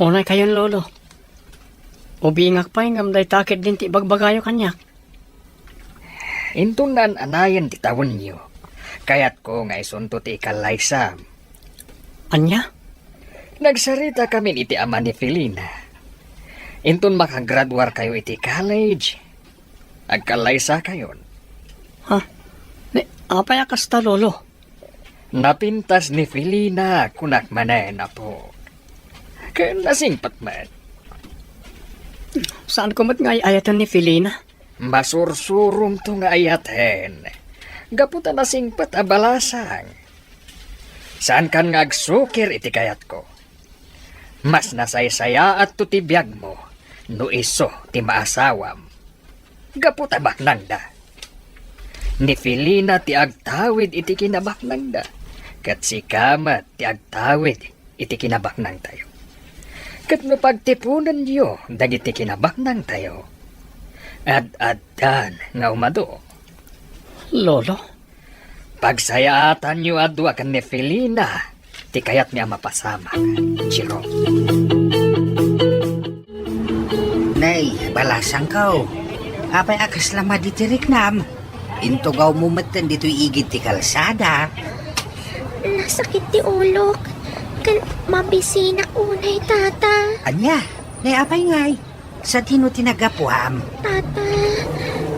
Unay kayon lolo. Ubingak pa yung gamday takit din ti bagbagayo kanyak. Intunan anayan ti tawon niyo. Kayat ko nga isunto ti ikalaysa. Anya? Nagsarita kami iti ama ni Felina. Intun makagraduar kayo iti college. Agkalaysa kayon. Ha? Apay akas ta lolo? Napintas ni Felina kunak manay na po. Kaya nasingpat man. Saan ko mat nga ayatan ni Felina? Masursurum to nga ayaten. Gaputa nasingpat abalasang. Saan kan nga agsukir iti kayat ko? Mas nasaysaya at tutibiyag mo no iso ti maasawam. Gaputa baknangda. Ni Felina ti agtawid iti kinabaknangda. Kat si Kamat ti agtawid iti kinabaknang tayo. Kat no pagtipunan niyo dagiti kinabaknang tayo. Ad-adan nga umado. Lolo? Pagsayaatan niyo adwa kan ni Felina, ti kayat niya mapasama. Chiro. Nay, balasang kao. Apay akas lama ditirik nam. Intugaw mo matan dito'y igit ti kalsada. Nasakit ti ulok. Kan mabisinak unay, tata. Anya, nay apay ngay. Sa tino tinagapuam. Tata,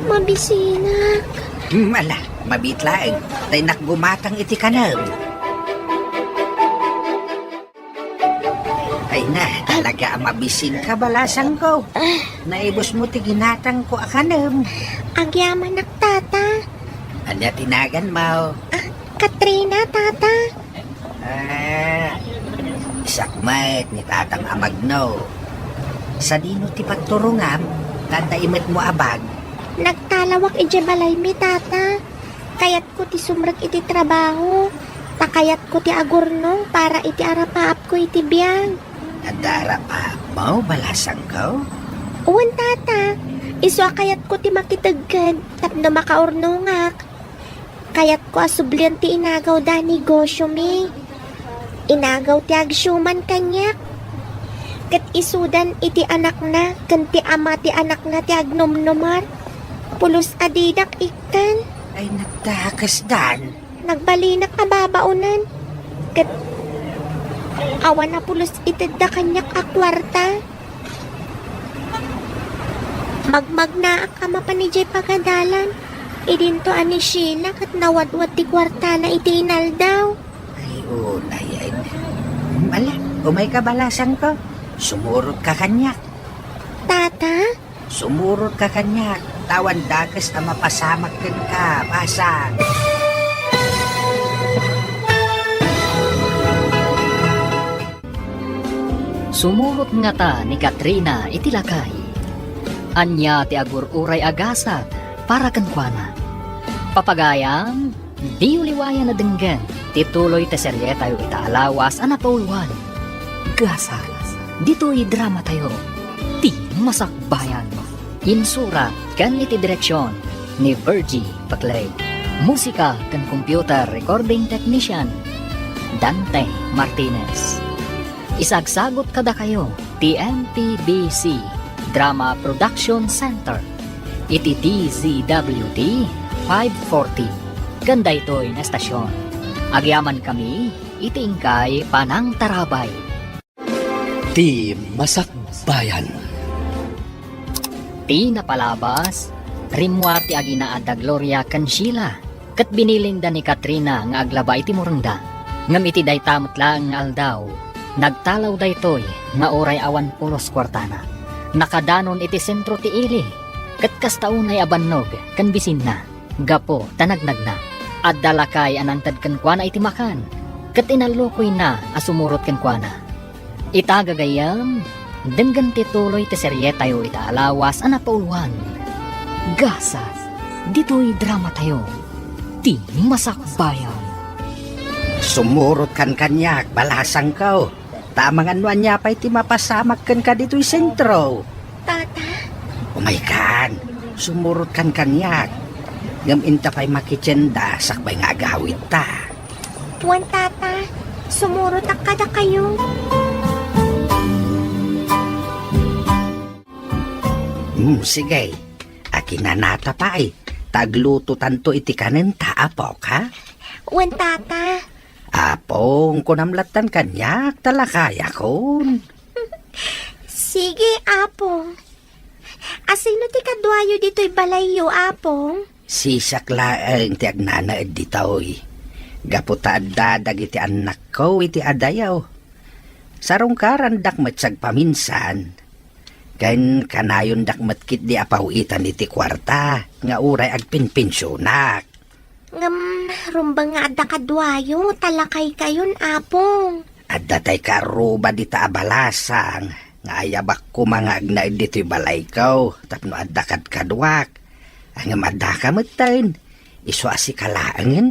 mabisinak. Ala, mabitlaeng. Tay nakgumatang iti kanam. Ay na, talaga mabisin ka balasang ko. Naibos mo ti ginatang ko akanam. Agyaman nak, tata. Anya tinagan mo. Katrina, tata. Isakmat ni tatang amagno. Sa dino ti pagturungam, tandaimet mo abag. Nagtalawak iti balay mi, tata. Kayat ko ti sumrag iti trabaho. Takayat ko ti agurno para iti arapaap ko iti biyang. Nadara pa mo balasang ko? Uwan, tata. Iso kayat ko ti makitagad tapno makaurnungak. Kayat ko asublian ti inagaw da negosyo mi. Inagaw ti agsyuman kanyak. Kat isudan iti anak na, kanti ama ti anak na ti agnomnomar. Pulos adidak ikan. Ay nagtakas dan. Nagbalinak ababaunan. Kat awan na pulos itid da kanyak akwarta. Magmag na akama pa ni Jay pagadalan. Idinto ani Sheila kat nawadwad ti kwarta na iti inaldaw. Ay unay ay. Ala, umay ka balasang ko. Sumurot ka kanyak. Tata? Sumurot ka kanyak. Tawan dakas na mapasamak din ka, basang. Sumurot nga ta ni Katrina iti lakay. Anya ti agur-uray agasat para kankwana. Papagayam, di uliwayan na denggan. Tituloy ta serye tayo itaalawas anapaulwan. Gasas, dito'y drama tayo. Ti masakbayan. Insura kan iti direksyon ni Virgie Paclay. Musika kan computer recording technician Dante Martinez. Isagsagot kada kayo TMPBC Drama Production Center. Iti DZWD 540. Ganda ito'y na estasyon. Agyaman kami, itingkay Panang Tarabay. Ti Masakbayan. Ti napalabas, rimwa ti aginaad da Gloria kan Sheila. Kat biniling da ni Katrina nga aglaba iti murangda. Ngam iti daytamot lang nga aldaw. Nagtalaw daytoy nga oray awan pulos kwartana. Nakadanon iti sentro ti ili. Kat kastaunay abannog kan bisin na. Gapo tanagnag na. At dalakay anangtad kan kuana iti makan. Kat inalokoy na asumurot kan kuana. Itagagayam, denggan tituloy ti serye tayo itaalawas anapaulwan. Gasas, dito'y drama tayo. Ti masakbayan. Sumurot kan kanyak, balasang ko. Tamang anuan niya pa iti mapasamak kan ka dito'y sentro. Tata? Umay kan, sumurot kan kanyak. Ngam inta pa'y makitsenda, sakbay nga agawid ta. Tuwan, tata. Sumurot ak kada kayo. Sige. Akinanata pa Tagluto tanto iti kanin taapok, ha? Wan tata. Apong kunamlatan kanyak talakaya kon. Sige, apong. Asino ti kadwayo dito'y balayo, apong? Sisak laeng ti agnana ditoy. Gaputa dadag iti anak ko iti adayaw. Sarong karandak matsag paminsan. Kain kanayon dakmat kit di apawitan iti kwarta. Nga uray agpinpensyonak. Rumbang nga adda kadwayo, talakay kayon, apong. At datay karuba di taabalasang. Nga ayabak ko mga agnaid dito'y balay ko. Tapno adakad kadwak. Ang madaka matain. Iso asikalaangin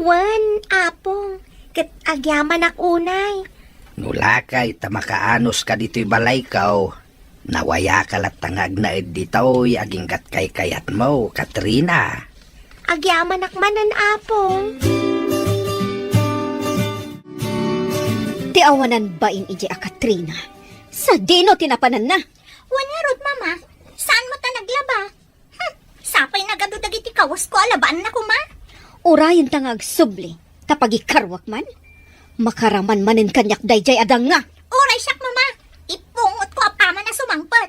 Wan, apong. Kat agyaman ak unay. Nulakay tamakaanos ka dito'y balay ko. Nawaya ka latangag na dito'y aging kay kayat mo, Katrina. Agyaman ak manan, apong. Ti awanan ba in ije a Katrina? Sa dino tinapanan na. Wanarod, mama. Saan mo ta naglaba? Sapay nagadudag iti kawas ko, alabaan na ko, ma. Urayan tangag subli. Tapag ikarwak man. Makaraman manin kanyak dayjay adang nga. Uray siyak, mama. Ipungot ko apama na sumangpat.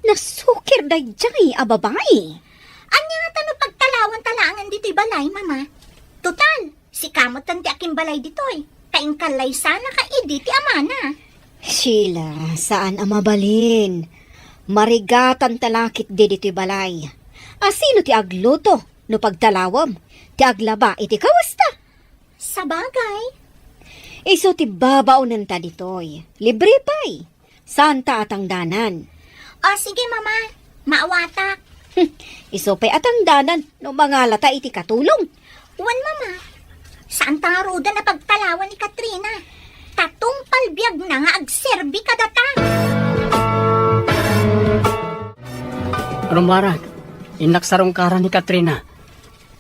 Nasukir dayjay a babae. Anya nga tano pagtalawan talangan dito'y balay, mama. Total, si kamot tanti aking balay dito'y. Kaing kalay sana ka idi ti amana. Sheila, saan ang mabalin? Marigatan talakit di dito'y balay. Asino ti agluto no pagtalawam? Ti aglaba iti kawasta. Sa bagay. Iso ti babaunan ta ditoy. Libre pa'y. Saan ta atang danan? O sige, mama. Maawatak. Iso pa'y atang danan no mangalata iti katulong. Wan, mama. Saan ta nga ruda na pagtalawan ni Katrina? Tatong palbiag na nga agserbi ka data. Rumarag, inaksarong kara ni Katrina.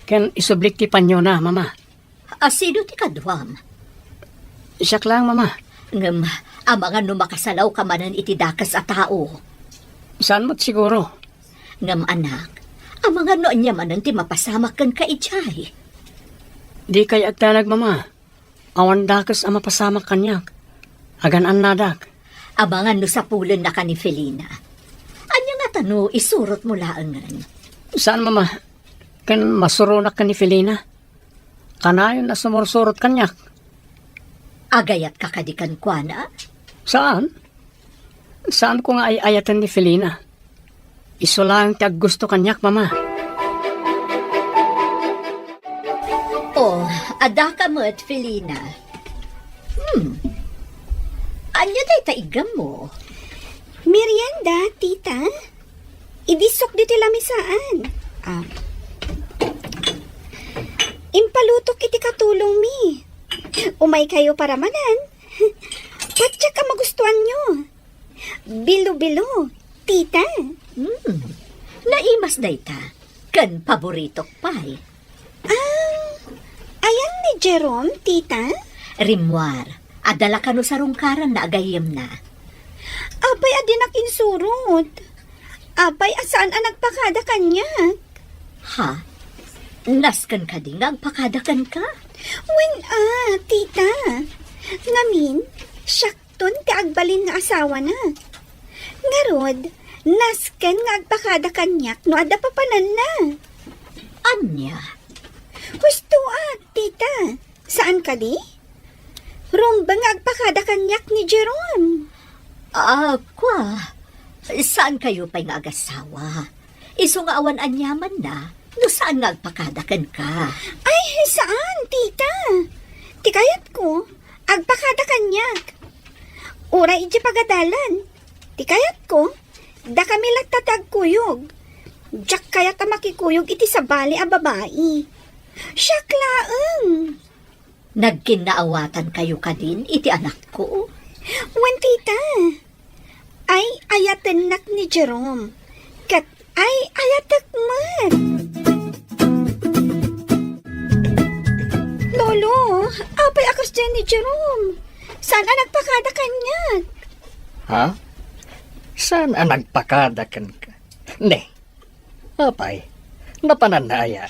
Ken isublik ti panyo na, mama. Asino ti kadwam? Siyak lang, mama. Ngem, amangan no makasalaw ka manan iti dakas a tao. Saan mo't siguro? Ngem anak, amangan no anya manan ti mapasamak kan ka ijay. Di kay agtanag, mama. Awan dakas ang mapasamak kanyak. Agan an nadak. Abangan no sa pulen na ka ni Felina. Anya nga tano, isurot mo laangan. Saan, mama? Ken masurunak ka ni Felina. Kanayon na sumursurot kanyak. Agayat kakadikan kwa na? Saan? Saan ko nga ay ayatan ni Felina? Iso lang tiyag gusto kanyak, mama. Oh, ada ka mo at Felina. Anya day taigam mo? Merienda, tita. Idisok dito lamisaan. Impalutok iti katulong mi. Umay kayo para manan. Patya ka magustuhan nyo. Bilo-bilo, tita. Naimas day ta. Kan paboritok pa'y. Ayan ni Jerome, tita. Rimwar, adala ka no sa rungkaran na agayem na. Apay adinak insurot. Apay asaan ang nagpakada kanya. Ha? Naskan ka din nga agpakadakan ka? Tita. Ngamin, syakton ti agbalin nga asawa na. Ngarod, nasken nga agpakada kanyak no ada papanan na. Anya? Husto tita. Saan ka di? Rumba nga agpakada kanyak ni Jerome. Kwa. Saan kayo pa'y nga agasawa? Iso nga awan anyaman na. No saan nga agpakadakan ka? Ay, saan, tita? Tikayat ko, agpakada kanyak. Uray iti pagadalan. Tikayat ko, da kami latatag kuyog. Diyak kayat makikuyog iti sabali a babae. Siyak laeng. Nagkinaawatan kayo ka din, iti anak ko. Wan, tita. Ay, ayatanak ni Jerome. Kat ay, ayatak man. Lolo, apay akas dyan ni Jerome. Saan ang nagpakada kanya? Ha? Saan ang nagpakadakan ka? Ne, apay, napananaya.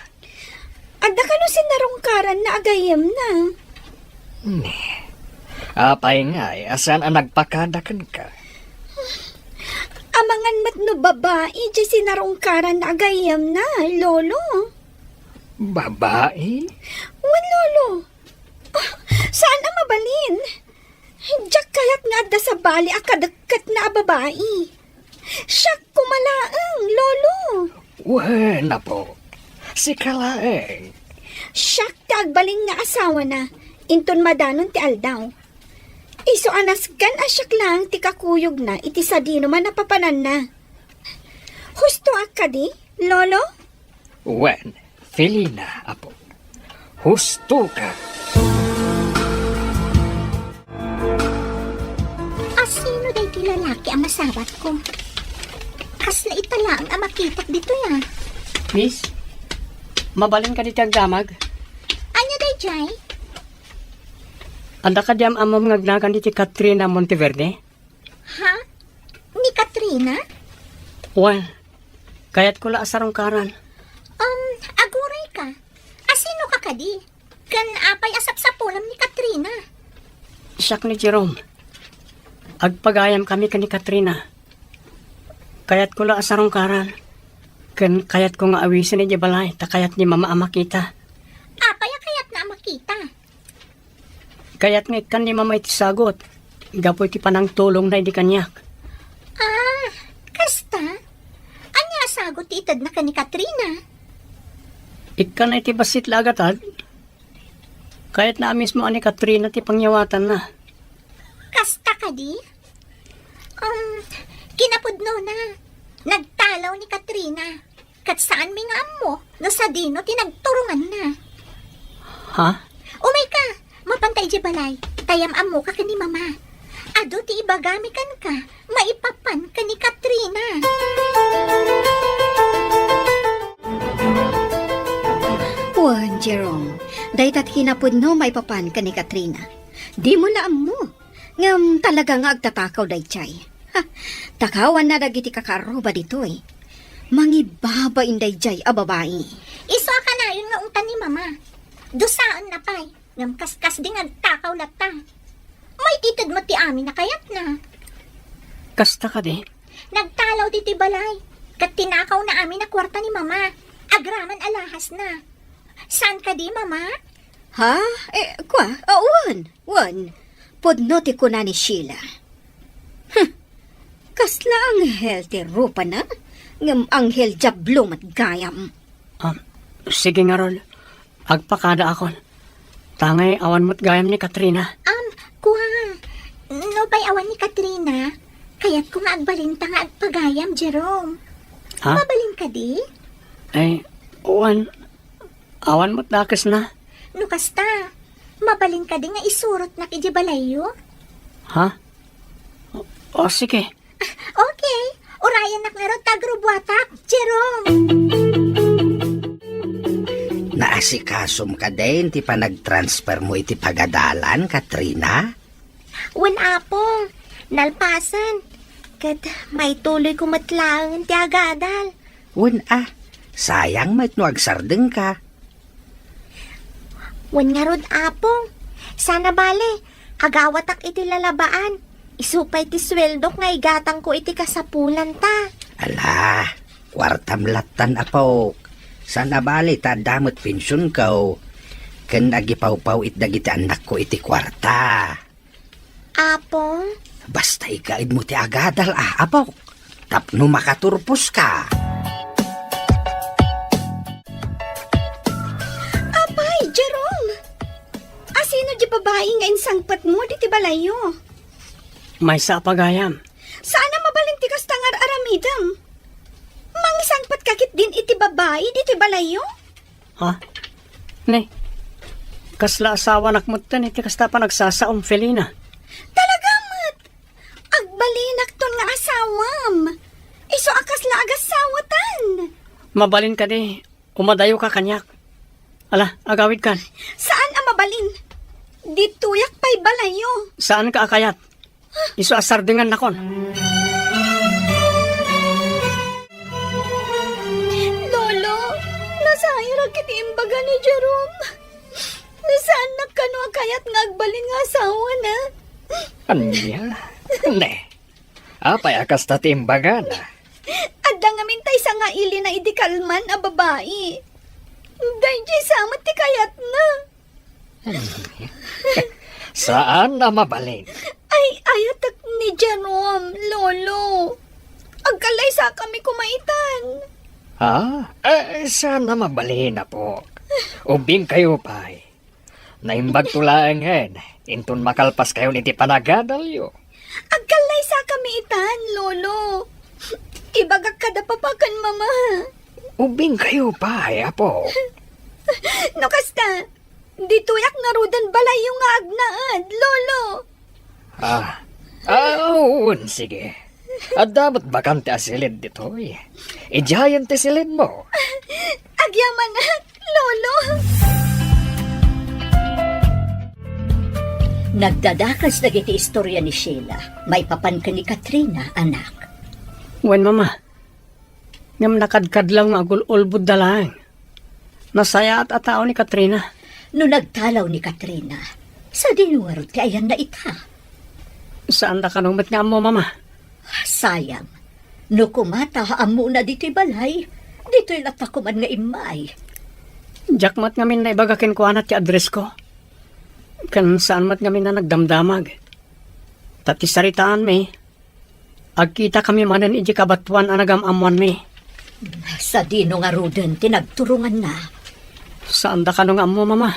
Adda ka no sinarungkaran na agayam na. Apay nga, asan ang nagpakadakan ka? Amangan mat no babae, di sinarungkaran na agayam na, lolo. Babae? Wan, lolo. Ah, saan ang mabalin? Diyak kayat nga adda sa bali akadakat na babae. Siyak kumalaang, lolo. Wala po. Si Kalaeng. Siyak tagbaling nga asawa na. Inton madanon ti aldaw. Iso anas kan asyak lang ti kakuyog na iti sadino man napapanan na. Husto ka di, lolo? Wen, Felina, apo. Husto ka. Asino day ti lalaki ang masabat ko? Kasla itala ang amakitak dito ya. Miss, mabalin ka dito agdamag. Anya day jay? Anda ka diyam amom ngagnagan dito Katrina Monteverde? Ha? Ni Katrina? Well, kayat ko la asarong karan. Aguray ka. Asino ka kadi? Kan apay asap sa pulam ni Katrina. Siyak ni Jerome. Agpagayam kami ka ni Katrina. Kayat ko la asarong karan. Kayat ko nga awisin ni Jabalay, takayat ni Mama ama kita. Apay kayat na makita. Kayat nga ikan ni Mama iti sagot. Gapoy ti panang tulong na hindi kanyak. Kasta? Anya sagot ti itad na ka ni Katrina? Ikan na iti basit lagatad. Kayat na mismo ani Katrina ti pangyawatan na. Kasta ka di? Kinapudno na. Nagtalaw ni Katrina. Kat saan mi nga mo? No sa dino tinagturungan na. Ha? Umay ka. Mapantay di balay. Tayam amo ka ni mama. Ado ti ibagami kan ka. Maipapan ka ni Katrina. Wan, Jerome. Dahit at hinapod no may papan ka ni Katrina. Di mo na mo. Ngam talaga nga agtatakaw day chay. Ha, takawan na dagiti kakaroba dito eh. Mangibaba inday jay a babae. Iso ka na yun nga untan ni mama. Dusaan na pay. Ngam kaskas di nagtakaw lata. May titid mo ti amin na kayat na. Kasta ka di? Nagtalaw di ti balay. Kat tinakaw na amin na kwarta ni mama. Agraman alahas na. Saan ka di, mama? Ha? Wan. Podno ti ko na ni Sheila. Kasla anghel ti rupa na. Ngam anghel jablo matgayam. Sige nga rol. Agpakada ako. Tangay awan mo't gayam ni Katrina. Kuha. No ba'y awan ni Katrina? Kaya't kung agbalinta nga agpagayam, Jerome. Ha? Mabalin ka di? Awan mo't dakas na. No kasta. Mabalin ka di nga isurot na kiji balayo? Ha? O sige. Okay. Urayan nak nga ron tagrubwatak, Jerome. Naasikasom ka din, ti pa nag-transfer mo iti pagadalan, Katrina? Wan apong, nalpasan. Kat may tuloy kumatlangan ti agadal. Sayang mo't no agsardeng ka. Wan nga rod apong. Sana bale, agawatak iti lalabaan. Isupay ti sweldok nga igatang ko iti kasapulan ta. Ala, kwartam latan apok. Sana bali ta damot pensyon ko. Ken agipaw-paw it dagiti anak ko iti kwarta. Apong? Basta ikaid mo ti agadal apok. Tapno makaturpos ka. Apay, Jerome! Asino di babae nga insangpat mo di ti balayo? May sa pagayam. Sana mabalin ti kastangar aramidam. Mangisangpat kakit din iti babae di ti balayo? Ha? Ne, kasla asawa nakmutan iti kasta pa nagsasaom Felina. Talaga mat! Agbalinak ton nga asawam. Iso akas la agasawatan. Mabalin ka di. Umadayo ka kanyak. Ala, agawid kan. Saan ang mabalin? Dituyak pa'y balayo. Saan ka akayat? Iso asardingan nakon. ni Jerome. Nasaan na kano kayat nga agbalin nga asawa na? Anya? Ne. Apay akas tatimbaga na. Adda nga mintay sa nga ili na idikalman a babae. Dahil di samot ti kayat na. Saan na mabalin? Ay, ayatak ni Jerome, lolo. Agkalay sa kami kumaitan. Ha? Saan na mabalin na po? Ubing kayo pa'y. Naimbag tulaan hen. Intun makalpas kayo ni ti panagadalyo. Agkalay sa kami itan, lolo. Ibagak kada papakan, mama. Ubing kayo pa'y, apo. No kasta, dito yak narudan balay yung agnaad, lolo. Sige. At dapat bakante asilid dito eh. Ijayan ti silid mo. Agyaman na, lolo. Nagdadakas na iti istorya ni Sheila. May papan ka ni Katrina, anak. Wen, mama. Ngam nakadkad lang agul-ulbud dalang. Nasaya at atao ni Katrina. No nagtalaw ni Katrina, sa dinuwaro ti ayan na ita. Saan da kanumit nga mo, mama? Sayang, no kumata amo na dito'y balay, dito'y latakuman nga imay. Jakmat ngamin na ibagakin ko anat ti address ko. Kan saan mat ngamin na nagdamdamag. Tati saritaan mi. Agkita kami manan iji kabatuan anagam-amuan mi. Sa dino nga ruden, tinagturungan na. Saan da kanong amo, mama?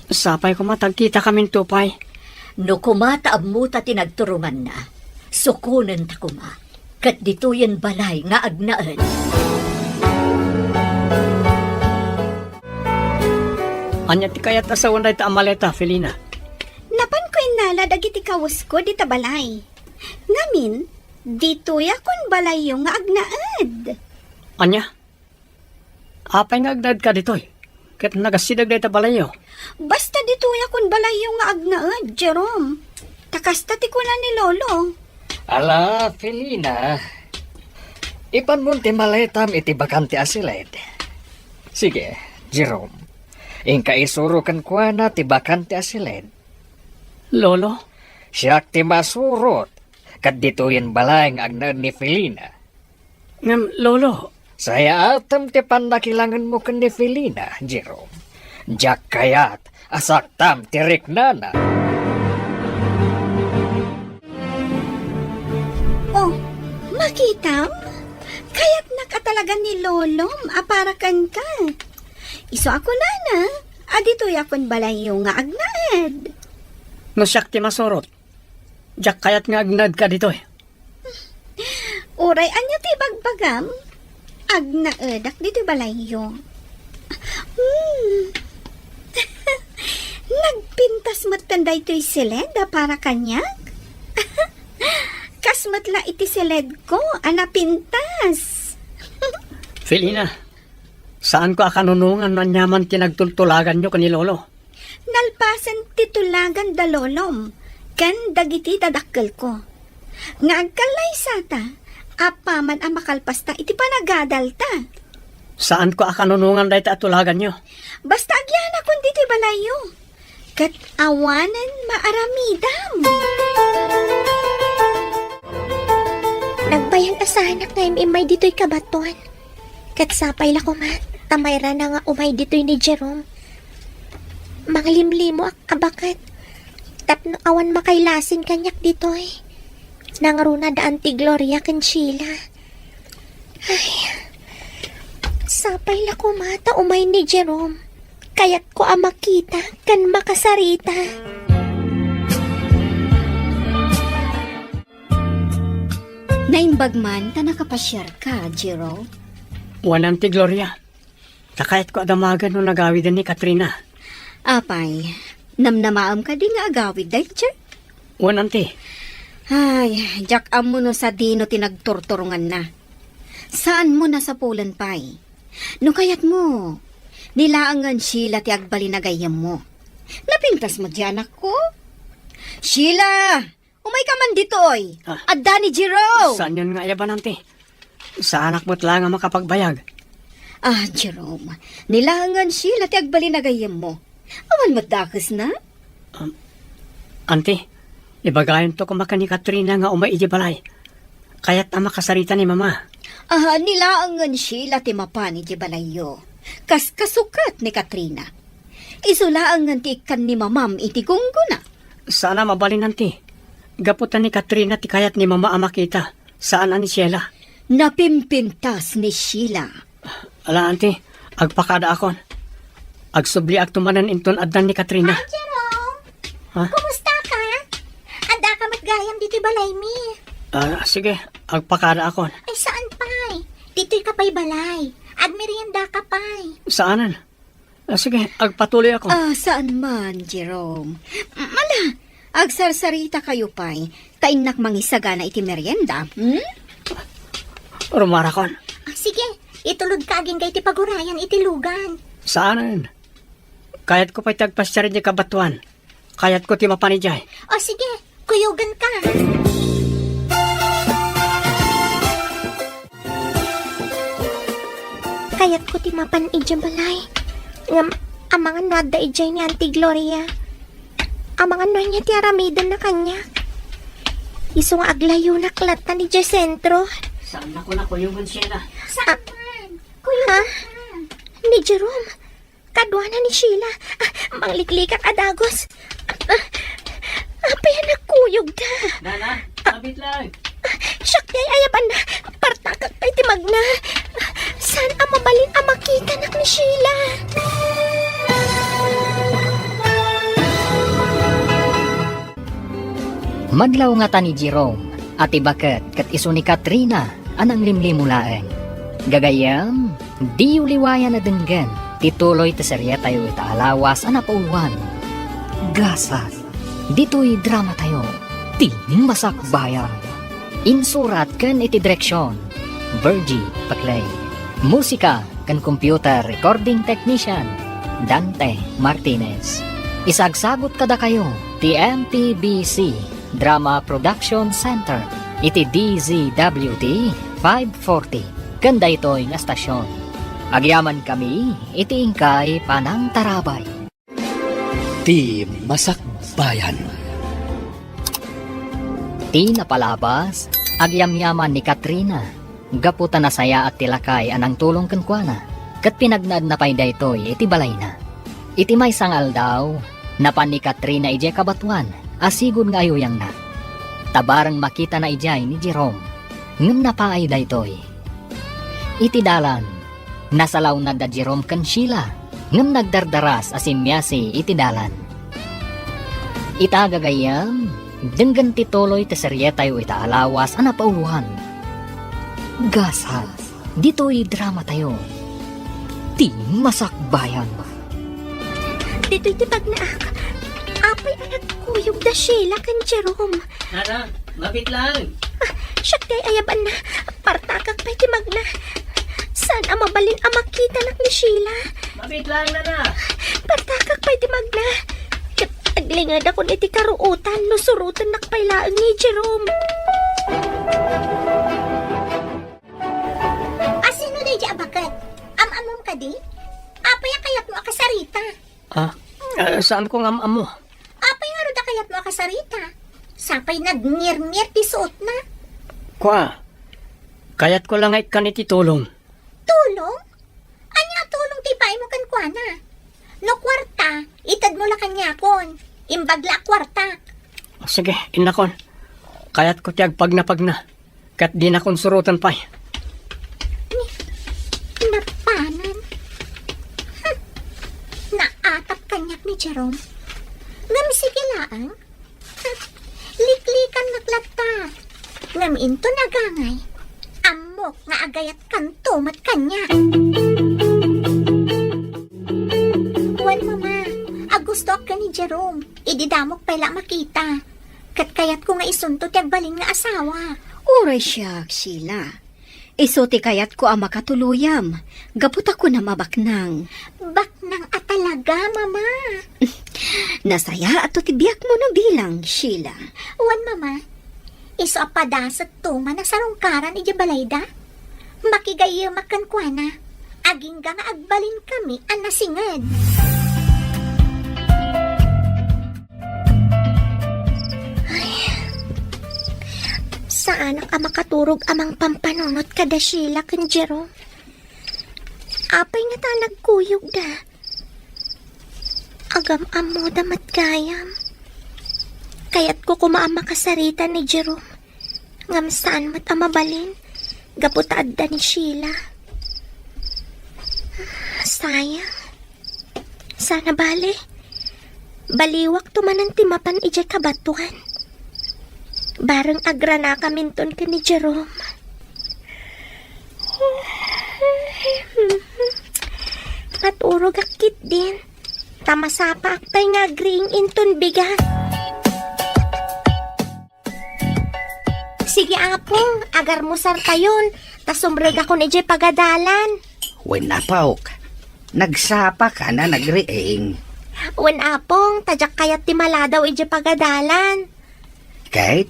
Sapay ko matagkita kaming tupay. No kumata amo ta tinagturungan na, sukunan ta kuma, kat dito'y balay nga agnaan. Anya ti kayat asawan da ita amaleta, Felina. Napan ko inala dagiti kawas ko dita balay. Ngamin, dito yakon balay yung nga agnaad. Anya? Apay nga agdad ka ditoy. Kat nagasidag da ita balayo. Basta dito yakon balay yung nga agnaad, Jerome. Takasta ti ko na ni Lolo. Ala, Felina. Ipan mo ti maletam iti bakante asilid. Sige, Jerome. Ingka isuro kan kwa na ti bakante asilid. Lolo? Siyak ti masurot. Kat dito yan balay ang agnan ni Felina. Ngam, Lolo, Saya atam ti pandakilangan mo kan ni Felina, Jerome. Jak kayat, asaktam tirik nana. Oh, makitam? Kaya't nakatalaga ni Lolom, aparakan ka. Iso ako na. Adito yakon balay yung nga agnaad. nasyak ti masorot. Jak kayat nga agnad ka ditoy. Uray, anya ti bagbagam? Agnaedak dito balayo. Nagpintas mo't kanday to'y siled para kanyak? Kasmat la iti siled ko, anapintas. Felina, saan ko akanunungan na nyaman tinagtultulagan nyo kani Lolo? Nalpasan titulagan da lolom, kan dagiti dadakkel ko. Nga agkalay sata, apaman ang makalpasta iti panagadal ta. Saan ko akanunungan da ita atulagan nyo? Basta agyan akong diti balayo. Kat awanan maaramidam. Nagbayang asahanak nga imay dito'y kabatuan. Kat sapay la kumat, tamayra na nga umay dito'y ni Jerome. Manglimlimo ak abakat. Tapno awan makailasin kanyak dito'y. Nangaruna daan ti Gloria ken Sheila. Ay, sapay la kumata umay ni Jerome. Kaya't ko makita kan makasarita. Naimbag man, ta nakapasyar ka, Jero. Wanan ti Gloria. Takayat ko adamagan no nagawid ni Katrina. Apay, namnamaam ka di nga agawid dahil dyan. Wanan ti. Ay, jak amo no sa dino tinagturturungan na. Saan mo na sa pulan pay? No kayat mo, nilaangan Sheila ti agbali na gayam mo. Napintas mo diyan ako? Sheila! Umay ka man ditoy! Adda ni Jiro! Saan yun nga yaban ti? Sa anak mo't lang ang makapagbayag. Ah, Jerome, nilangan sila ti agbalinagayam mo. Awan magdakas na? Ante, ibagayon to kumaka ni Katrina nga umay iti balay. Kaya't ama kasarita ni mama. Ah, nilaangan sila ti mapani ti balayo. Kas kasukat ni Katrina. Isulaangan ti ikan ni mamam iti gunggo na. Sana mabalin ante. Gaputan ni Katrina ti kayat ni mama ama kita. Saan ani Sheila? Napimpintas ni Sheila. Ala ante, agpakada akon. Agsubli ag tumanan inton addan ni Katrina. Jerome, Ha? kumusta ka? Anda ka matgayam dito'y balay mi. Sige, agpakada akon. Ay saan pa'y? Dito'y kapay balay. Agmerienda ka pa'y. Saanan? Sige, agpatuloy ako. Saan man, Jerome? Mala, agsarsarita kayo pa'y. Kainak mangisaga na iti merienda. Rumarakon. Sige, itulod ka aging kay ti pagurayan itilugan. Saanan? Kayat ko pa'y tagpasyarin niya kabatuan. Kayat ko ti mapanijay. O sige, kuyugan ka. Kayat ko ti mapan ija balay. Ngam, amangan no adda ijay ni Auntie Gloria. Amangan no niya ti aramidan na kanya. Iso nga aglayo na klata ni Diyos sentro. Saan ako na kuyungan Sheila? Saan man? Kuyugan ka. Ni Jerome. Kadwana ni Sheila. Mangliklikak adagos. Apay na kuyog na. Nana, sabit lang. Siyak kay ayaban na. Partakak pa'y timag na. Saan ang mabalin ang makita nak ni Sheila? Madlaw nga ta ni Jerome at ibaket kat iso ni Katrina anang limlimulaeng. Gagayam, di uliwayan na denggan, tituloy ta serye tayo itaalawas anapauwan. Gasat, dito'y drama tayo, tining masakbayan. Insurat kan iti direksyon, Virgie Paclay. Musika kan computer recording technician, Dante Martinez. Isagsagot kada kayo, TMTBC Drama Production Center, iti DZWT 540, kanda ito'y nga stasyon. Agyaman kami, iti ingkay panang tarabay. Ti Masakbayan. Ti napalabas, agyamyaman ni Katrina, gaputa na saya at tilakay anang tulong kankwana, kat pinagnad na pay daytoy iti balay na. Iti may sangal daw, napan ni Katrina ije kabatuan, asigod nga ayuyang na. Tabarang makita na ijay ni Jerome, ngam napaay daytoy. Iti dalan, nasalaw na da Jerome kan Sheila, ngam nagdardaras asimyasi iti dalan. Itagagayam, denggan tituloy te serye tayo itaalawas anapauhan. Gasal, dito'y drama tayo. Ti masakbayan. Dito'y tipag na ak. Apay anak kuyog da Sheila kan Jerome. Nana, mabit lang. Siyak kay ayaban na. Partakak pa'y timag na. Saan ang mabalin ang makita nak ni Sheila? Mabit lang, Nana. Partakak pa'y timag na. Kat aglingad ako iti karuutan no surutan nakpailaan ni Jerome. Asino na di abakat? Am-amom ka di? Apay kayat mo akasarita. Saan ko nga mo? Apay nga da kayat mo akasarita. Sapay nagngir-ngir ti suot na. Kwa, kayat ko lang ay kaniti tulong. Tulong? Anya tulong ti paay mo kan kuana? No kwarta, itad mo la kanyakon. Imbagla kwarta. Sige, inakon. Kayat ko tiyag pagna. Kat di na kon surutan pa'y. Napanan. Naatap kanyak ni Jerome. Ngam sige laang. Liklikan naglata. Ngam into nagangay. Amok nga agayat kanto mat kanya. Wan mama, agusto ka ni Jerome. Ididamok pala makita. Kat kayat ko nga isunto tiyag baling nga asawa. Uray siya, Sheila. Iso ti kayat ko ang makatuluyam. Gapot ako na mabaknang. Baknang atalaga, mama. Nasaya ato tibiyak mo no bilang, Sheila. Wan mama, iso apadasat to manasarungkaran ija balayda. Makigayo makan kwa na. aging nga agbalin kami ang nasingad. Saan ka makaturog amang pampanunot kada Sheila kan Jerome? Apay nga ta nagkuyog da. Agam amo damat gayam. Kaya't ko kumaama kasarita ni Jerome. Ngam saan mat amabalin. Gaputaad da ni Sheila. Sayang. Sana bale. Baliwak tumanan timapan ijay kabatuhan. Bareng agra na kaminton ka ni Jerome. Maturog akit din. Tamasapa aktay nga agring inton bigat. Sige apong, agar mo sartayon. Tasumreg ako ni Jay pagadalan. Wen apok, nagsapa ka na nagriing. Wen apong, tadyak kayat timala daw ije pagadalan. Kahit,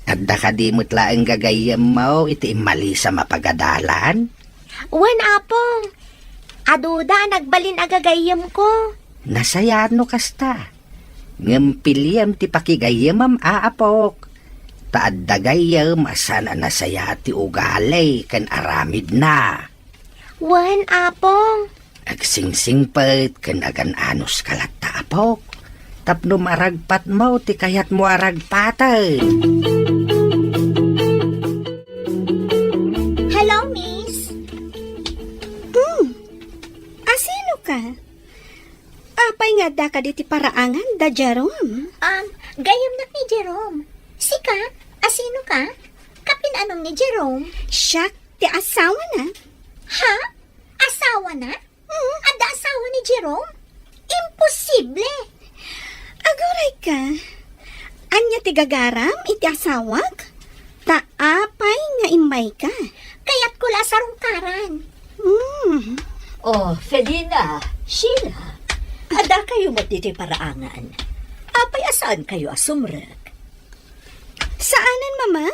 adda ka di mo't laeng gagayam mo iti mali sa mapagadalan. Wen apong, aduda nagbalin agagayam ko. Nasayano kasta. Ngampiliam ti pakigayam am aapok. Taaddagayam asana nasaya ti ugalay kan aramid na. Wen apong, Agsingsingpet kan agan anos kalat taapok. Tapno maragpat mo ti kayat mo aragpatan. hello miss. Asino ka? Apay nga da ka diti paraangan da Jerome. Gayam na ni Jerome. Sika, asino ka? Kapin anong ni Jerome? Siya, ti asawa na. Ha? Asawa na? Ada asawa ni Jerome? Imposible! Aguray ka. Anya ti gagaram iti asawag? Taapay nga imay ka. Kaya't kula sa rungkaran. Oh, Felina, Sheila, ada kayo matiti paraangan. Apay asaan kayo asumrek? Saanan, mama?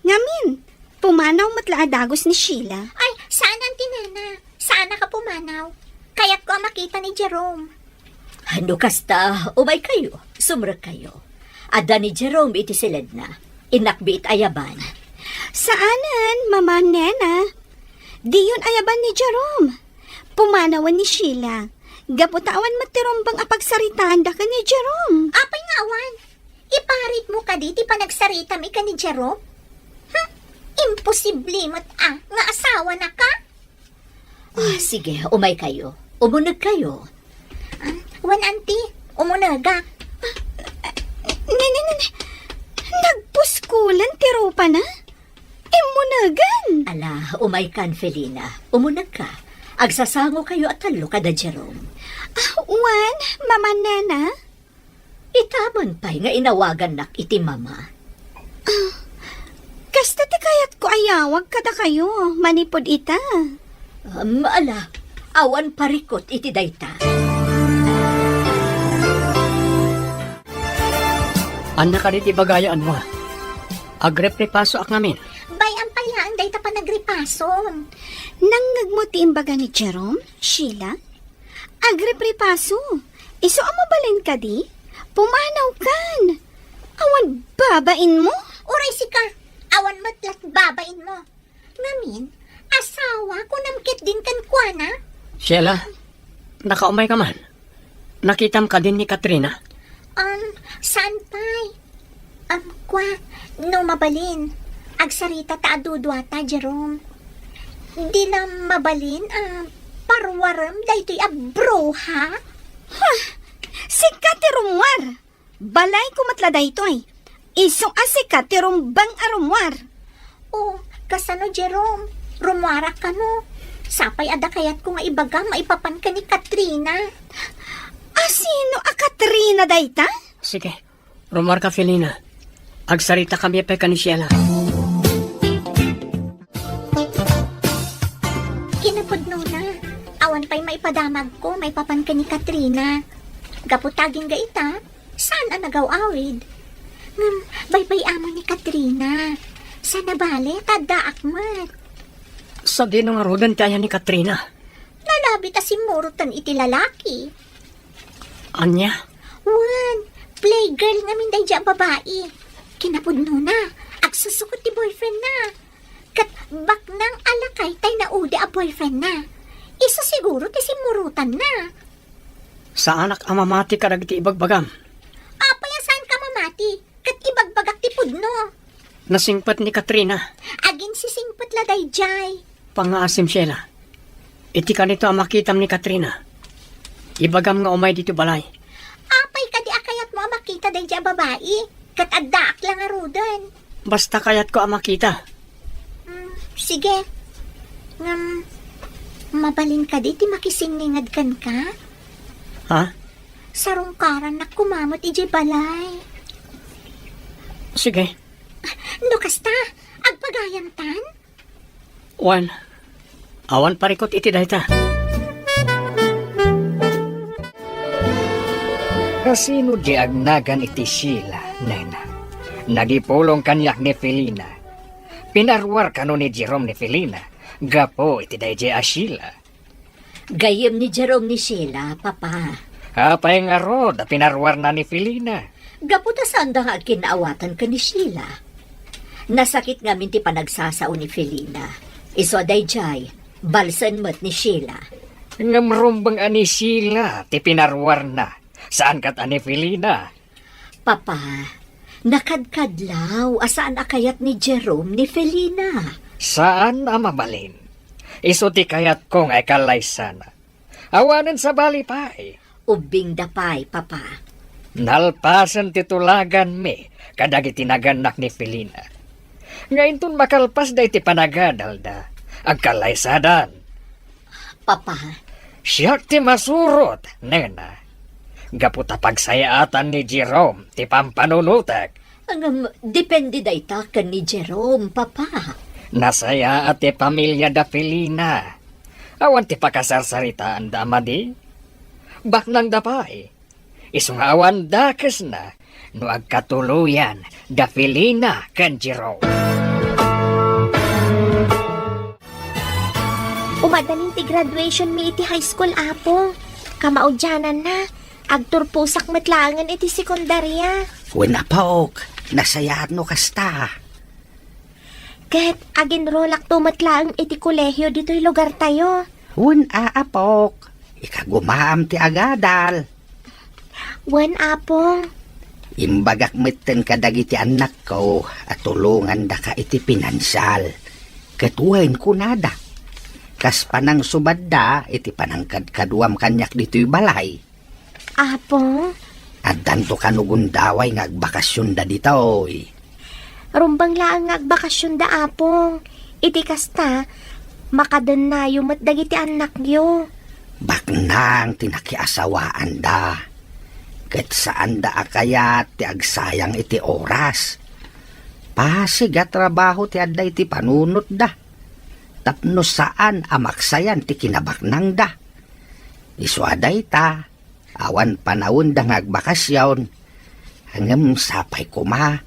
Ngamin, pumanaw matlaadagos ni Sheila. Ay, saan ang tinana? Saan ka pumanaw? Kaya't ko ang makita ni Jerome. Ano kasta, umay kayo, sumrek kayo. Ada ni Jerome iti silid na, inakbi it ayaban. Saanan, mama nena? Di yun ayaban ni Jerome. Pumanawan ni Sheila. Gaputawan matirombang apagsaritaan da ka ni Jerome. Apay nga awan. Iparit mo ka di panagsarita mi ka ni Jerome? Imposible mo't nga asawa na ka? Sige, umay kayo. Umunag kayo. Wan auntie, umunaga. Nene, nagpuskulan tiro pa na? Imunagan. Ala, umay kan, Felina. Umunag ka. Agsasango kayo at talo ka da Jerome. Wan, mama nena? Itaman pa'y nga inawagan nak iti mama. Kasta ti kayat ko ayawag kada kayo. Manipod ita. Ala, awan parikot iti dayta. Anak ka iti bagayaan mo. Agreprepaso ak ngamin. Bayan pa yan, day ta pa nagripason. Nanggag mo ti imbaga ni Jerome, Sheila? Agreprepaso. Iso amabalin ka di? Pumanaw kan. Awan babain mo? Uray si ka, awan matlat babain mo. Ngamin, asawa ko namkit din kan kuana. Sheila, nakaumay ka man. Nakitam ka din ni Katrina. Saan pa'y? Kwa, no mabalin. Agsarita ta adudwata, Jerome. Di lang mabalin, parwaram daytoy abroha. Sikat ti rumwar. Balay ko matlada ito ay. Iso asikat ti rumbang arumwar. Oh, kasano, Jerome? Rumwara ka no. Sapay ada kayat ko nga ibaga maipapan ka ni Katrina. Asino a Katrina dayta? Sige, rumar ka, Felina. Agsarita kami pa ka ni Sheila. Kinapudno na. Awan pa'y maipadamag ko, maipapan ka ni Katrina. Gaputaging ga ita, saan ang nagaw-awid? Baybay amo ni Katrina. Sana bale, tada akmat. Sa dinong arudan tayo ni Katrina. Nalabi ta si Murutan iti lalaki. Anya? Wan, playgirl nga min day babae. Kinapudno na, agsusukot ti boyfriend na. Kat bak nang alakay tay na ude a boyfriend na. Isa siguro ti si Murutan na. Sa anak amamati ka dagiti ibagbagam. Apaya saan ka mamati? Kat ibagbagak ti pudno. Nasingpat ni Katrina. Agin si singpot la day jay. Pangaasim sila. Iti ka nito ang makitam ni Katrina. Ibagam nga umay dito balay. Apay ka di akayat mo makita day babae. Kat addaak lang arudan. Basta kayat ko ang makita. Sige. Mabalin ka di ti makisingingad kan ka? Ha? Sarungkaran na kumamot iji balay. Sige. No kasta, agpagayam tan? Wan. Awan parikot iti dayta. Kasino di agnagan iti Sheila, nena. Nagipulong kanyak ni Felina. Pinarwar kano ni Jerome ni Felina. Gapo iti dayjay a Sheila. Gayem ni Jerome ni Sheila, papa. Apay nga rod, pinarwar na ni Felina. Gaputa sanda nga kinaawatan ka ni Sheila. Nasakit nga minti panagsasao ni Felina. Iso dayjay, balsan mo't ni Sheila. Ngamrumbang ani Sheila, ti pinarwar na. Saan kat ani Felina? Papa, nakadkadlaw asaan akayat ni Jerome ni Felina. Saan amabalin? Iso ti kayat kong ay kalaysana. Awanan sa balipay. Ubing dapay, papa. Nalpasan titulagan me, kadagi tinaganak ni Felina. Ngayon tun makalpas da iti panagadalda, agkalaysadan. Papa, Siyak ti masurot, nena. Gaputa pagsayaatan ni Jerome, ti pampanunutak. depende da ita ka ni Jerome, papa. Nasaya at ti pamilya da Felina. Awan ti pakasarsaritaan da amadi. Bak nang dapay. Isong awan dakes na, no agkatuluyan da Felina ken Jerome. Umadaling ti graduation mi iti high school apo. Kamaudyanan na. Agturpusak matlangan iti sekundarya. Wala pa ok, nasayaan no kasta. Ket agin rolak tumatlaang iti kolehyo dito'y lugar tayo. Wan aapok, ikagumaam ti agadal. Wan apo. Imbagak mitten kadagiti anak ko at tulungan da ka iti pinansal. Ketuwain ko nada. Kas panang subadda iti panangkad kaduam kanyak dito'y balay. Apo. At danto kanugundaway nga agbakasyon da dito'y. Rumbang laang agbakasyon da apong. Iti kasta, makadan na yung matdagiti anak yo. Baknang tinakiasawaan da. Ket saan da akayat ti agsayang iti oras. Pasiga trabaho ti adda iti panunot da. Tapno saan amaksayan ti kinabaknang da. Iswaday ta, awan panawon da ngagbakasyon. Hangam sapay kuma,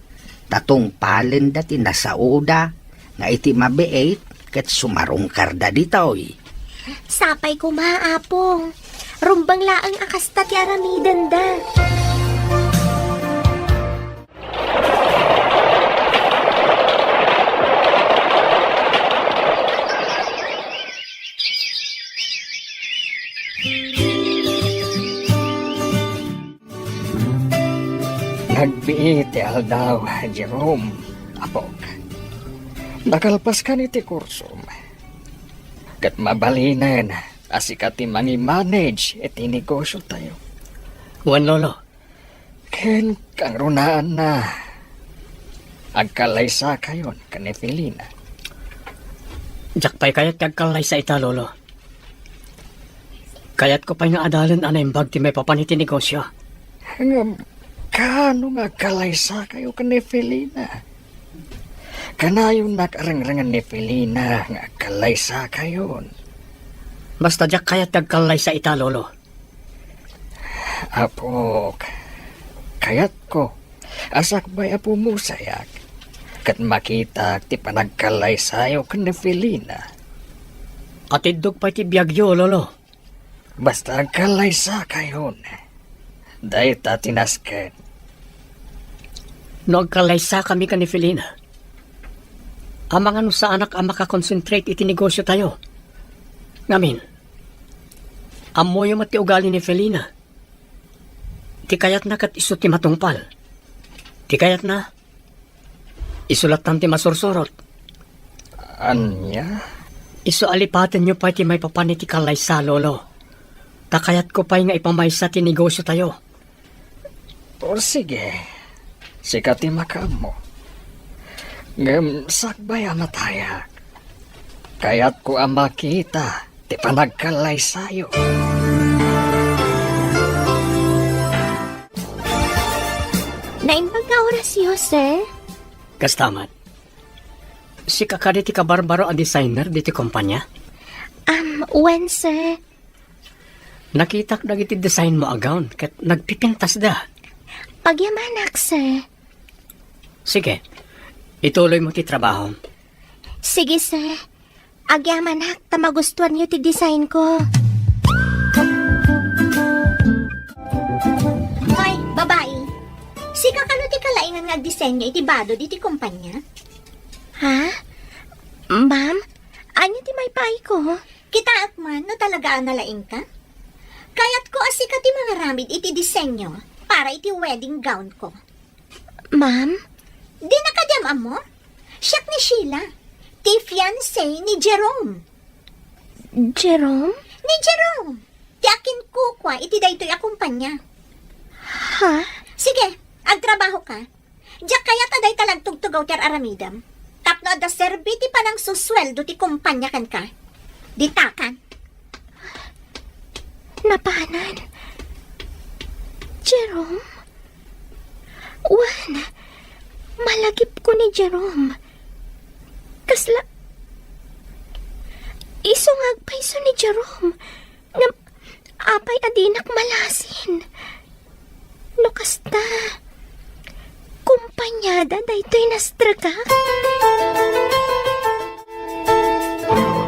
tatong palin da ti nasauda, nga iti mabiit ket sumarong karda ditoy. Sapay ko maapong. Rumbang laang akasta ti aramidan da. Nagbiit ti aldaw, Jerome, apok. Nakalpas ka ni ti kursum. Kat mabalinan, asikat ti mangi-manage iti negosyo tayo. Wan lolo. Ken kang runaan na. Agkalaysa kayon ka ni Felina. Jakpay kayat kagkalay sa ita lolo. Kayat ko pa'y nga adalan anay bag ti may papaniti negosyo. Ngam, kano nga kalaysa kayo ka ni Felina? Kanayon nakarangrangan ni Felina nga kalaysa kayon. Basta jak kayat kagkalay sa ita lolo. Apok, kayat ko, asak ba'y apo mo sayak? Kat makita ti panagkalay sayo ka ni Felina. At idog pa iti biyagyo, lolo. Basta ang kalaysa kayon. Dahil ta tinasken. No agkalaysa kami ka ni Felina. Amang ano sa anak ang makakonsentrate iti negosyo tayo. Ngamin, amoy yung mati ugali ni Felina. Ti kayat na kat iso ti matungpal. Ti kayat na isulat tan ti masursurot. Anya? Iso alipaten nyo pa ti may papan iti kalaysa, lolo. Takayat ko pa'y nga ipamaysa ti negosyo tayo. O sige, sikati makamo. Ngam sakbay amataya. Kaya't ko ang makita, ti panagkalay sayo. Naimbag nga orasyo, sir? Kastamat. Si kakadi ti kabarbaro a designer di ti kumpanya. When, sir? Nakitak dagiti design mo agawn kat nagpipintas da. Pagyamanak, sir. Sige, ituloy mo ti trabaho. Sige, sir. Agyamanak, tamagustuhan niyo ti design ko. Hoy, babae. Sika ka no ti kalaingan nga disenyo iti bado di ti kumpanya? Ha? Ma'am? Anya ti may pai ko? Kita at man, no talaga nalaing ka? Kaya't ko asika ti mga ramid iti disenyo para iti wedding gown ko. Ma'am? Di nakadiyam mo? Siyak ni Sheila, ti fiancé ni Jerome. Jerome? Ni Jerome! Ti akin kukwa iti daytoy akumpanya. Ha? Sige, agtrabaho ka. Diyak kaya taday talagtugtugaw ti aramidam. Tapno da serbi ti panang susweldo ti kumpanya kan ka. Ditakan. Napanan? Jerome? Wan, malagip ko ni Jerome. Kasla... Isungag pa iso ni Jerome. Ngam, apay adinak malasin. No kasta... Kumpanyada daytoy nastraga.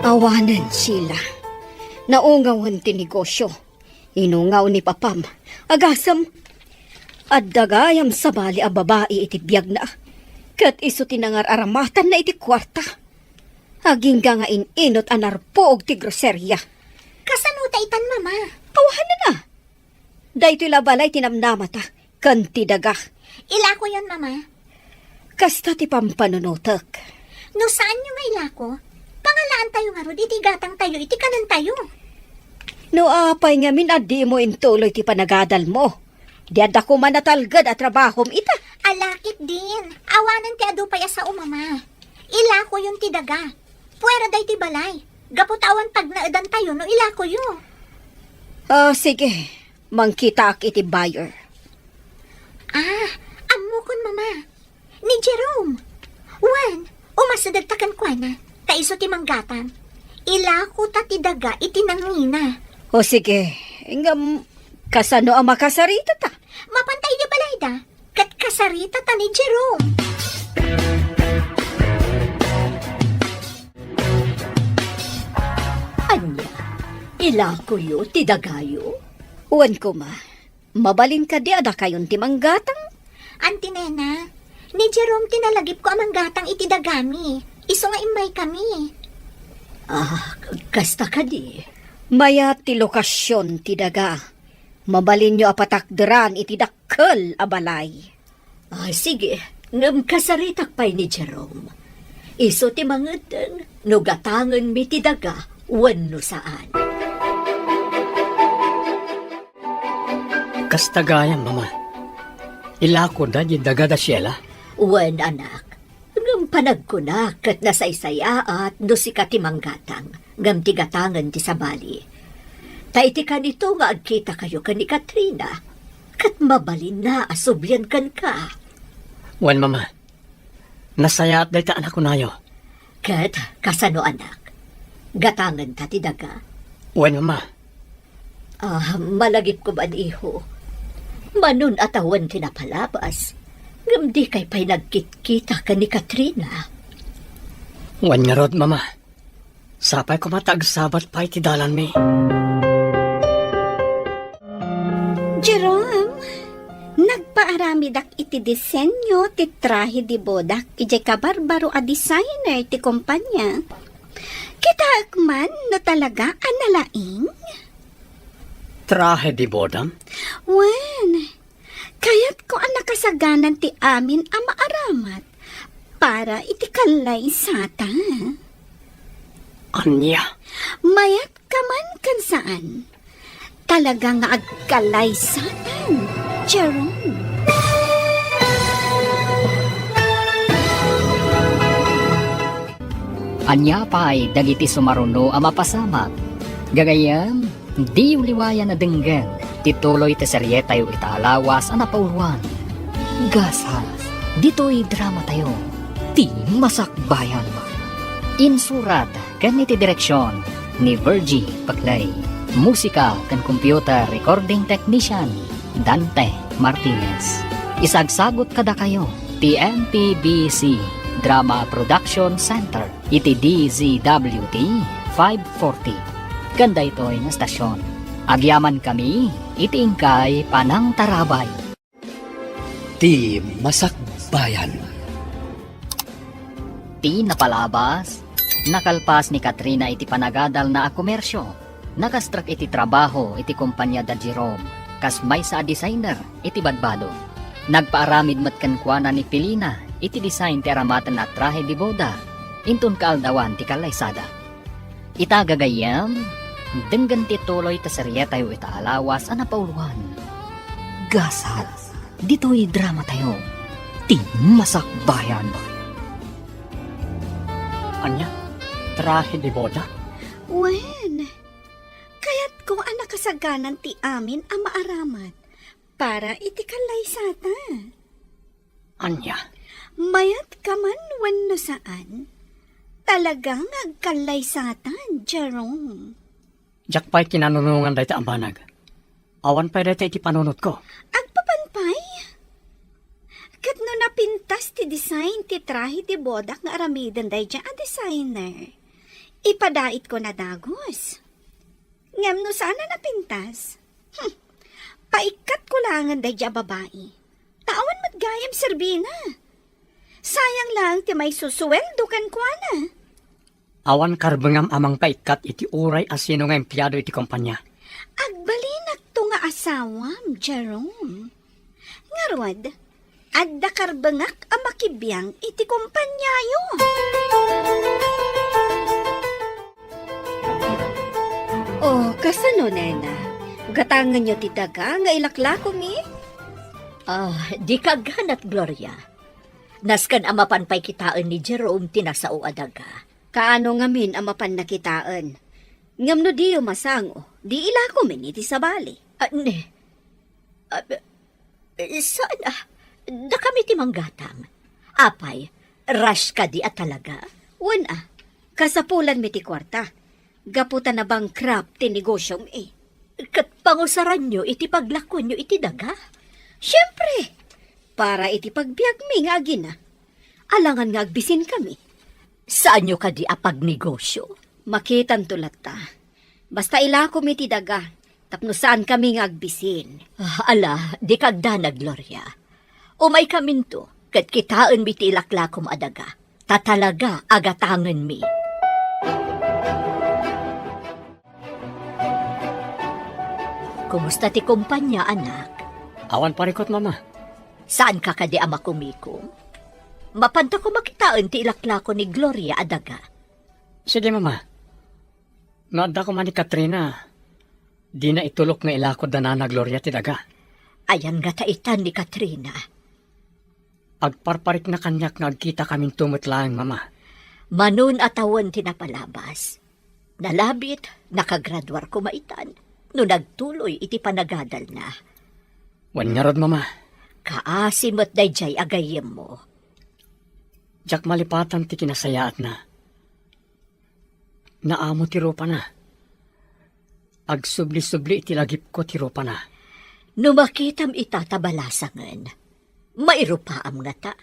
Awanan sila. Naungawan ti negosyo. Inungaw ni papam. Agasam. At dagayam sa bali a babae iti biyag na. Kat iso tinangar aramatan na iti kwarta. Aging nga inot anarpo og ti groserya. Kasanuta itan, mama. Awanan na. Daytoy labalay tinamnamata. Kanti daga. Ilako yon, mama. Kasta ti pampanunutak. No saan nyo nga ilako? Pangalaan tayo nga ro, iti gatang tayo, iti kanan tayo. No apay nga min adi mo intuloy ti panagadal mo. Di ada ko man natalgad at trabahom ita. Alakit din. Awanan ti adu paya sa umama. Ilako yon ti daga. Puwera day ti balay. Gaputawan pag naadan tayo no ilako yun. Sige. Mangkita ak iti buyer. Amukon, mama. Ni Jerome. Wan, umasadagtakan kwa na. Taiso ti manggatan. Ilako ta ti daga iti nangina. O sige. Ingam, kasano ang makasarita ta? Mapantay di balay da. Kat kasarita ta ni Jerome. Anya, ilako yo ti dagayo? Uwan ko ma. Mabalin ka di ada kayon ti manggatang. Auntie Nena, ni Jerome tinalagip ko amang gatang iti dagami. Iso nga imay kami. Kasta ka di. Maya ti lokasyon ti daga. Mabalin nyo apatakderan iti dakkel abalay. Sige, ngam kasaritak pa'y ni Jerome. Iso ti mangadan, no gatangan mi ti daga, wano saan. Kastagayan, mama. Ilako da di daga da siyela. Wan, anak. Ngam panag ko na kat nasaysaya at no si katimanggatang. Ngam ti gatangan ti sabali. Taiti ka nito nga agkita kayo ka ni Katrina. Kat mabalin na asubyan kan ka. Wan, mama. Nasaya at dahi ta anak ko nayo. Kat kasano anak? Gatangan ta ti daga. Wan, mama. Malagip ko ba iho? Manun atawan tinapalabas. Ngam di kay pa'y nagkit-kita ka ni Katrina. Wan nga rod, mama. Sapay ko matag sabat pa iti dalan mi. Jerome, nagpaaramidak iti disenyo ti trahe di bodak ijay kabarbaro a designer ti kumpanya. Kita man no talaga analaing? Trahe di bodam? Wen, kayat ko ang nakasaganan ti amin ang maaramat para iti kalay sata. Anya? Mayat ka man kan saan. Talaga nga agkalay satan, Jerome. Anya pa'y dagiti sumaruno ang mapasamak. Gagayam, di uliwayan na denggan, tituloy ti serye tayo itaalawas ang napauluan. Gasas, dito'y drama tayo, ti masakbayan mo. Insurat, ganiti direksyon, ni Virgie Paclay. Musika kan computer recording technician, Dante Martinez. Isagsagot kada kayo, ti MPBC Drama Production Center, iti DZWT 540. Ganda ito'y na stasyon. Agyaman kami, iti ingkay Panang Tarabay. Ti Masakbayan. Ti napalabas, nakalpas ni Katrina iti panagadal na a komersyo. Nakastrak iti trabaho iti kumpanya da Jerome, kasmay sa designer iti badbado. Nagpaaramid matkankwana ni Pilina iti design ti aramatan na trahe di boda, intun kaaldawan ti kalaysada. Itagagayam, denggan ti tuloy ta serye tayo itaalawas ang napauluan. Gasal, dito'y drama tayo, ti masakbayan. Anya? Trahe di boda? Wen, kayat ko ang nakasaganan ti amin ang maaramat para iti kalay sata. Anya? Mayat ka man wenno saan. Talagang agkalay satan, Jerome. Jak pa'y kinanunungan dahi ang banag. Awan pa'y dahi iti panunot ko. Agpapanpay? Kat no napintas ti design ti trahe ti bodak nga aramidan dahi dyan a designer. Ipadait ko na dagos. Ngam no sana napintas? Paikat ko langan dahi dyan babae. Tawan matgayam serbina. Sayang lang ti may susuweldo kan kuana. Awan karbengam amang paikat iti uray asino nga empleyado iti kumpanya. Agbalinak to nga asawam, Jerome. Ngarwad, adda karbengak ang makibiyang iti kumpanyayo. Oh, kasano, nena? Gatangan nyo ti daga nga ilaklako mi? Di kaganat, Gloria. Naskan amapan pa'y kitaan ni Jerome tinasao adaga. Kaano nga min ang mapan nakitaan? Ngam no diyo masango, di ilako min iti sabali. Saan da kami ti manggatang. Apay, rush ka di at talaga. Wan kasapulan mi ti kwarta. Gaputan na bankrupt ti negosyo mi. Kat pangusaran nyo iti paglakon nyo iti daga. Siyempre, para iti pagbiag mi nga agina. Alangan nga agbisin kami. Saan nyo ka di apag negosyo? Makitan tulat ta. Basta ilako mi ti daga, tapno saan kami nga agbisin. Ala, di kagdana, Gloria. Umay kaminto, kat kitaan mi ti ilaklakom adaga. Tatalaga agatangan mi. Kumusta ti kumpanya, anak? Awan parikot, mama. Saan ka kadi ama kumikom? Mapanta ko makitaan ti ilaklako ni Gloria adaga. Sige, mama. Naadda ko man ni Katrina. Di na itulok nga ilakod na nana Gloria ti daga. Ayan nga taitan ni Katrina. Agparparik na kanyak nga agkita kaming tumutlaang, mama. Manon atawan tinapalabas. Nalabit, nakagradwar ko maitan. No nagtuloy iti panagadal na. Wan nga rod, mama. Kaasimot dayjay agayem mo. Jak malipatan ti kinasayaat na. Naamo ti ropa na. Agsubli-subli iti lagip ko ti ropa na. Numakitam itatabalasangan. Mairupaam nga ta.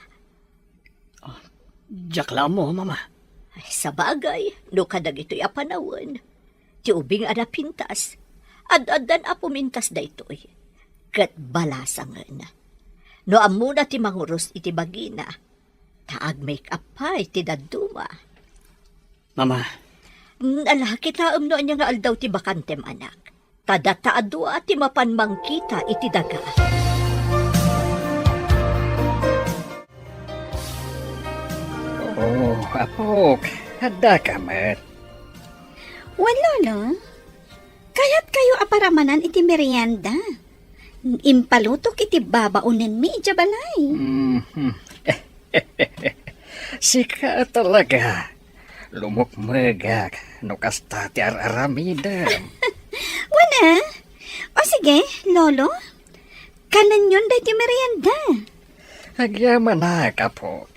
Jak lang mo, mama. Ay, sa bagay, no kadag ito'y apanawan. Ti ubing ada pintas. Ad-adan apumintas da ito'y. Kat balasangan. No amuna ti manguros iti bagina. Taag make-up pa iti daduma. Mama, Ala, kita no niya nga aldaw ti bakantem anak. Tadataadwa ti mapanmangkita iti daga. Oh, apok. Hada ka, mat. Lolo. Kaya't kayo aparamanan iti merienda. Impalutok iti babaunen mi, Jabalay. Sika talaga. Lumukmagak. No kasta ti aramidam. Wala. O sige, Lolo. Kanan yun dahi ti merienda. Agyaman na, kapok.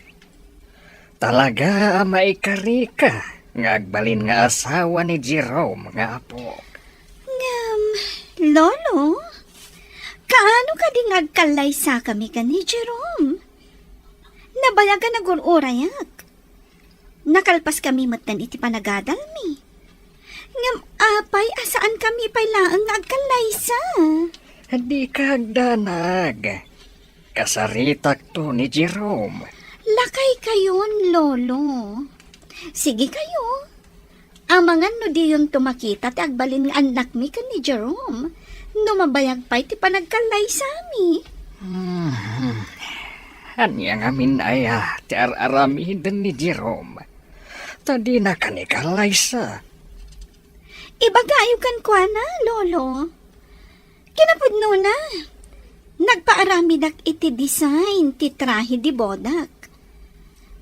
Talaga maikari ka. Ngagbalin nga asawa ni Jerome nga apok. Lolo, kaano ka di ngagkalay sa kami ka ni Jerome? Nabayagan na gulurayak. Nakalpas kami matan iti panagadal mi. Ngam apay asaan kami pay laang ngagkalay sa. Hindi ka agdanag. Kasaritak to ni Jerome. Lakay kayon, Lolo. Sige kayo. Amangan no di yun tumakita ti agbalin nga anak mi ka ni Jerome. No mabayag pa'y ti panagkalay sa mi. Anya nga minaya ti aramiden ni Jerome. Tadi na kanikalay sa. Ibagayo kan kwa na, Lolo. Kinapudno na. Nagpaaramidak iti design ti trahe di bodak.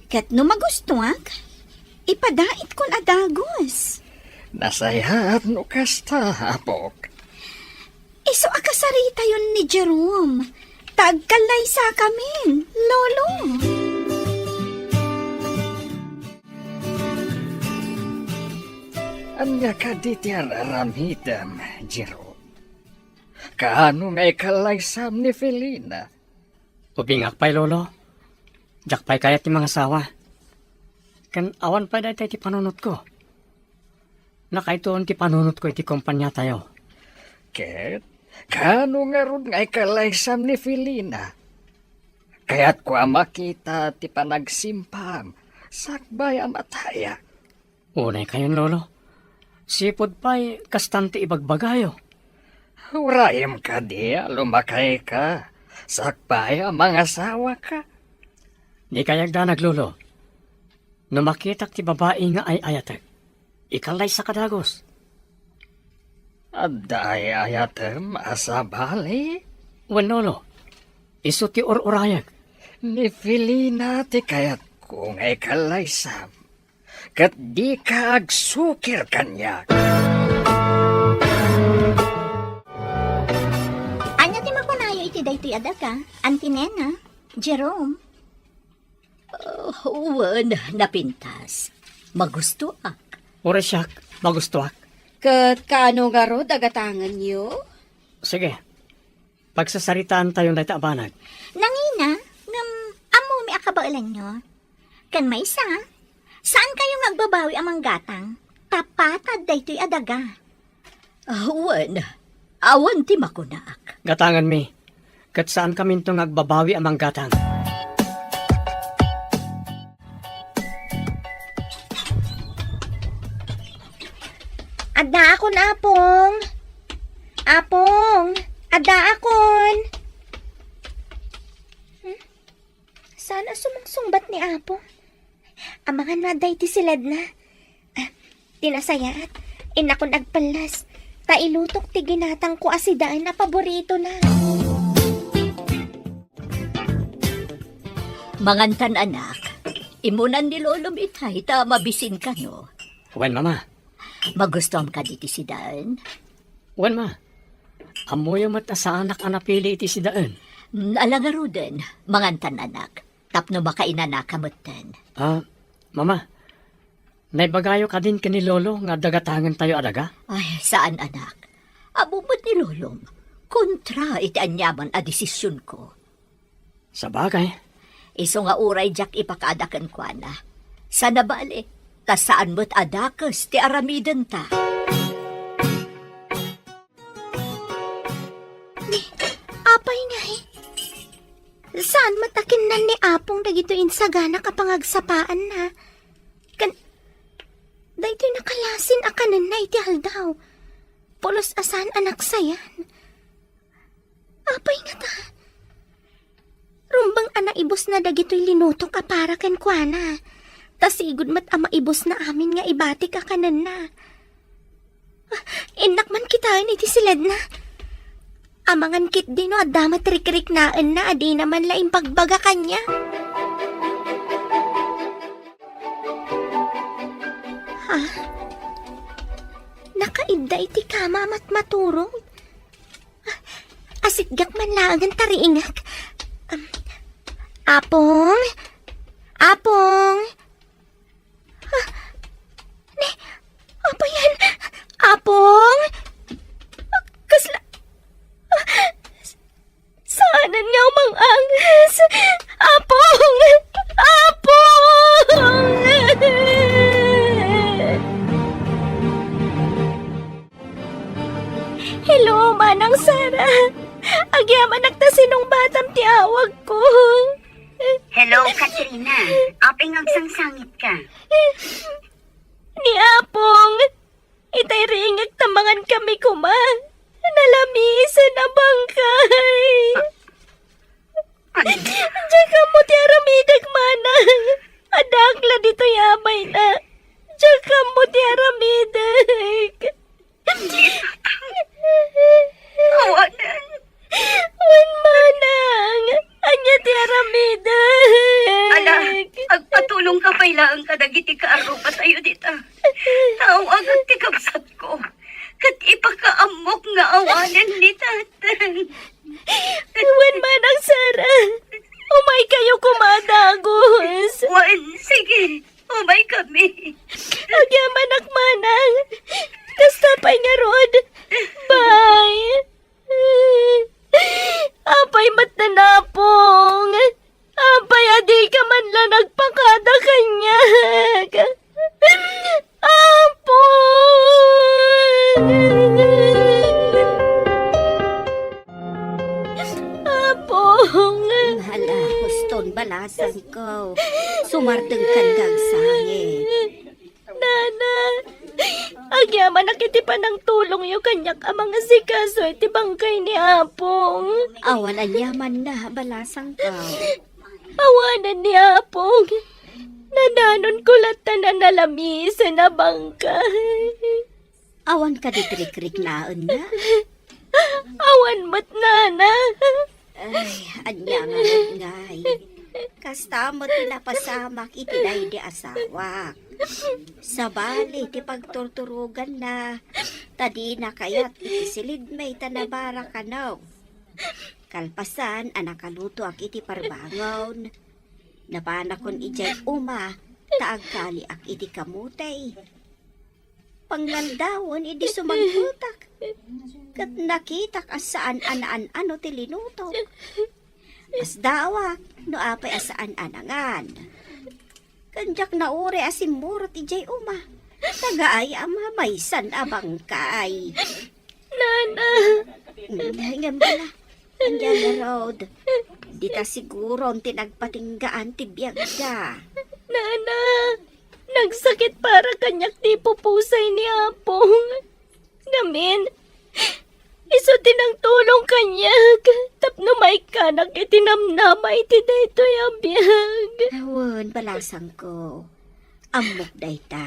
Kat no magustuak, ipadait kon adagos. Nasayat no kasta, apok. Iso akasarita yun ni Jerome. Tagkalay sa kamin, Lolo. Anya ka di ti aramidam, Jerome. Kaano nga ikalaysam ni Felina? ubingak pa'y lolo. Jak pa'y kayat ti mga sawa. Kan awan pa dahil ti panunot ko. Nakaitoon ti panunot ko iti kumpanya tayo. Ket, kaano nga ron nga ikalaysam ni Felina? Kaya't ko makita ti panagsimpam, sakbay amataya. Unay kayon lolo. Sipod pa'y kastanti ibagbagayo. Urayam ka di, lumakay ka. Sakbay mga asawa ka. Di kayag danag lolo. No makitak ti babae nga ay ayatek. Ikalay sa kadagos. Aday ayatem asabali. Wen lolo. Iso ti urayag. Ni Felina ti kayat kung ay kalaysam. Kat di ka agsukir kanya. Anya ti makunayo iti daytoy adaka, Auntie Nena, Jerome. Uwan, napintas. Magustuak. Oresyak, magustuak. Kat kaano nga ro dagatangan niyo? Sige. Pagsasaritaan tayo na abanag. Nangina, amo mi akabailan nyo. Kan may isa, saan kayo magbabawi amang gatang? Tapatad daytoy adaga. Uwan, awan ti makunaak. Gatangan mi. Kat saan kami itong agbabawi amang gatang? Ada akon, Apong. Apong, ada akon. Sana sumangsungbat ni Apong. Ang mga naday ti silad na. Tinasayat, inakon agpalas. Tailutok ti ginatang ko asidaan na paborito na. Mangantan anak, imunan ni Lolo Mitay, ta mabisin ka no. Wen mama. Magustuhan ka diti si Daan? Wen ma. Amoy mat sa anak anapili iti si daan. Alangaro din, mangantan anak. Tapno makainanakamutan. Mama. Naibagayo ka din ka ni Lolo nga dagatangan tayo adaga? Ay, saan anak? Abumot ni Lolom. Kontra iti anyaman a desisyon ko. Sa bagay. Iso nga uray jak ipakaadakan ko na. Sana bali, Kasaan mo't adakas ti aramiden ta. Apay nga eh. Saan matakin na ni Apong dagito insagana kapangagsapaan na? Dahito'y nakalasin akanan na iti aldaw. Pulos asan anak sayan. Apay nga ta. Rumbang ana ibos na dagito'y linutok para ken kuana. Tasigod mat ama ibos na amin nga ibati kakanan na. Inak man kitain iti silad na. Amangan kit din no, adamat rik-rik naan na, adi naman laing pagbaga kanya. Ha? Nakaidda iti kama mat maturong? Asigak man laang tariingak. Apong? Apong? Apa yan? Apong? Kasla... Saanan nga umang angas? Apong! Apong! Hello, Manang Sara. Agyaman nagtasinong batam ti awag ko. Hello, Katrina. Aping agsangsangit ka. Ni Apong, itay ringag tamangan kami kuma. Nalamisan na bangkay. Diyan mo ti aramidag manang. Adakla dito yamay na. Diyan mo ti aramidag. Awanan. Wan manang. Anya ti aramidag. Ala, agpatulong ka pailaan ka dagiti kaarupa tayo dita. Tawag ang tikapsat ko. Kat ipakaamok nga awanan ni tatan. Wan manang Sara. Umay kayo kumadagos. Wan, sige. Umay kami. Agyaman manang. Kasta pa'y nga rod. Bye. Apay mat nanapong. Apay adi ka man lang nagpakada kanya. Apong. Apong. Hala, huston balasan ko. Sumardeng kandang sangit. Nana, agyaman nakitipan ng tulong yung kanyak amang asikaso iti bangkay ni Apong. Awanan yaman na, balasang ko. Awanan ni Apong. Nananon kulatan na nalamisan na bangkay. Awan ka ditrik-rik naan na. Awan mat nana. Ay, anya nga ngay. Kasta mo tinapasamak itinay di asawak. Sa bali, ti pagturturugan na. Tadi na kayat itisilid may tanabara ka no. Kalpasan, anakaluto ak iti parbangon. Napanakon ijay uma, taagkali ak iti kamutay. Panglandawon, idi sumangkutak. Kat nakitak asaan anaan ano ti linuto. As dawak, no apay asaan anangan. Kanjak na ure asimurot ijay uma. Tagaay ama maysan abang kay. Nana. Ngayon pala, andyan na road. Di ta siguro ang tinagpatinggaan ti biyag da. Nana, nagsakit para kanyak ti pupusay ni Apong. Gamin, iso tinang tulong kanyak. Tapno may kanak itinamnama iti dayto yung biyag. Awan, balasang ko. Amok day ta.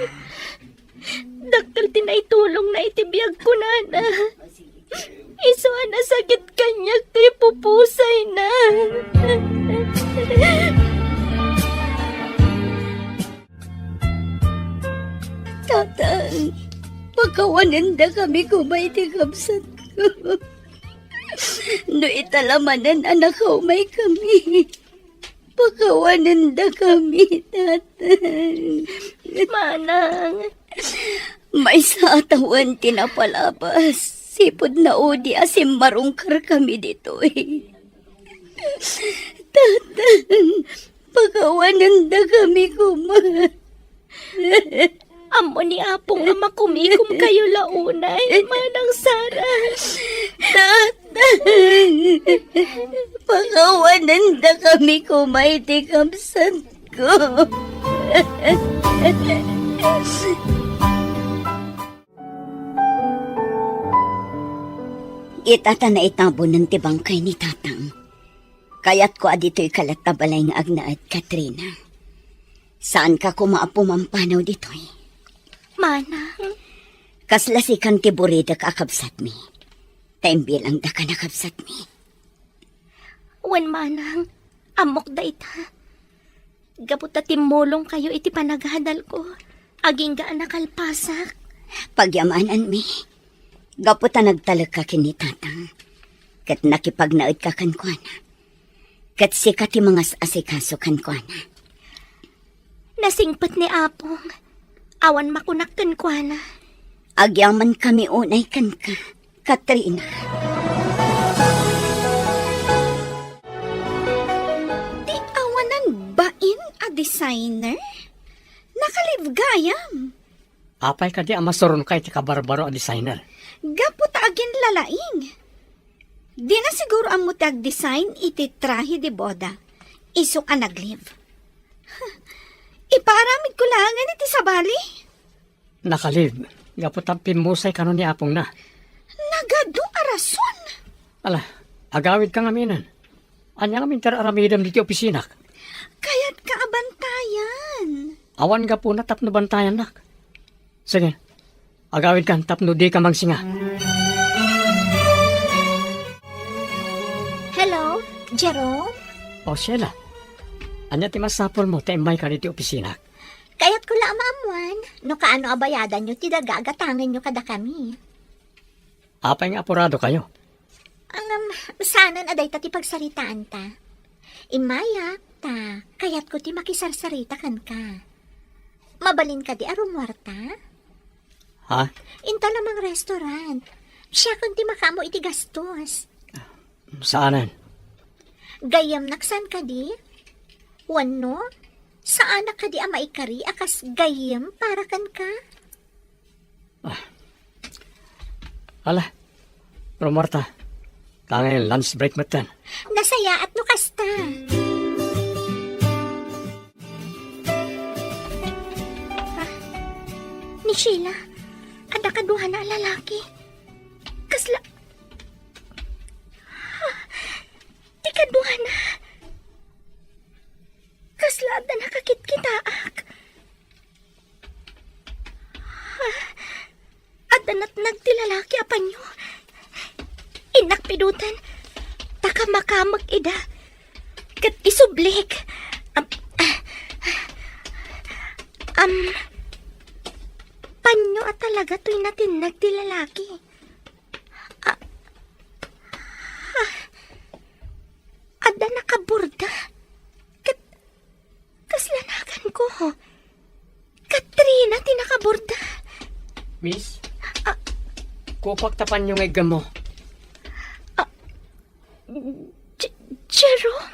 Daktal tinaitulong na iti biyag ko, Nana. Iso na sakit kanyak ti pupusay na. Tatang, pagkawanan da kami kumay ti kapsat ko. No italamanan anak ko may kami. Pagkawanan da kami, tatang. Manang. May sa atawan tinapalabas. Sipod na odi asim marungkar kami dito eh. Tatang, pagkawanan da kami kuma. Amo ni Apong nga makumikom kayo launay, Manang Sara. Pangawanan da kami kumay ti kapsat ko. Itata na itabo ng tibangkay ni Tatang. Kaya't ko adito'y kalat na balay nga agnaat, Katrina. Saan ka kumapumampanaw dito'y? Manang, Kaslasikan ti burida ka akabsat mi. Taimbilang da ka nakabsat mi. wan manang, amok da ita. Gaputa timulong kayo iti panaghadal ko. Aging gaan nakalpasak. Pagyamanan mi. Gaputa nagtalag ka kini Tatang. Kat nakipagnaod ka kankwana. Kat sikat ti mga asikaso kankwana. Nasingpat ni Apong. Awan makunakkan ko na. Agyaman kami unay kan ka, Katrina. Di awanan bain a designer? Nakalibgayam. Apay ka di amasoron kay ti kabarbaro a designer. Gapot agin lalaing. Di na siguro ang mutag design iti trahe di boda. Isok a naglive. Iparamid ko langan iti sabali. Nakalib. Gapot ang pimusay kanon ni Apong na. Nagado arason. Ala, agawid ka ngaminan. Anya ngamin tararamidam diti opisina. Kaya't kaabantayan. Awan ka po na tapno bantayan nak. Sige, agawid ka tapno di ka mangsinga. Hello, Jerome? O Sheila, anya ti masapol mo taimbay ka diti opisina. Kaya't ko lang maamuan. No kaano abayadan nyo, tidagagatangan nyo kada kami. Apay nga apurado kayo. Sana na day ti pagsaritaan ta. Imayak ta, kaya't ko ti makisarsarita kan ka. Mabalin ka di arumwarta? Ha? Inta lamang restaurant. Siya kung ti makamo iti gastos. Saanan? Gayam naksan ka di? Wano? Saan ka di maikari akas gayam para kan ka? Ala, Romarta, kangay lunch break matan. Nasaya at no kasta. Ni Sheila, ada kaduha na lalaki. Kasla... Di kaduha na. Kasla ada nakakit-kitaak. Ada natnag ti lalaki apan nyo. Inakpidutan. Taka makamag ida. Kat isublik. Panyo at talaga to'y natinag ti lalaki. Ada nakaburda. Kaslanagan ko. Katrina, tinakaburda. Miss? Kupak tapan yung egam mo. Jerome?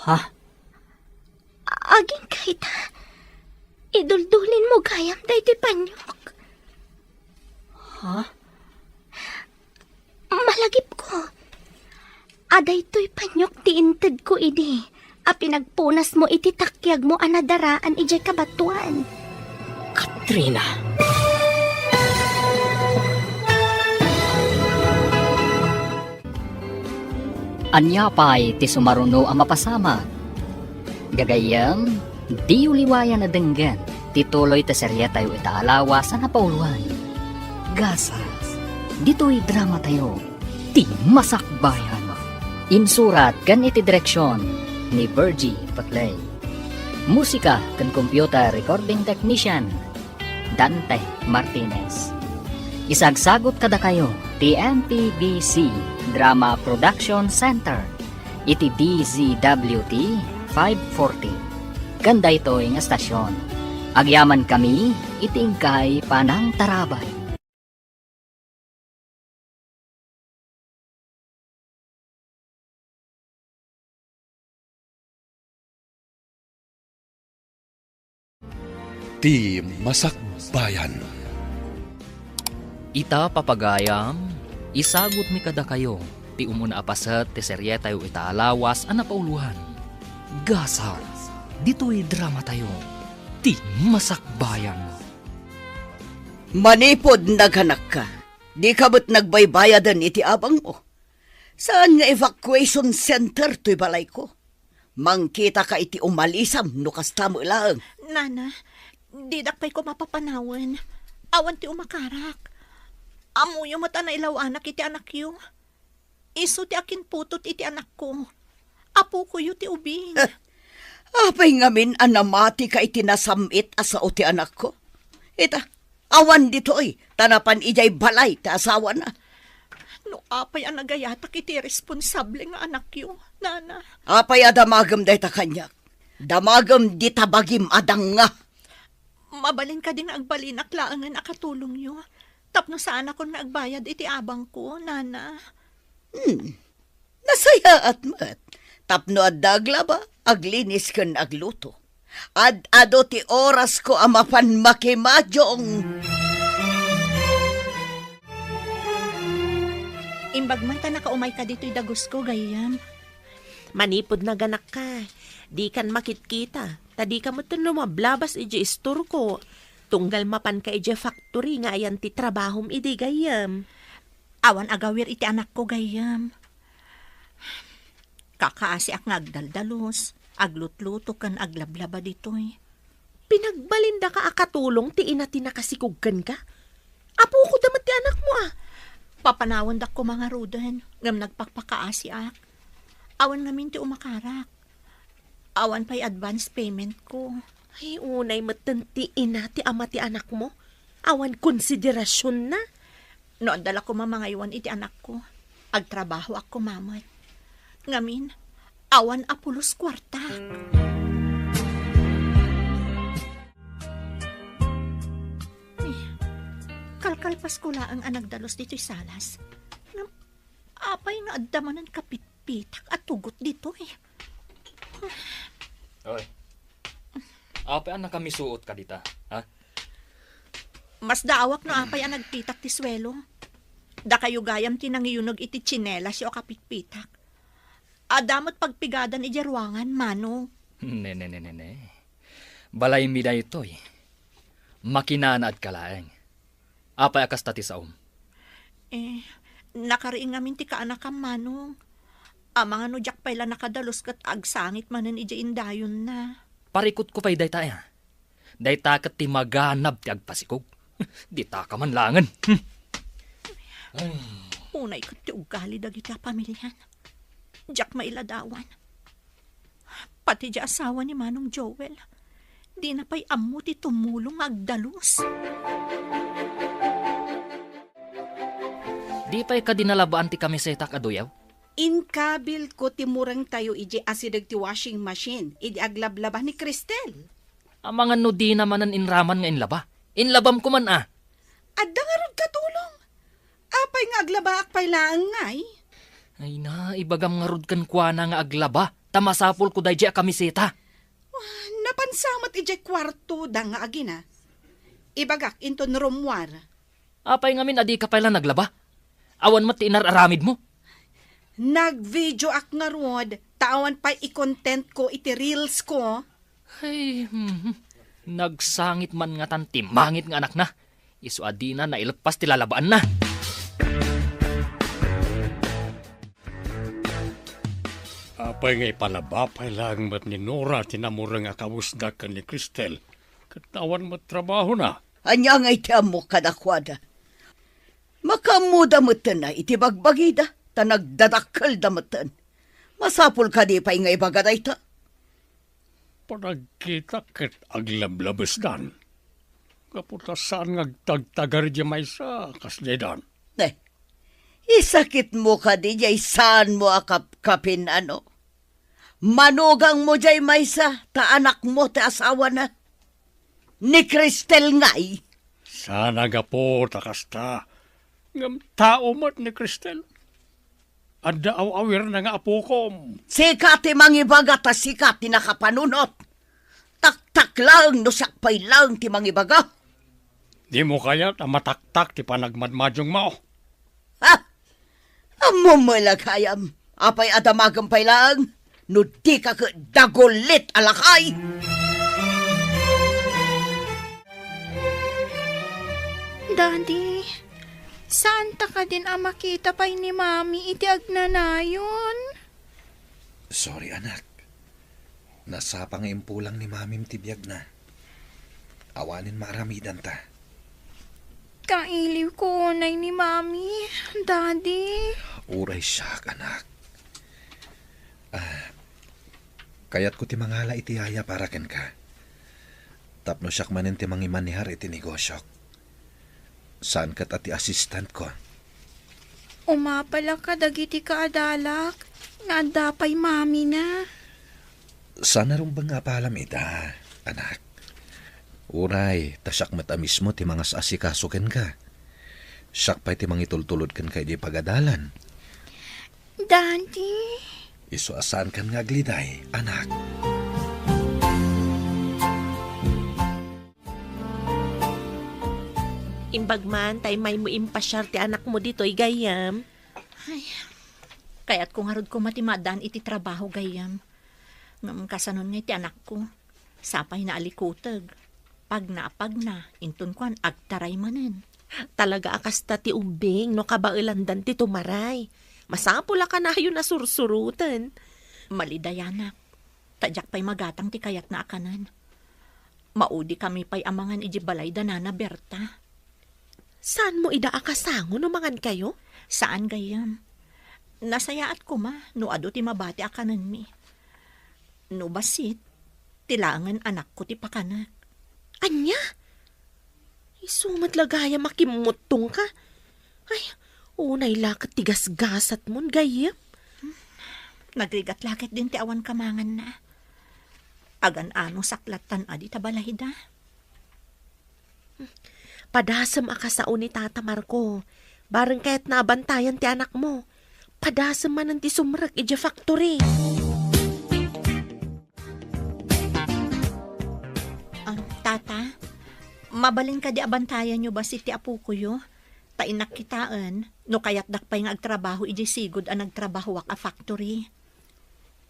Ha? Aging kahit iduldulin mo gayam dahi ti panyok. Ha? Malagip ko. Aday to'y panyok ti inted ko idi. A pinagpunas mo iti takyag mo anadaraan ijay kabatuan. Katrina! Anya pa'y ti sumaruno ang mapasama. Gagayam, di uliwayan na denggan, tituloy ta serya tayo itaalawa sa napauluan. Gasas, dito'y drama tayo, ti masakbayan. Insurat kan iti direksyon ni Virgie Patlay. Musika kan computer recording technician, Dante Martinez. Isagsagot kada kayo, ti MPBC Drama Production Center, iti DZWT 540. Ganda ito ang estasyon. Agyaman kami, itingkay panang tarabay. Ti Masakbayan. Ita papagayam, isagot mi kada kayo, ti umuna apasat ti serye tayo itaalawas ana pauluhan. Gasal, dito'y drama tayo, ti Masakbayan. Manipod naghanak ka. Di ka ba't nagbaybayadan iti abang mo? Saan nga evacuation center to'y balay ko? Mangkita ka iti umalisam no kasta mo lang. Nana, di dakpay ko mapapanawan. Awan ti umakarak. Amo yung mata na ilaw anak iti anak yu. Iso ti akin putot iti anak ko. Apo ko yu ti ubing. Apay ngamin anamati ka iti nasamit asao ti anak ko. Ita, awan dito'y tanapan ijay balay ti asawa na. No apay ang nagayatak iti responsable nga anak yu, Nana. Apay adamagam day ta kanyak. Damagam di tabagim adang nga. Mabalin ka din nga agbalinak laangan akatulong yu. Tapno saan ako naagbayad iti abang ko, Nana. Nasaya at mat. Tapno at dagla ba? Aglinis kan agluto. Ado ti oras ko amapan makimadyong. Imbag man ta nakaumay ka dito'y dagos ko, gayam. Manipod na ganak ka. Di kan makitkita. Tadi ka mo ito mablabas iji istor ko. Tunggal mapan ka iji factory nga ayan ti trabahom idi gayam. Awan agawir iti anak ko, gayam. Kakaasi ak ngagdaldalos. Aglutluto kan aglablaba dito'y. Pinagbalinda ka akatulong ti ina tinakasikugkan ka. Apo ko damat ti anak mo ah. Papanawan dak ko mga rudan. Ngam nagpakpakaasi ak. Awan ngamin ti umakarak. Awan pa'y advance payment ko. Ay, unay matanti ina ti ama ti anak mo. Awan konsiderasyon na. Noon dala ko mamangaywan iti anak ko. Agtrabaho ako mamat. Ngamin, awan apulos kwarta. Kalkalpas ko laang anagdalos dito'y salas. Apay nga addamanan kapitpitak at tugot dito eh. Oy, apay ang nakamisuot ka dita, ha? Mas daawak no apay ang nagpitak ti swelo. Da kayo gayam tinangiyunog iti tsinelas o kapitpitak. Adamot pagpigadan iti ruangan, Manong. Ne. Balay mi da ito'y. Makinanaad ka laeng. Apay akas tati saom. Nakariing ngamin ti kaanak ang Manong. Mga nujak pa'y la nakadalos kat agsangit manan iti indayon na. Parikot ko pa'y dayta ya. Dayta kat ti maganab ti agpasikog. Di ta ka man langan. Unay kat ti ugali dagiti pamilyan. Diyak mailadawan. Pati di asawa ni Manong Joel. Di na pa'y ammo ti tumulong agdalos. Di pa'y ka dinalabaan ti kamisetak adoyaw? Inkabil ko timurang tayo iji asidag ti washing machine. Idi aglablaba ni Cristel. Amangan no di naman ang inraman nga inlaba. Inlabam ko man ah. Adda nga rod katulong. Apay nga aglabaak pa'y laang ngay. Ay na, ibagam nga rod kan kwa na nga aglaba. Tamasapol ko dahi kamiseta. Napansamat iji kwarto da nga agina. Ibagak inton rumwar. Apay nga min adi ka pala naglaba. Awan mat inararamid mo. Nag-video ak nga rod. Tawan pa i-content ko iti reels ko. Ay, nagsangit man nga tanti. Mangit nga anak na. Isu adina na ilagpas ti lalabaan na. Apay nga ipalabapay lang mat ni Nora tinamurang akawusdak kan ni Cristel. Katawan mat trabaho na. Anya nga iti amo kadakwada. Makamuda matan na iti bagbagida. Ta nagdadakkel damatan. Masapul ka di pa nga ibagaday ta. Panagkita ket aglablabas dan. Kaputasan ngagtagtagar di may sa kasledan. Isakit mo ka di jay saan mo akapkapin ano. Manugang mo jay may sa ta anak mo ta asawa na. Ni Cristel ngay. Sana ga po takasta. Ngam tao mat ni Cristel. Adda awawir na nga apo ko. Sikati mangibaga ta sikati nakapanunot. Tak taktak lang no sakpay lang ti mangibaga. Di mo kaya ta mataktak ti panagmadmadyong mao. Ha? Amo malagayam. Apay adamagampay lang. No di ka dagulit alakay. Daddy, saan ta ka din ang makita pa'y ni Mami iti agnanayon? Sorry, anak. Nasa pangimpulang ni Mamim tibiyag na. Awanin maramidan ta. Kailiw ko unay ni Mami, Daddy. Uray siya, anak. Kayat ko ti mangala iti yaya para ken ka. Tapno siyak manin ti mangimanihar iti negosyok. Saan kat ati assistant ko? Umapala ka dagiti kaadalak. Nga dapay Mami na. Sana rin bang apalam ita, anak? Uray, tasyak matamis mo ti mga asikasuken ka. Siyak pa'y ti mangitultulod kan kay di pagadalan. Daddy. Iso asaan kan nga gliday, anak? Imbagman, tay may mo impasyar ti anak mo dito'y gayam. Ay, kaya't kung harod ko matimadan iti trabaho gayam. Ngam kasanon nga iti anak ko. Sapay na alikutag. Pag na, intun kwan, agtaray manen. Talaga akasta ti ubing no kabailandan ti tumaray. Masapula ka na yun na sursurutan. Malidayanak. Tadyak pa'y magatang ti kayat na akanan. Maudi kami pa'y amangan ijibalay da nana Berta. Saan mo ida akasango no mangan kayo? Saan gayam? Nasayaat ko ma, no ado ti mabati akanan mi. No basit, tilangan anak ko ti pakanak. Anya? Isumat lagaya makimutong ka. Ay, unay lakat tigas-gasat mon gayam. Nagrigat-lakit din ti awan kamangan na. Agan ano saklatan adi tabalahida. Padasam akasaon ni Tata Marco. Barang kahit nabantayan ti anak mo. Padasam man ti sumrag ija factory. Tata, mabalin ka di abantayan nyo ba si ti apu ko yo? Tainak kitaan, no kayat dakpay nga agtrabaho iji sigod ang nagtrabaho wak a factory.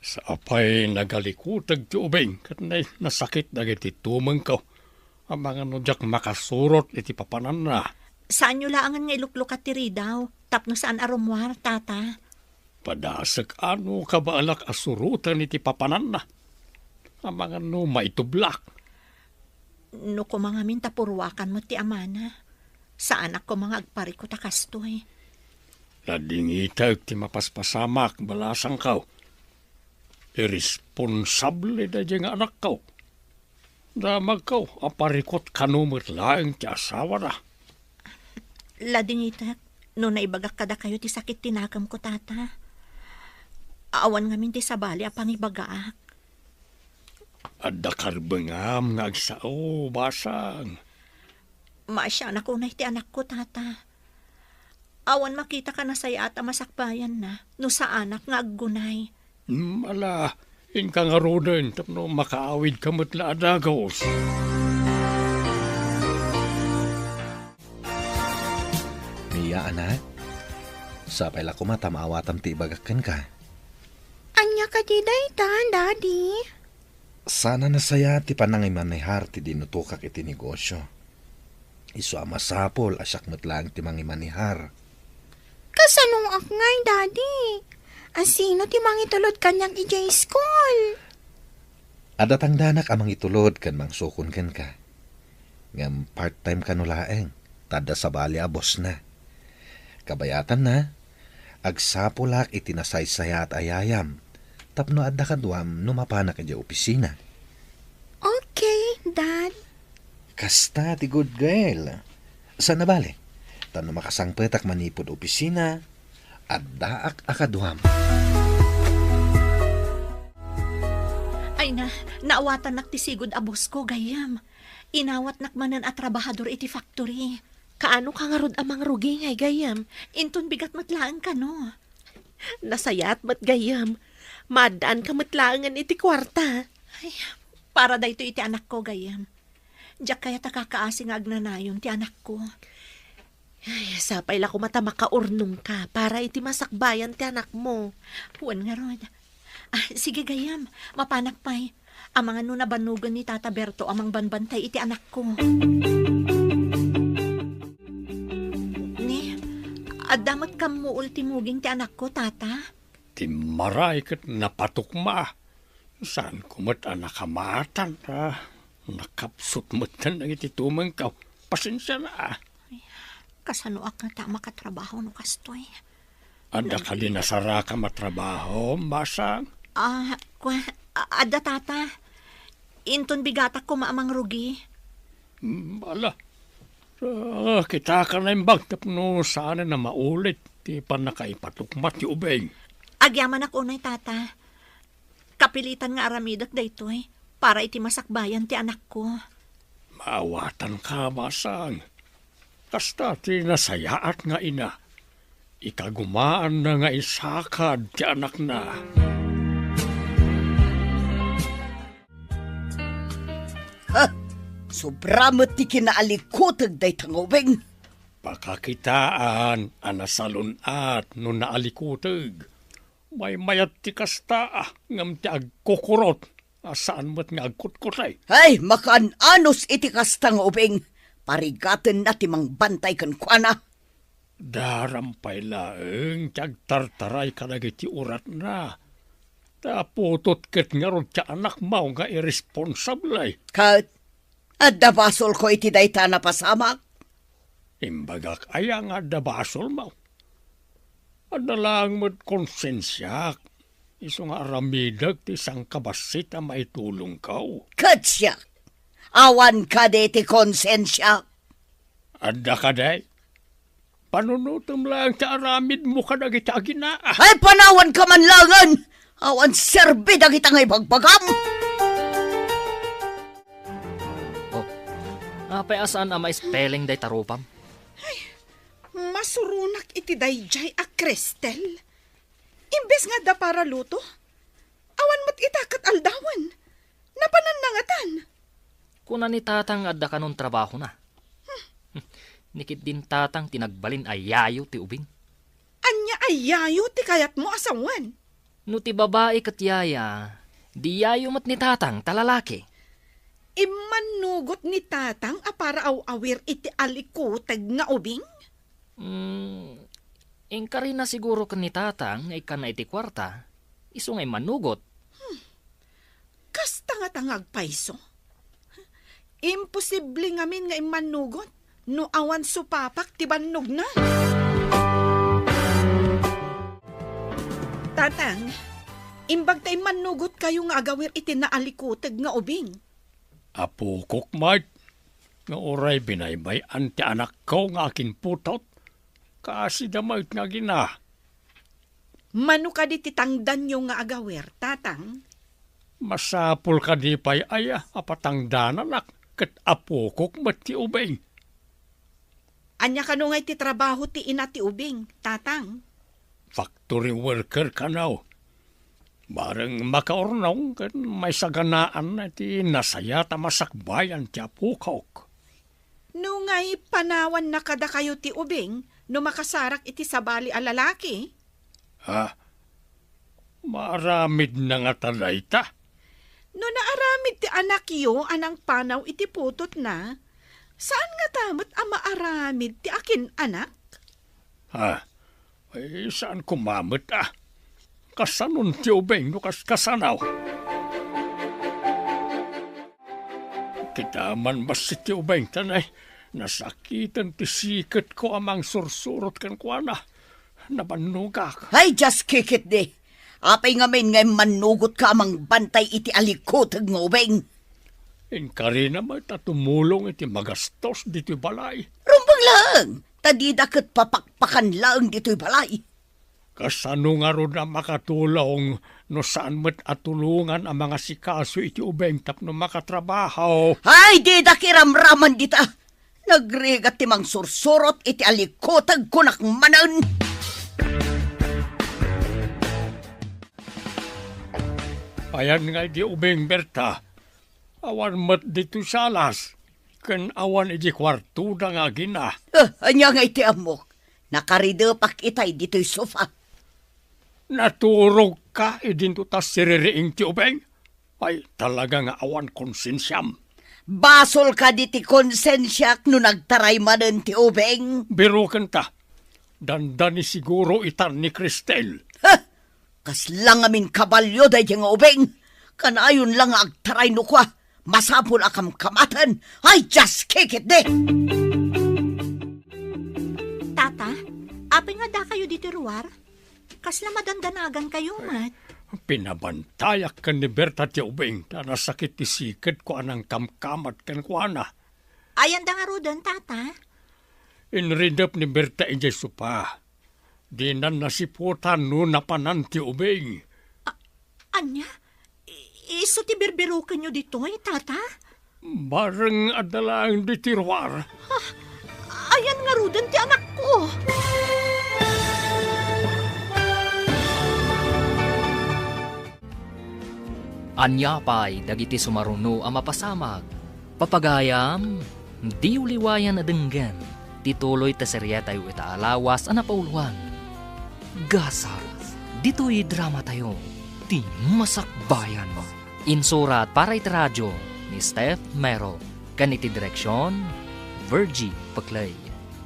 Sa apay nagalikutag ti ubing kat nasakit dagiti tumeng ko. Ang mga nudyak makasurot iti papanan na. Saan nyo laangan nga iluklukat ti ridaw? Tapno saan aromwar, tata? Padasag ano kabaalak asurutan iti papanan na. Ang mga no maitublak. No ko mga mintapurwakan mo ti amana. Saan ako mga agpari ko takastoy? Ladingitag ti mapaspasamak balasang kaw. Irresponsable da dyan nga anak kaw. Damag kaw, aparikot kanumot laeng ti asawa na. Ladingitak, no naibagak kada kayo ti sakit tinakam ko, tata. Awan ngamin ti sabali apang ibagaak. Adda karbengam nga agsao, basang. Maasya na ko na iti anak ko, tata. Awan makita ka na saya at masakbayan na, no sa anak nga aggunay. Ala, inka nga roden, tapno makaawid ka matla adagos. Mia, anak. Sapay la kumatamawatam ti ibagakan ka. Anya ka di daytan, Daddy? Sana nasaya ti panangimanihar ti dinutukak iti negosyo. Isu amasapol asyak matlang ti mangimanihar. Kasanong akngay, Daddy? Asino ti mangitulod kanyang ijay school? Adatang danak amang itulod kan mangsukon ken ka. Ngam part-time kanulaeng, tada sa bali abos na. Kabayatan na, agsapulak itinasaysaya at ayayam, tapno adda kadwam numapana ka di opisina. Okay, Dad. Kasta ti good girl. Sana bali? Tano makasangpetak manipod opisina, adda akadwam. Ay na, naawatan nak ti sigod abos ko, gayam. Inawat nakmanan at trabahador iti factory. Kaano ka nga rod amang rugi ngay gayam? Inton bigat matlaan ka, no? Nasayat mat gayam. Madaan ka matlaangan iti kwarta. Ay, Para dayto iti anak ko, gayam. Diyak kaya takakaasi nga agnanayon ti anak ko. Ay, sapay la ko mata makaurnong ka para iti masakbayan ti anak mo. Huwan nga ron. Sige gayam, mapanak pa'y. Amang ano na banugan ni Tata Berto amang banbantay iti anak ko. Ni, adamat kam mo ultimuging ti anak ko, Tata? Ti maray kat napatukma. Saan kumat nakamatan ta? Nakapsot matan ang iti tumang ka. Pasensya na. Kasano ak nga ta makatrabaho no kastoy? Ada kali nasara ka matrabaho, masang? Ada tata. Inton bigatak ko maamang rugi. Bala. Kita ka na yung bagtap no sana na maulit. Di pa nakaipatukmat yung ubeng. Agyaman ako unay tata. Kapilitan nga aramidak daytoy para iti masakbayan ti anak ko. Maawatan ka, masang. Kasta ti nasayaat nga ina. Ikagumaan na nga isakad ti anak na. Sobramot ti kinaalikutag day tangaweng. Pakakitaan, anasalunat no naalikutag. May mayat ti kasta, ngam ti agkukurot. Saan mo't nga agkutkutay? Ay, makaan-anos iti kasta nga ubeng. Parigaten na ti mang bantay kan kuana. Darampay laeng ti agtartaray ka nagiti urat na. Taputot ket nga ron ti anak mo nga irresponsablay. Kat, adda basol ko iti dayta na pasamak. Imbagak aya nga adda basol mo. Adda lang mo't konsensyak. Iso nga aramidag ti sang kabasit a maitulong kao. Katsya, awan ka de ti konsensya. Adda ka day. Panunutom lang ti aramid mo ka dagiti aginaa. Ay, panawan ka man langan. Awan serbi dagiti nga ibagbagam. Apay asaan ama spelling day tarupam? Masurunak iti dayjay a Cristel. Imbes nga da para luto, awan mat itakat aldawan. Napanannangatan. Kuna ni tatang adda kanong trabaho na. Nikit din tatang tinagbalin ay yayo ti ubing. Anya ay yayo ti kayat mo asawan. No ti babae kat yaya, di yayo mat ni tatang talalaki. Imanugot ni tatang a para awir iti alikutag nga ubing? Ingka rin na siguro kan ni tatang ay ka na iti kwarta. Iso ngay manugot. Kas tanga-tangag paiso. Imposible ngamin nga imanugot. No awan supapak ti bannog na. Tatang, imbag tayo manugot kayo nga agawir iti naalikutag nga ubing. Apukok, Mart. Nga oray binaybay anti anak ko nga akin putot. Kasi damay nga gina. Mano ka di titangdan yung nga agawir, tatang? Masapul ka di pa'y aya, apatangdanan ak, kat apukok mati ubeng. Anya ka no nga iti trabaho ti ina ti ubing, tatang? Factory worker ka now. Barang makaornong, kat may saganaan na ti nasaya tamasakbayan ti apukok. No nga'y panawan na kada kayo ti ubing, no makasarak iti sabali a lalaki? Maramid na nga talayta. No naaramid ti anak yo, anang panaw iti putot na, saan nga tamot ang maaramid ti akin anak? Ay, saan kumamot Kasanon ti ubeng no kasanaw. Kita man mas ti ubeng tanay. Nasakitan ti sikat ko amang sursurot kan kuana. Nabanugak. Ay, just kikit di. Apay nga men nga manugot ka amang bantay iti alikutag nga ubeng. Inkari naman tatumulong iti magastos dito'y balay. Rumbang lang. Tadidakat papakpakan lang dito'y balay. Kasano nga ro na makatulong no saan mo't atulungan ang mga sikaso iti ubeng tapno makatrabaho. Ay, di da kiramraman dita. Nagrigat ti mang sursurot iti alikutag kunak manan. Ayan nga di ubeng Berta. Awan mat dito salas. Kan awan iti kwarto da nga gina. Anya nga iti amok. Nakaridepak itay dito'y sofa. Naturog ka idinto ta siririing ti ubeng. Ay talaga nga awan konsensyam. Basol ka diti konsensyak no nagtaray manen ti ubeng. Biro kanta. Dandani siguro itan ni Cristel. Kas lang amin kabalyo day nga ubeng. Kanayon lang nga agtaray no kwa. Masapul akam kamatan. Ay, just kick it de! Tata, apay nga da kayo dito ruwar? Kasla madandanagan kayo, mat. Pinabantayak kan ni Berta ti ubeng na nasakit ti sikid ko anang kamkamat kan ko ana. Ayan da nga rodan, tata. Inridap ni Berta ijay supa. Di na nasiputan no napanan ti ubeng. Anya? Iso ti berberukan nyo dito, tata? Bareng adalang di tirwar. Ayan nga rodan ti anak ko. Anya pa'y dagiti sumaruno ang mapasamag. Papagayam, di uliwayan na denggan. Tituloy ta serye tayo itaalawas ang napauluan. Gasar, dito'y drama tayo. Ti masakbayan mo. Insurat para iti radyo ni Steph Mero. Kaniti direksyon, Virgie Paclay.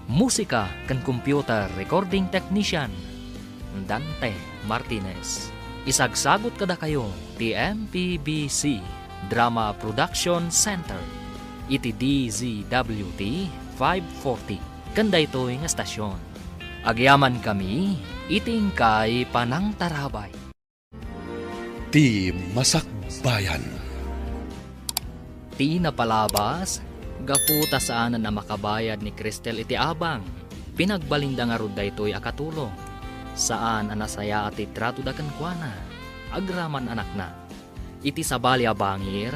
Musika kan computer recording technician, Dante Martinez. Isagsagot kada kayo ti MPBC Drama Production Center. Iti DZWT 540. Kanda ito nga estasyon. Agyaman kami, iting kay Panang Tarabay. Ti Masakbayan. Ti napalabas, gaputa saan na makabayad ni Cristel iti abang. Pinagbalinda nga rod da ito'y akatulong. Saan anasaya at itrato da kankwana. Agraman anak na. Iti sabali abangir,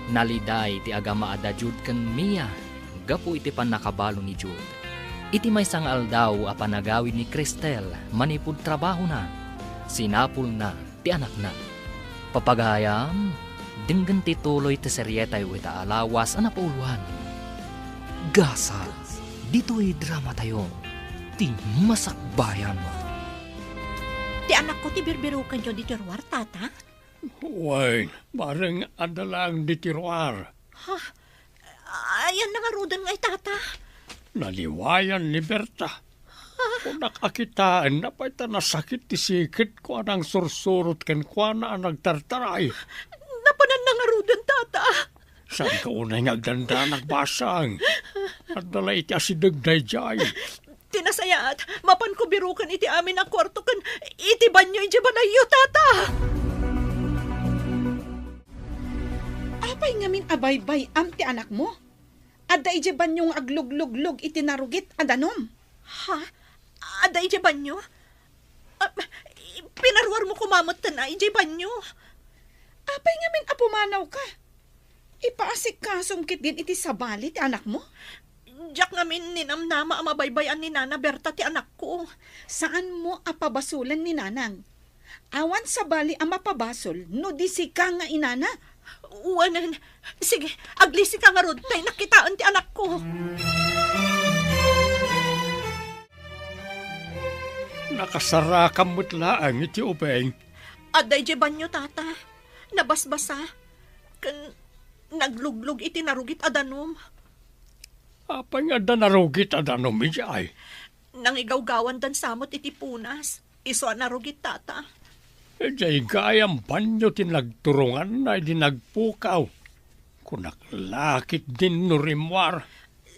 naliday ti agama ada Jud kan Mia. Gapu iti pan nakabalo ni Jud. Iti may sangal daw a panagawid ni Cristel, manipud trabaho na. Sinapul na ti anak na. Papagayam, dinggan ti tuloy ti serye tayo itaalawas ang napauluhan. Gasa, dito'y drama tayo. Ti masakbayan mo. Ti anak ko ti berberukan nyo dito ruwar, tata? Uy, bareng adalang di tirwar. Ha? Ayan na nga rodan nga tata. Naliwayan ni Berta. Kung nakakitaan na pa'y nasakit ti sikit ko anang sursurot kan kwa na ang nagtartaray. Napanan na nga rodan, tata. Saan ka unay nga ganda nagbasang? At dala iti asidagday jay. Tinasayaat, mapan ko birukan iti amin ang kwarto kan iti banyo iti banayo, tata. Apay ngamin abay-bay am ti anak mo? Ada ije banyong agluglug-lug iti narugit adanom. Ha? Ada ije banyo? Pinarwar mo kumamot na ije banyo. Apay ngamin apumanaw ka. Ipaasik kasong kit din iti sabali ti anak mo? Diyak ngamin ninamnama ang mabaybayan ni Nana Berta ti anak ko. Saan mo apabasulan ni Nanang? Awan sabali ang mapabasol no di si ka nga inana. Wanan. Sige, aglisi ka nga rod. Tay nakitaan ti anak ko. Nakasara ka mutlaang iti ubeng. Aday je banyo, tata. Nabasbasa. Kan nagluglug iti narugit adanom. Apay nga da narugit adanom ijay. Nangigawgawan dan samot iti punas. Iso narugit, tata. Ijay gayam banyo tinagturungan na di nagpukaw. Kunaklakit din nurimwar.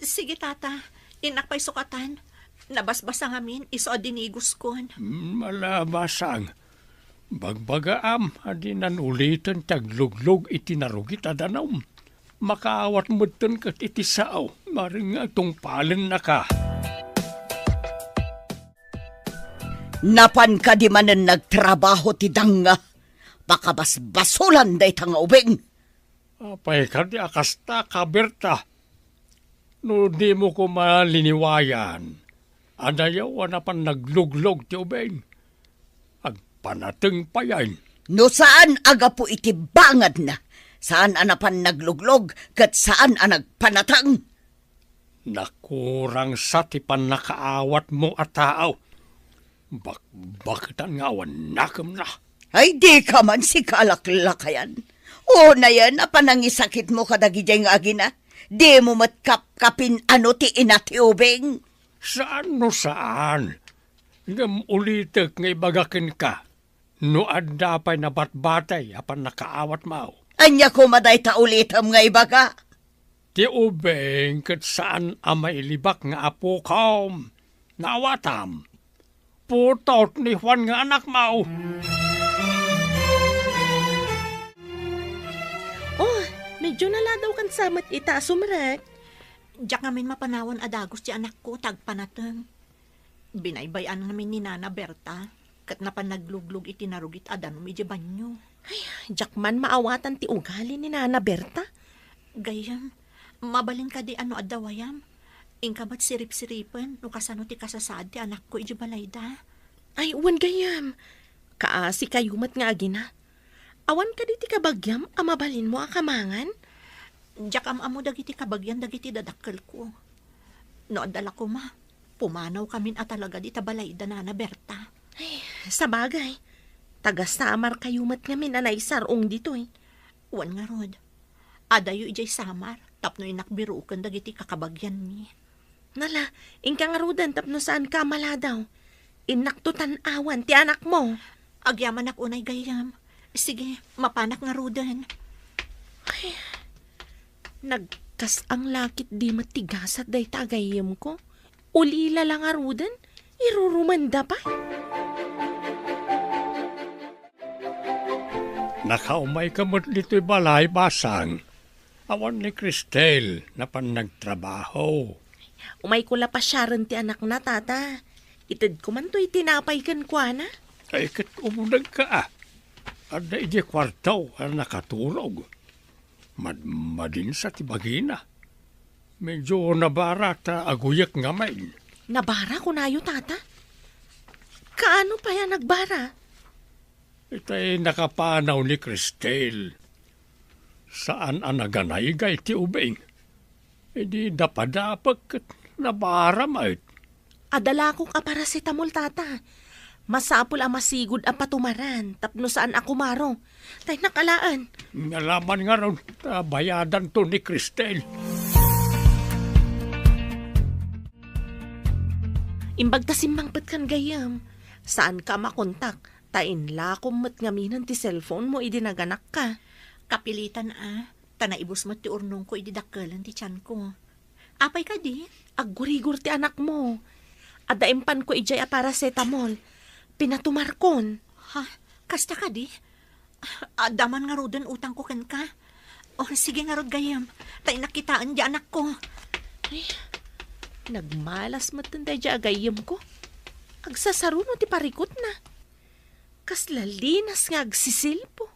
Sige, tata. Inakpay sukatan. Nabasbasa ngamin, iso adinigos kon. Malabasang. Bagbagaam, adinan ulitan tagluglog iti narugit adanom. Makaawat mo ten kat iti sao. Maring atong palen na ka. Napan ka di manen nagtrabaho ti danga. Baka basbasulan day tanga ubeng. Apay ka di akasta ka, Berta. No di mo ko maliniwayan. Adayaw na pan nagluglog ti ubeng. Agpanateng pa yan. No saan aga po iti bangad na. Saan anapan nagluglog, kat saan nagpanatang? Nakurang sa tipan nakaawat mo at tao. Bakit ang ngawan nakam na? Ay di ka man si kalaklakayan. O na yan, apanangisakit mo kadagijay nga agina. Di mo matkapkapin ano ti inatiubing. Saan no saan? Ngam ulitek nga ibagakin ka. No adda pa'y nabatbatay apan nakaawat mo. Anya ko maday ta ulitam nga ibaga. Ti ubeng kat saan amay libak nga apo kaom. Nawatam. Putot ni Juan nga anak mo. Oh, medyo nala daw kan samat ita sumrek. Diyak ngamin mapanawan adagos ti anak ko, tagpanatang. Binaybayan namin ni Nana Berta, kat napanagluglog itinarugit adan medyo banyo. Ay, diyak man maawatan ti ugali ni Nana Berta. Gayam, mabalin ka di ano adawayam. Ingka ba't sirip-siripan, no kasano ti kasasad ti anak ko iji balayda. Ay, uwan gayam. Kaasi kayumat nga agina. Awan ka di ti kabagyam, amabalin mo akamangan. Diyak amo dagiti kabagyan dagiti dadakkel ko. No adala ko ma, pumanaw kamin at talaga di tabalayda Nana Berta. Ay, sa bagay. Tagas na amar kayumat ngamin anay sarong ditoy. Wan nga rod. Adayo ijay samar, tapno inakbirukan dagiti kakabagyan mi. Nala, ingka nga rodan tapno saan ka maladaw. Inaktutan awan ti anak mo. Agyaman ak unay gayam. Sige, mapanak nga rodan. Ay, nagkas ang lakit di matigasat day tagayim ko. Ulila lang nga rodan, irurumanda pa. Nakaumay ka mo't dito'y balay basang. Awan ni Cristel na pan nagtrabaho. Umay ko la pa siya rin ti anak na, tata. Itid ko man to'y tinapay kan kwa na. Ay kat umunag ka ah. Ada ije kwartaw ang nakatulog. Madin sa tibagina. Medyo nabara ta aguyak nga may. Nabara ko na tata? Kaano pa yan nagbara? Ita'y nakapanaw ni Cristel. Saan ang naganay gay ti ubing? Hindi dapat nabara mait. Adala kong aparacetamol, tata. Masapul ang masigod ang patumaran, tapno saan ako maro. Tay nakalaan. Nalaman nga ron, bayadan to ni Cristel. Imbag ta simbangpet kan gayam. Saan ka makontak? Tain lakom mat ngaminan ti cellphone mo idinaganak ka. Kapilitan tanaibos mo ti urnong ko ididakkelan ti tiyan ko. Apay ka di? Aggurigur ti anak mo. Adaimpan ko ijay a paracetamol. Pinatumarkon. Ha? Kasta ka di? Daman nga rodan utang ko kan ka. O sige nga rod gayam. Tay nakitaan di anak ko. Ay, nagmalas matanday di agayam ko. Agsasaruno ti parikot na. Kaslalinas nga agsisilpo.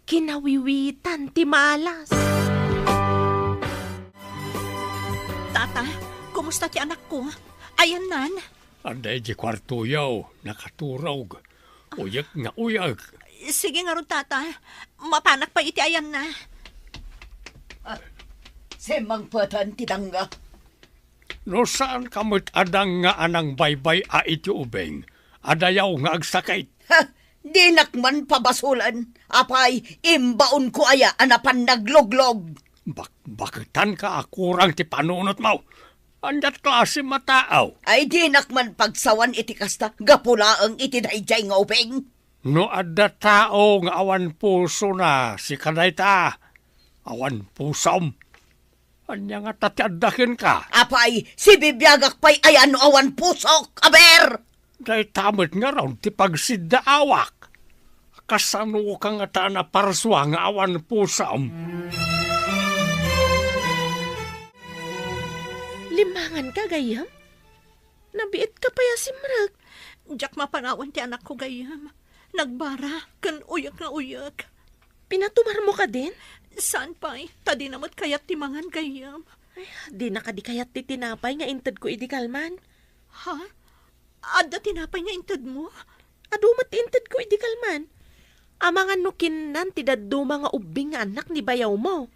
Kinawiwitan ti malas. Tata, kumusta ti anak ko? Ayan nan. Anday di kwarto yaw, nakaturog. Uyak nga uyak. Sige nga ron, tata. Mapanak pa iti ayan na. Semang patan tidangga. No saan kamot adang nga anang baybay a iti ubeng? Adayaw nga agsakit. Ha! Di nakman pabasulan. Apay, imbaon ko aya anapan nagloglog. Bakitan ka akurang ti panunot mo. Andat klase mataaw. Ay di nakman pagsawan iti kasta, gapulaang iti dayjay nga ubeng. No adda tao nga awan puso na si kanayta. Awan pusom. Anya nga tatiadakin ka. Apay, si bibiyagak pa'y ayan no awan pusok, aber! Day tamit nga raw ti pagsidaawak. Kasano ka nga ta na parswa nga awan pusom. Limangan ka, gayam? Nabiit ka pa ya simrag. Diyak mapanawan ti anak ko gayam. Nagbara, kan uyak na uyak. Pinatumar mo ka din? Saan pa'y? Tadi namat kayat ti mangan gayam. Ay, di na ka di kayat ti tinapay nga intad ko idikalman. Ha? Adda tinapay nga intad mo? Adumat intad ko idikalman. Amangan nukinan ti daddo mga ubing nga anak ni bayaw mo.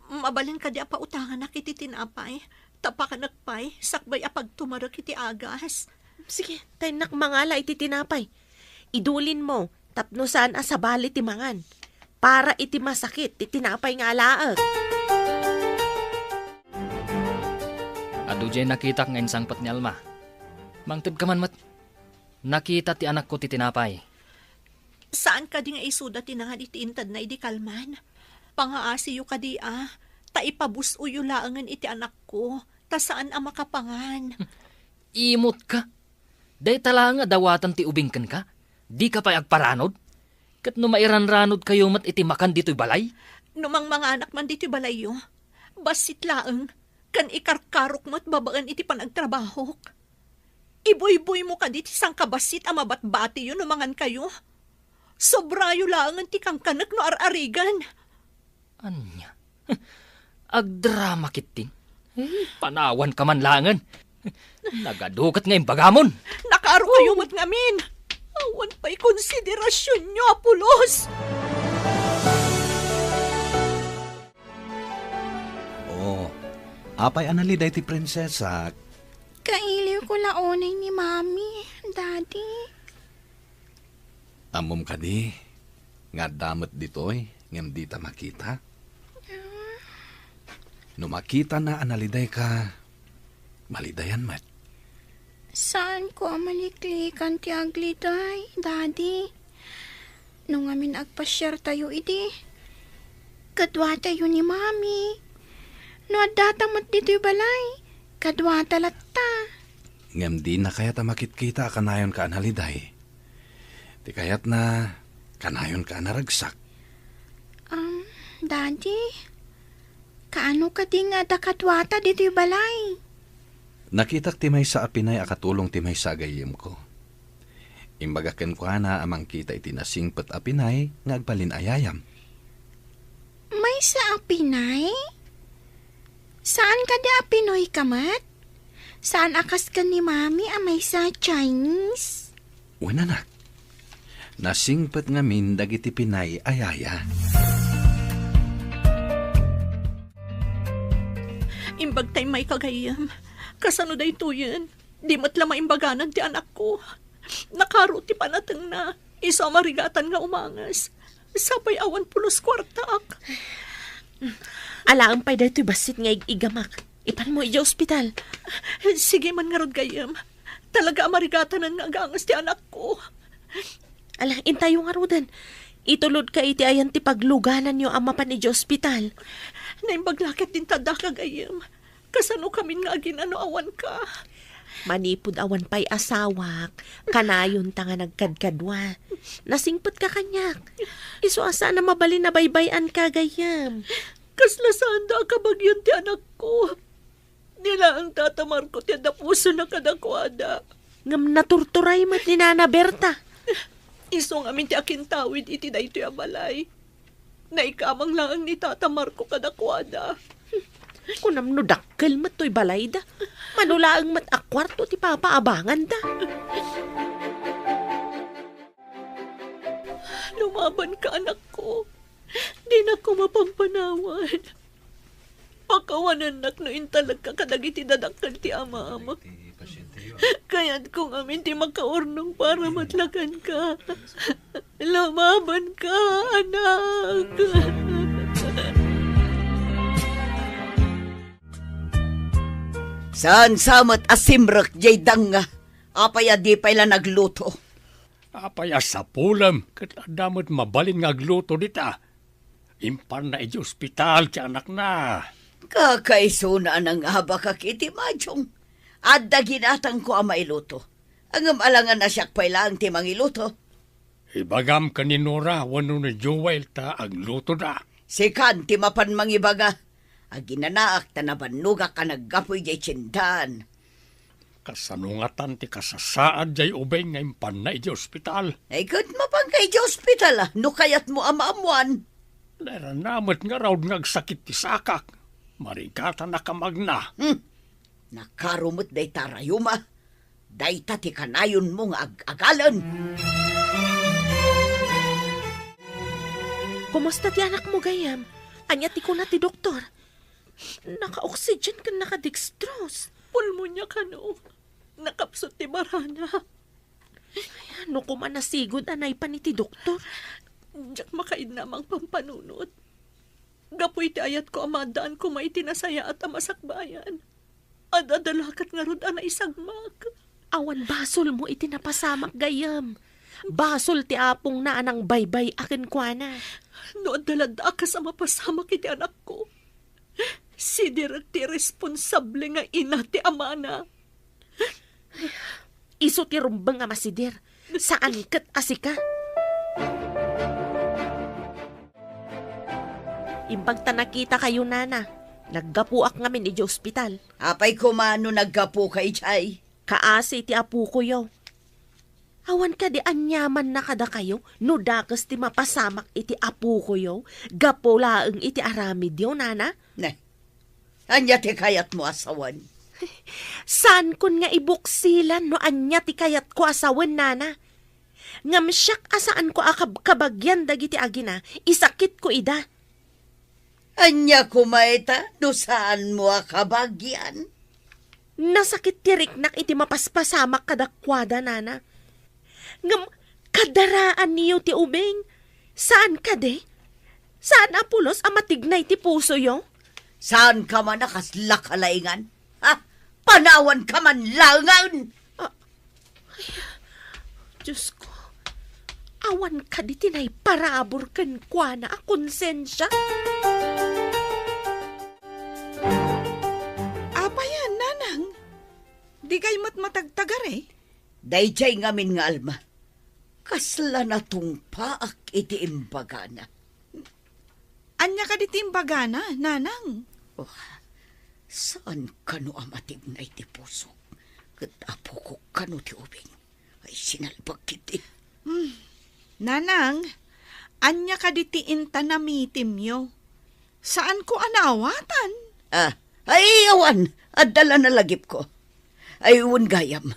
Mabalin ka di apa utangan na kiti tinapay. Tapakan nagpay, sakbay apag tumarok iti agas. Sige, tayo nakmangala iti tinapay. Idulin mo, tapno saan asabali ti mangan. Para iti masakit, ti tinapay nga alaag. Adu jay nakita ngayon sangpat ni Alma. Mangtod ka man mat. Nakita ti anak ko ti tinapay. Saan ka di nga isuda tinangad iti intad na idi kalman? Pangaasiyo ka di ta ipabus uyo laangan iti anak ko. Ta saan ang makapangan? Imot ka. Day tala nga dawatan ti ubing kan ka. Di ka pa agparanod. Kat no mairanranod kayo mat iti makan dito'y balay. Numang mga anak man dito'y balayo. Basit laang. Kan ikarkarok mo't babaan iti panagtrabahok. Iboy-boy mo ka diti sang kabasit ang mabatbati yun numangan kayo. Sobrayo laangan ti kang kanak no ar-arigan. Anya? Agdrama kiting. Panawan ka man langan. Nagadukat ngayong bagamon. Nakaaro kayo mo't ngamin. Awan pa'y konsiderasyon nyo, Apulos. Oh, apay analiday ti prinsesa. Kailiw ko laonay ni Mami, Daddy. Amom ka di. Nga damat ditoy, ngam di ta makita. No makita na analiday ka, malidayan mat. Saan ko ang maliklikan ti agliday, Daddy? Nung amin agpasyar tayo iti. Kadwa tayo ni Mami. No adatamat dito'y balay. Kadwa talatta. Ngam di na kaya ta makitkita kanayon ka analiday. Di kayat na kanayon ka naragsak. Daddy, kaano ka di nga dakadwata dito'y balay? Nakitak ti may sa apinay akatulong ti may sa gayem ko. Imbagaken ko na amang kita iti nasingpet apinay nga agbalin ayayam. May sa apinay? Saan ka di apinoy kamat? Saan akas ka ni Mami may sa Chinese? Wananak. Nasingpet ngamin dagiti pinay ayaya. Imbag tay may kagayam. Kasano day to yan? Di matla maimbaganan ti anak ko. Nakaro ti panatang na. Isa marigatan nga umangas. Sapay awan pulos kwartaak. Alaan pa'y dahito basit nga igamak. Ipan mo ija ospital. Sige man nga rod gayam. Talaga marigatanan nga agangas ti anak ko. Alang, intayo nga rodan. Itulod ka iti ayan ti pagluganan nyo ang mapan ija ospital. Naimbaglakit din tada kagayam. Kasano kami nga aginano awan ka. Manipod awan pa'y asawak. Kanayon ta nga nagkadkadwa. Nasingpot ka kanyak. Iso asa na mabali na baybayan ka gayam. Kaslasaan da kabagyan ti anak ko. Nila ang tatamar ko ti puso na kadakwada. Ngam naturturay mat ni Nana Berta. Isong amin ti akin tawid iti da ito balay. Naikamang lang ni Tata Marco kadakwada. Kunam no dakkel mat to'y balay da. Manulaang mat akwarto ti papaabangan da. Lumaban ka anak ko. Di na ko mapampanawan. Pakawanan nak no intalag ka kadagiti dadakkel ti ama-ama. Kaya't kung amin ti makaurnong para matlakan ka. Lumaban ka, anak. Saan samat asimrak jay danga? Apaya di pa ila nagluto. Apaya sa pulam, kat adamot mabalin nga agluto dita. Impan na iti ospital ti anak na. Kakaiso na nang haba ka kiti majong. Adda ginatang ko ang mailuto. Ang alangan na siyak pa ilang ti mangiluto. Ibagam ka ni Nora, wano ni Joel ta agluto na. Sikan ti mapan mangibaga. Aginanaak tanabanuga ka naggapoy jay tsindan. Kasanungatan ti kasasaad jay ubay nga impan na iti ospital. Ay kat mapang kay di ospital no kayat mo amaamuan. Lera namot nga raw ngagsakit ti sakak. Marigata na kamagna. Nakarumot day tarayuma. Day tati kanayon mo nga agalan. Kumusta ti anak mo, Gayam? Anya ti ko na ti doktor. Naka-oxygen ka naka-dextrose. Pulmonya ka no. Nakapsot ti barana. Ano ko man nasigod anay pa ni ti doktor. Diyak makaid namang pampanunot. Gapoy ti ayat ko amadaan ko may tinasaya at amasakbayan. Adadalakat nga rod anay isagmak. Awan basol mo iti napasamak, Gayam. Basol ti apong na anang baybay akin kwa na. No dalada ka sa mapasamak iti anak ko. Si ti responsable nga ina ti amana. Iso ti rumbang nga masidir. Saan kat asika? Imbag ta nakita kayo, nana. Naggapuak ngamin iti ospital. Apay kumano naggapo kay Chay? Kaasi ti apu ko yaw. Awan ka di anyaman na kada kayo, no dakas ti mapasamak iti apu ko yaw. Gapo laeng iti aramid yaw, nana. Ne, anya ti kayat mo asawan? Saan kun nga ibuksilan no anya ti kayat ko asawan, nana? Ngam siyak asaan ko kabagyan dagiti agina, isakit ko ida. Anya kumaita, no saan mo kabagyan? Nasakit tiriknak iti mapaspasamak kadakwada, nana. Ngam kadaraan niyo ti ubeng. Saan ka de? Saan apulos amatignay ti puso yo? Saan ka man nakaslakalaingan? Ha? Panawan ka man langan! Diyos ko, awan ka di tinay parabor ken kwa na konsensya. Apayan, nanang. Di kay matagtagar eh. Dayjay ngamin nga alma. Kasla na tong paak iti imbagana. Anya ka di timbagana, nanang? Oh, saan kano amatig na iti puso? Katapo ko kano ti ubing. Ay sinalbag kiti. Nanang, anya ka di ti intanamitim yo. Saan ko anawatan? Ay awan, adala na lagip ko. Ay Gayam,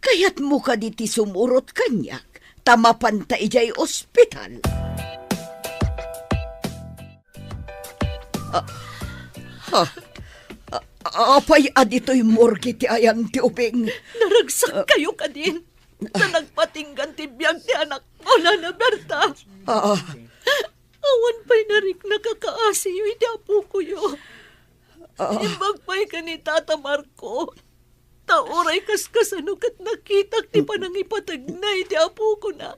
kayat mo ka di ti sumurot kanyak, tamapan ta ijay ospital. Apay adito'y morgue ti ayang ti ubing. Naragsak kayo ka din. Na nagpatinggan ti biyag ti anak mo, Nana Berta. Awan pa'y narik nakakaasi yu, iti apo ko yu. Imbag pa'y ka ni Tata Marco. Tauray kaskasano kat nakitak ti panangipatag na iti apo ko na.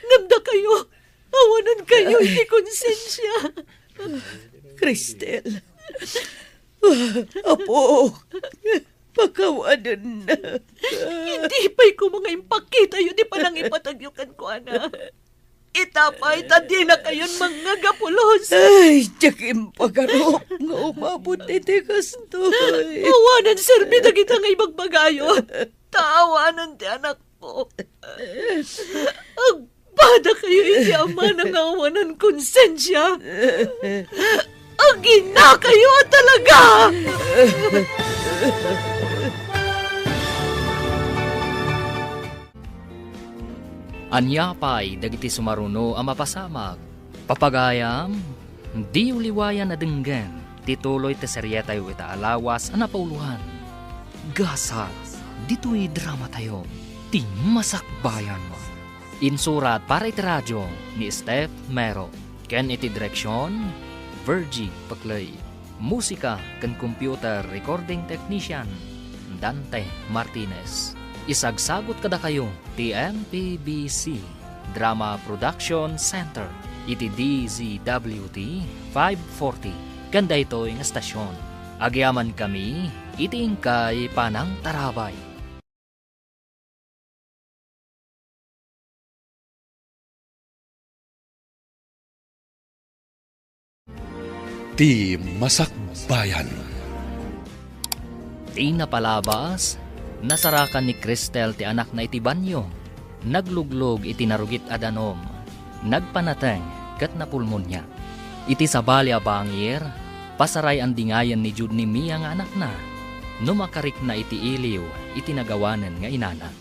Ngamda kayo. Awanan kayo, iti konsensya. Cristel. Apo, pakawanan na. Hindi pa'y ko mga impakita yun, di pa nang ipatagyukan ko, ana. Itapay, tadi na kayon mga gapulos. Ay, tiyakim pagarop nga umabot iti kastoy. Awanan, serbi na kita nga ibagbagayo. Taawanan ti anak ko. Agpada kayo iti ama ng awanan konsensya. Agina kayo talaga! Anya pa'y dagiti sumaruno ang mapasamag. Papagayam, di uliwayan na denggen, tituloy te serye tayo itaalawas ang napauluhan. Gasal, dito'y drama tayo, ti masakbayan mo. Insurat para iti radyo ni Steph Mero. Ken iti direksyon, Virgie Paclay. Musika ken computer recording technician, Dante Martinez. Isagsagot kada kayo ti MPBC Drama Production Center iti DZWT 540 kanda ito yung estasyon. Agyaman kami iti ingkay Panang Tarabay. Ti Masakbayan. Ti napalabas, nasarakan ni Cristel ti anak na iti banyo. Nagluglog iti narugit adanom. Nagpanateng kat napulmonya. Iti sabali a bangir, pasaray ang dingayan ni Jude ni Mia nga anak na. Numakarik na iti iliw, iti nagawanan nga inana.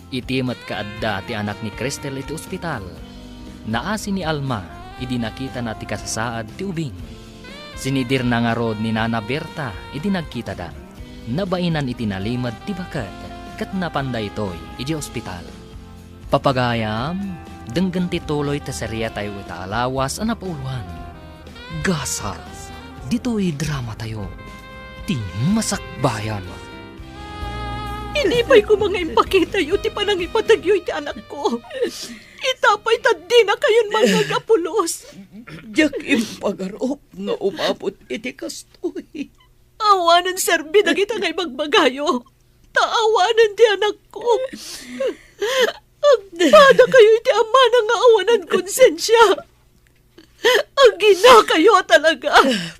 Iti mat kaadda ti anak ni Cristel iti ospital. Naasi ni Alma, idi nakita na ti kasasaad ti ubing. Sinidir na nga rod ni Nana Berta, idi nagkita da. Nabainan iti nalimad ti bakat, kat napanday toy iti ospital. Papagayam, denggan ti tuloy ta serya tayo ita alawas ang napauluhan. Gasar, dito'y drama tayo. Ti masakbayan. Inipay ko mga impakita yu ti panangipatagyo iti anak ko. Itapay tadi na kayon mga gapulos. Diyak impagarop nga umabot iti kastoy. Awanan serbi na kita ngay magbagayo. Taawanan ti anak ko. Agpada kayo iti ama na nga awanan konsensya. Agina kayo talaga.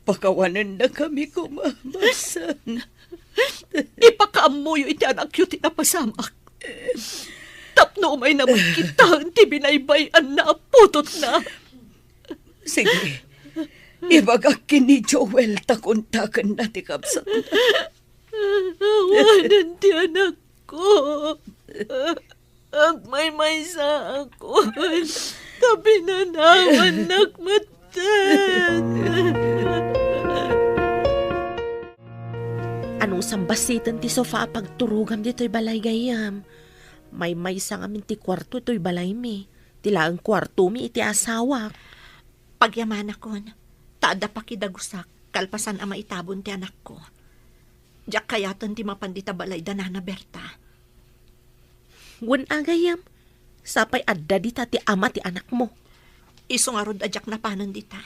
Pakawanan na kami kumamasan. Ipakaamuyo iti anak yu tinapasamak. Tapno umay naman kita ti binaybayan na putot na. Sige, ibagak kini Joel takuntakan na ti kapsat na. Awanan ti anak ko. Agmay-may sa ako. Kabinanawan nagmatan. Anong sambasitan ti sofa pagturugam dito'y balay gayam? May sang amin ti kwarto to'y balay mi. Tila ang kwarto mi iti asawa. Pagyaman akon, taada pa kidagusak, kalpasan ama itabon ti anak ko. Diyak kayatan ti mapandita balay da Nana Berta. Wan agayam, sapay adda dita ti ama ti anak mo. Isungarod adyak na panan dita.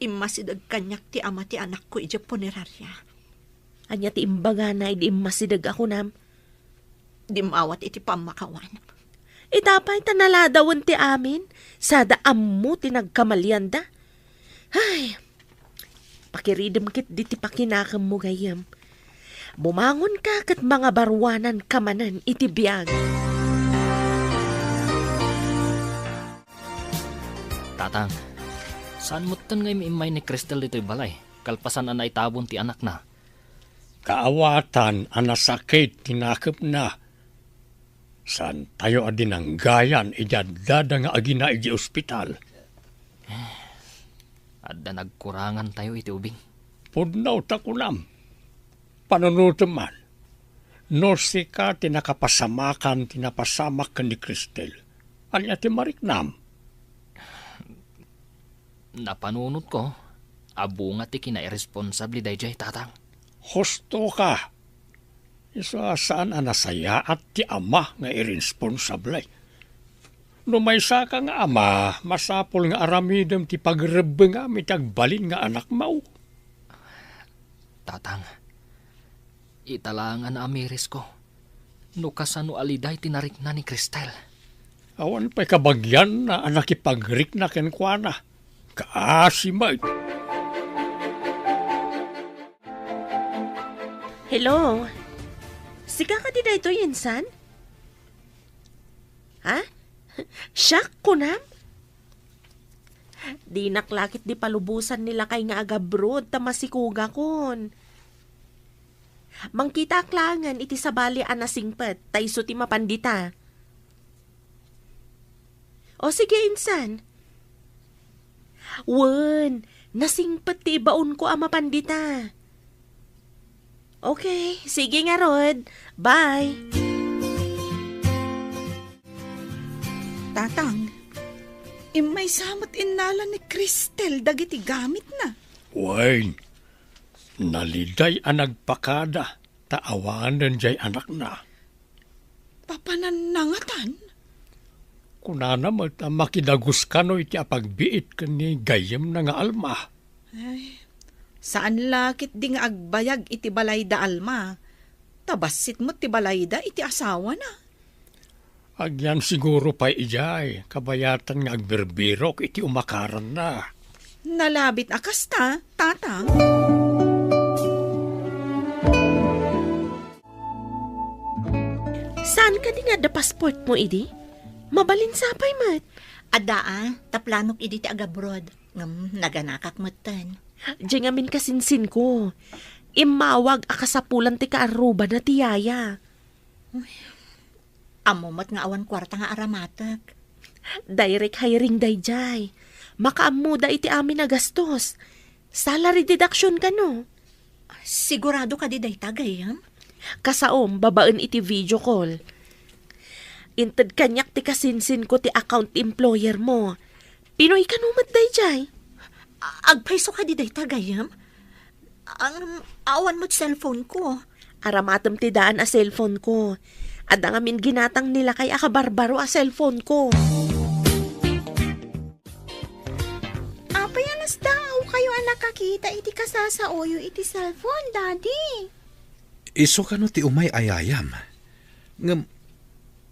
Imasidag kanyak ti ama ti anak ko ija punerarya. Anya ti imbaga na di imasidag ako nam. Di mawat iti pamakawan. Itapay tanaladawan ti amin, sada ammo ti nagkamalian da. Ay, pakiridem kit di ti pakinakam mo gayam. Bumangon ka kat mga barwanan kamanan iti biyag. Tatang, saan mo tan ngay imay ni Cristel dito'y balay? Kalpasan na itabon ti anak na. Kaawatan, anasakit, tinakip na. Saan tayo adin ang gayan, ijadada nga agina iji ospital. Adda nagkurangan tayo iti ubing. Pudnaw takunam. Panunutuman. No sika tinakapasamakan, tinapasamak ka ni Cristel. Anya ti mariknam. Napanunot ko, abunga ti kina-irresponsabli dayjay tatang. Husto ka. Isa saan anasaya at ti ama nga irresponsable. No may sa ka nga ama, masapol nga aramidem ti pagrebeng nga mitagbalin nga anak mau. Tatang, italangan na amiris ko. No kasano aliday tinarik na ni Cristel. Awan pa'y kabagyan na anakipagrik na kenkwana. Kaasimay. Hello? Sika ka di na ito, Insan? Ha? Siyak ko nam? Di naklakit di palubusan nila kay nga agabrod ta masikuga kon. Mangkita aklangan iti sabali anasingpet tayso ti mapandita. O sige, Insan. Wen, nasingpet ti baon ko ang mapandita. Okay, sige nga Rod. Bye. Tatang, imay samot inala ni Cristel dagiti gamit na. Wayne, naliday ang nagpakada, taawanan jay anak na. Papananangatan? Kunana mo makidagus ka no iti apagbiit ka ni gayem na nga alma. Ay, saan lakit di nga agbayag iti balay da alma? Tabasit mo ti balay da iti asawa na. Agyan siguro pa ijay, kabayatan nga agberbirok iti umakaran na. Nalabit akas ta, tatang. Saan ka di nga da passport mo, idi? Mabalin sapay mat. Adaan, taplanok idi ti agabrod. Naganakak matan. Diyan ngamin kasinsin ko. Imawag akasapulan ti kaaruba na tiyaya. Amumat nga awan kwarta nga aramatak. Direct hiring dayjay. Makaamuda iti amin na gastos. Salary deduction ka no. Sigurado ka di day tagayam? Kasaom, babaan iti video call. Inted kanyak ti kasinsin ko ti account employer mo. Pinoy ka numat dayjay. Agpaiso ka di day tagayam? Ang awan mo't cellphone ko. Aramatam ti daan a cellphone ko. At ang amin ginatang nila kay akabarbaro a cellphone ko. Apayanas daw kayo ang nakakita iti kasasauyo iti cellphone, Daddy. Iso ka no ti umay ayayam. Ngam,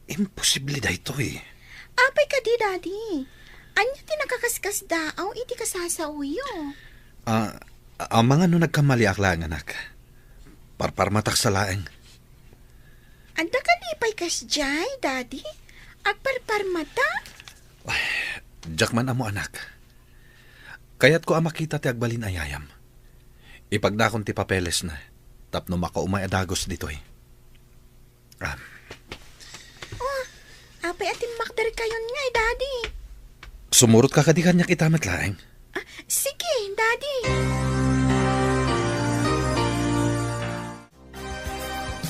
imposible da ito eh. Apay ka di, Daddy. Anya ti nakakaskas daw iti kasasauyo. Ang mga no nagkamali aklang anak. Parparmatak sa laeng. Anda ka lipay kasjay, Daddy? Agparparmata? Jakman amo anak. Kaya't ko makita ti agbalin ayayam. Ipagdakon ti papeles na. Tapno makaumay adagos ditoy. Apay atim makdar kayon nga, Daddy. Sumurot ka kadi kanyak itamat laeng. Sige, Daddy.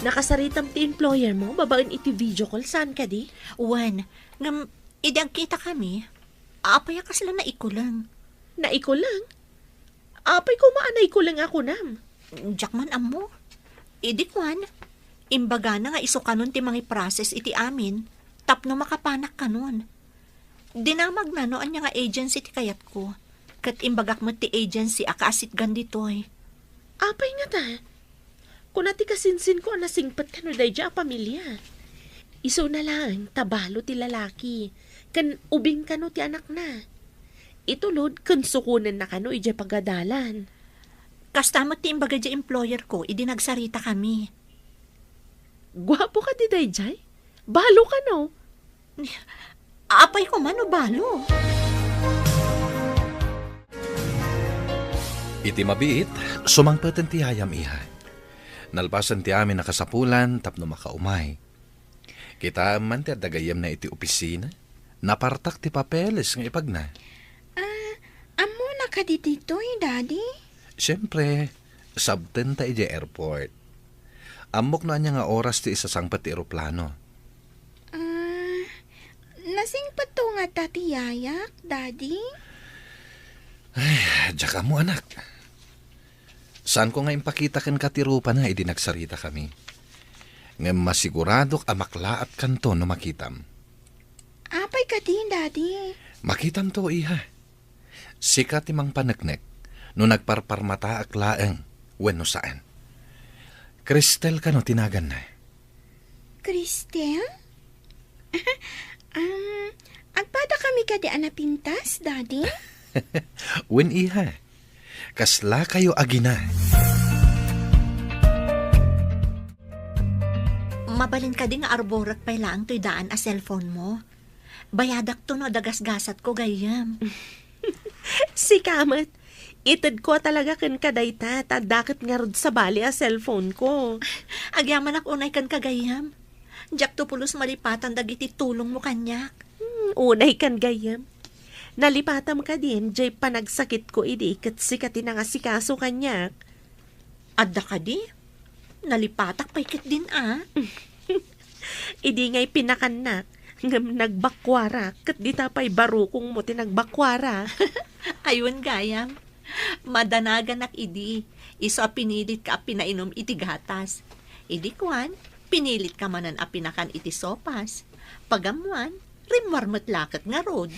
Nakasaritam ti employer mo, babaan iti video call, saan ka di? Wan, ngam, idang kita kami, apay ka sila na ikulang. Na ikulang? Apay ko maanay ko lang ako nam. Jakman amo. Idi kwan, imbaga na nga iso kanon ti mga process iti amin, tapno makapanak kanon. Dinamag na no anya nga agency ti kayat ko, kat imbagak mo ti agency akaasit ganditoy. Apay nga ta? Kung nati kasinsin ko na singpat ka no day dya pamilya. Iso na lang, tabalo ti lalaki. Kan ubing ka no ti anak na. Itulod, kan sukunan na ka no ija pagadalan. Kastamot ti imbaga dya employer ko, idinagsarita kami. Gwapo ka di day jay? Balo ka no? Apay ko man o balo. Iti mabiit, sumangpeten ti hayam iha. Nalpasan ti amin nakasapulan tapno makaumay. Kita man ti adagayam na iti opisina, napartak ti papeles nga ipagna. Amo na ka ditoy, Daddy? Siyempre, sabten ta iti airport. Amok na niya nga oras ti isasangpat ti eroplano. Nasing pato nga tati yayak, Daddy? Ay, dyan mo anak. Saan ko nga impakita kan katirupa na idinagsarita kami. Nga masiguradok amaklaat kanto no makitam. Apay ka din, Daddy. Makitam to, iha. Sikat imang panagnek no nagparparmata aklaeng wenno saan. Cristel ka no tinagan na. Cristel? Agpada kami ka di anapintas, Daddy? Wen iha. Kasla kayo agina. Mabalin ka din nga arborak pay lang to'y daan a cellphone mo. Bayadak to no dagasgasat ko gayam. Si Kamat, itad ko talaga kan kadayta, tadakit nga rod sa bali a cellphone ko. Agyaman ak unay kan kagayam. Diyak to pulos malipatan dagiti tulong mo kanyak. Unay kan gayam. Nalipatam ka din, jay panagsakit ko idi, kat sikatin na nga si kaso kanyak. Adda ka di? Nalipatak pa'y kit din Idi nga'y pinakanak, ngam nagbakwara, kat di tapay barukong mo tinagbakwara. Ayun gayam, madanagan ak idi, iso a pinilit ka a pinainom iti gatas. Idi kwan, pinilit ka manan a pinakan iti sopas. Pagamuan, rimwarmat lakat nga rod.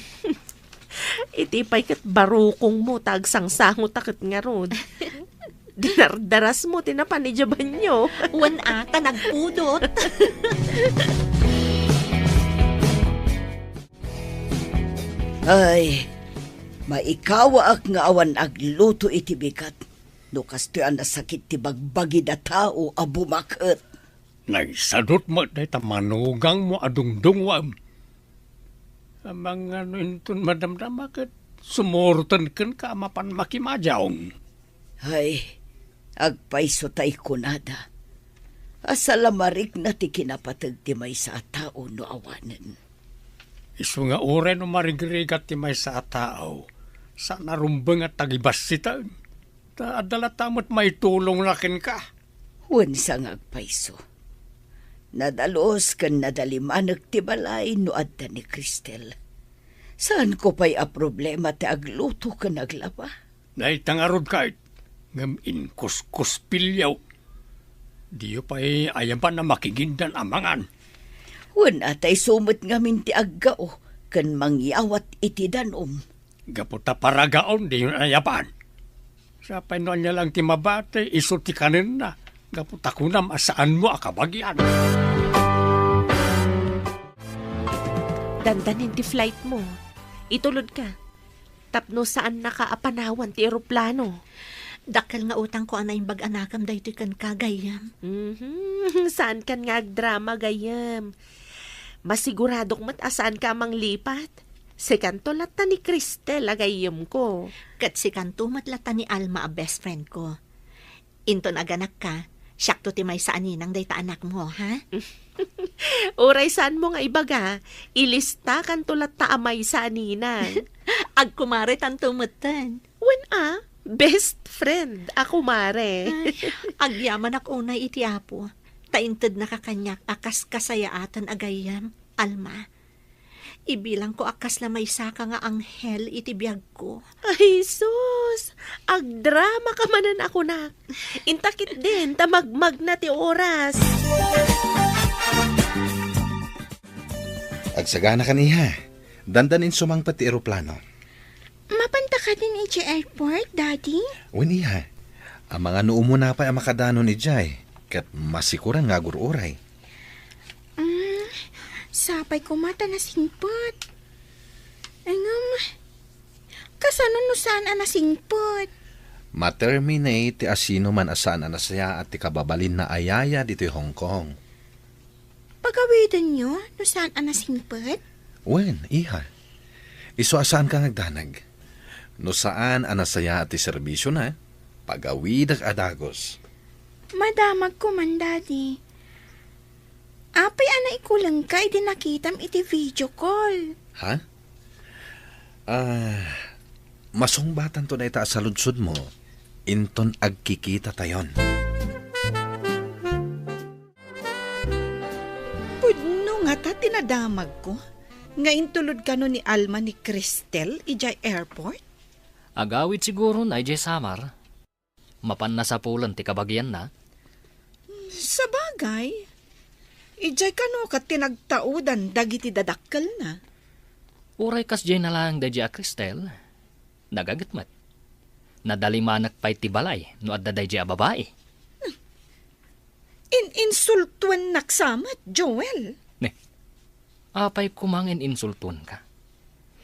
Iti pa'y kat barukong mo, tagsang sangot takit nga rod. Dinardaras mo, tinapanijaban nyo. Wan ata, nagpudot. Ay, maikawa ak nga awan agluto iti bigat. Nukas ti an nasakit ti bagbagi da tao a bumaket. Naisadot mo day tamanugang mo adungdungwam. Amang ano intun madamdama ket sumurtan ken ka mapan makimajaong. Ay, agpaiso tay kunada. Asalamarik na ti kinapatag ti may sa tao no awanen. Isu nga oren o marigrigat ti may sa tao. Sa narumbang at tagibasitan. Ta adala tamot may tulong lakin ka. Wan sa ngagpaiso. Nadalos kan nadalimanag ti balay no adda ni Cristel. Saan ko pa'y a problema ti agluto ka naglaba? Naitangarod kahit ngam inkuskus pilyaw. Diyo pa'y ayam pa na makigindan amangan. Wan atay sumot ngamin ti aggao kan mangyawat iti danom. Gaputa paragaon di yun ayapan. Sa painuan niya lang ti mabate, iso ti kanin na. Gaputa kunam asaan mo akabagyan. Dandanin ti flight mo. Itulod ka. Tapno saan nakaapanawan ti eroplano. Dakal nga utang ko anay bag-anakam dahito kan kagayam. Saan kan nga drama gayam? Masiguradok matasaan ka mang lipat. Si kanto lata ni Cristel agayam ko. Kat si kanto matlata ni Alma a best friend ko. Inton aganak ka, syakto ti may sa aninang dayta anak mo, ha? Uray saan mo nga ibaga, ilista kanto lata amay sa aninang. Agkumare tanto mutan. When best friend ako mare. Agyaman ak unay iti apo. Taintad nakakanyak akas kasayaatan agayam, Alma. Ibilang ko akas na may saka nga anghel iti biyag ko. Ay, sus! Agdrama ka manan ako na. Intakit din, tamagmag na ti oras. Agsagana ka niya. Dandanin sumang pati eroplano. Mapanta ka din iti airport, Daddy? Winiha. Ang mga noo mo na pa ang makadano ni Jai. Kat masikuran nga gururay. Sapay ko mata na singpot. Kasano no saan na singpot? Ma-terminate ti asino man asaan anasaya at ti kababalin na ayaya dito'y Hong Kong. Pagawidan nyo no saan na singpot? Wen, iha. Iso asaan ka ngagdanag. No saan anasaya at ti serbisyo na, pagawidag adagos. Madamag ko man, Daddy. Apay ana ikulang ka, iti nakitam iti video call. Ha? Masungbatan to na ita sa lunsod mo. Inton agkikita tayon. Pudno nga ta tinadamag ko. Nga intulod ka no ni Alma ni Cristel ijay airport? Agawid siguro na ijay samar. Mapan na sa pulan ti kabagyan na. Sa bagay. Ijay kano ka tinagtaudan dagiti dadakkel na. Uray kas jay na lang da jay a Cristel. Nagagatmat. Nadalimanak pa'y ti balay no adda day jay a babae. Insultuan naksamat, Joel. Apay kumangin insultun ka.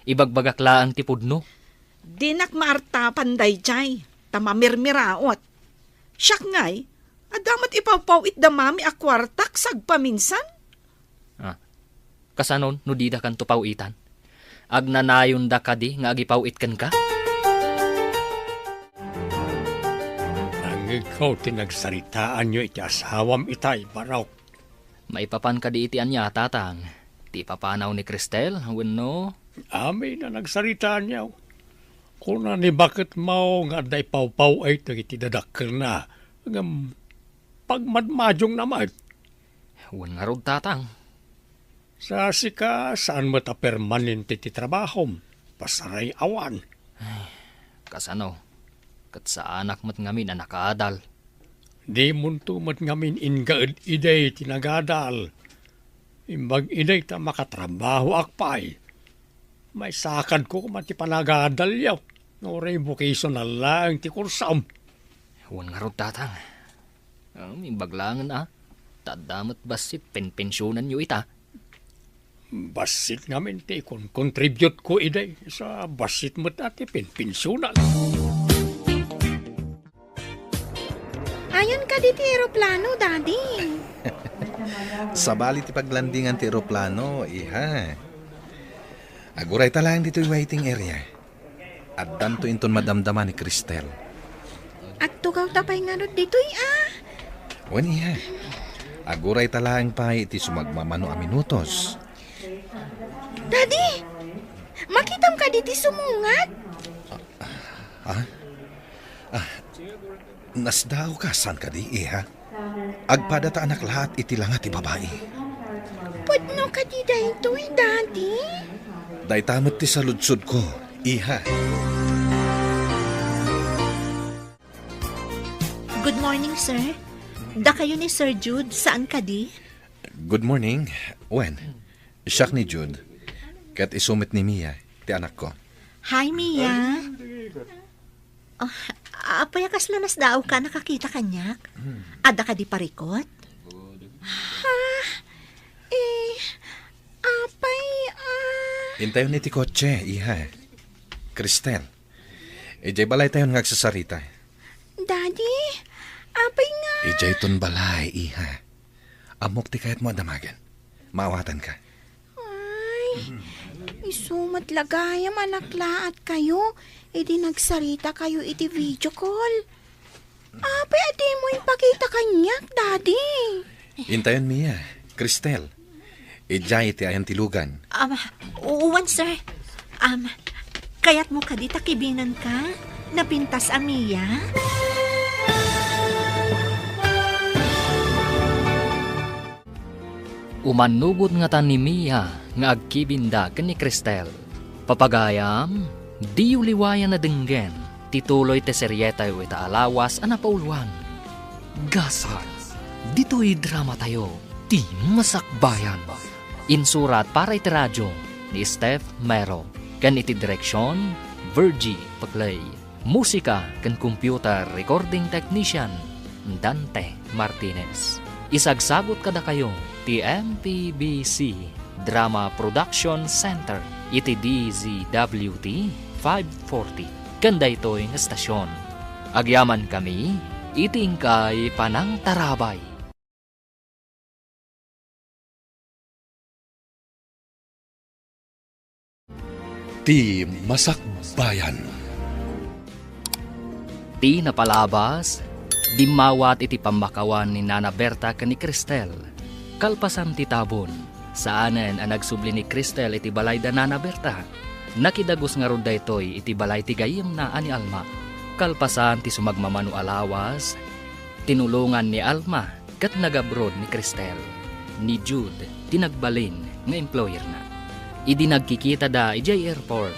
Ibagbagaklaan ti pudno. Dinak maartapan day jay. Tamamirmiraot. Siyak ngay. Adamat ipawpawit da mami a kwartak sagpaminsan? Kasanon no di da kan to pawitan. Agnanayon da ka di nga agipawit kan ka. Ang ikaw tinagsaritaan nyo iti asawam itay baraw. Maipapan ka di iti anya tatang. Ti papanaw ni Cristel, wenno? Amin na nagsaritaan niya. Kung ni bakit mo nga day pawpaw ay iti dadakkel na. Ngam pagmadmadyong naman. Wan nga rod tatang. Sa sika, saan mo ta permanente ti trabahom? Pasaray awan. Ay, kasano? Kat sa anak mat ngamin na nakaadal. Di munto mat ngamin ingaed iday tinagadal. Imbag iday ta makatrabaho akpay. May sakad ko kumati panagadal yaw. Noray vocational lang ti kursam. Wan nga rod tatang. Imbaglangan Tadamat basit pensyunan nyo ita. Basit ngamin ti contribute ko iday sa basit mo ati pensyunan. Ayon ka di ti aeroplano, Daddy. Sabali ti paglandingan ti eroplano, iha. Aguray talang dito'y waiting area. At danto inton madamdaman ni Cristel. At tugaw tapay nga ron dito'y Wan iha. Aguray talang pa iti sumagmamano a minutos. Daddy, makitam ka diti sumungat. Nasdaw ka, san ka di, iha? Agpadata anak lahat iti lang at babae. Pudno ka di daytoy, Daddy. Day tamot ti sa ludsud ko, iha. Good morning, sir. Da kayo ni Sir Jude. Saan ka di? Good morning. Wen? Siyak ni Jude. Kat isumit ni Mia, ti anak ko. Hi, Mia. Oh, apay akas lanas daw ka nakakita kanyak? Ada ka di parikot? Intayon ni ti kotse, iha. Cristel. Ijay balay tayo ngagsasarita. Daddy, apay nga. Ijay ton balay, iha. Amok ti kayat mo damagan. Maawatan ka. Isumat lagayam anakla at kayo. Edi nagsarita kayo iti video call. Apay adi mo ipakita kanyak, Daddy. Intayon Mia, Cristel. Ijay ti ayan tilugan. Uwan, sir. Kayat mo ka di takibinan ka? Napintas Mia? Umanubod nga tan ni Mia nga agkibinda ken ni Cristel. Papagayam, di uliwayan na denggen, tituloy te seryeta yu ita alawas anapauluan. Gasal, dito'y drama tayo, ti masakbayan. Insurat para iti radyo ni Steph Mero, ken iti direksyon, Virgie Paglay. Musika ken computer recording technician, Dante Martinez. Isagsagot kada kayo, ti MPBC Drama Production Center, iti DZWT 540. Kanda ito'y ng estasyon. Agyaman kami, itingkay panang tarabay. Ti Masakbayan. Ti napalabas, dimawat iti pambakawan ni Nana Berta ken ni Cristel. Kalpasan ti tabon, saanen ang nagsubli ni Cristel iti balay da Nana Berta. Nakidagos nga rod daytoy iti balay ti gayem na ani Alma. Kalpasan ti sumagmamano alawas, tinulungan ni Alma kat nagabrod ni Cristel. Ni Jude, tinagbalin nga employer na. Idi nagkikita da ijay airport,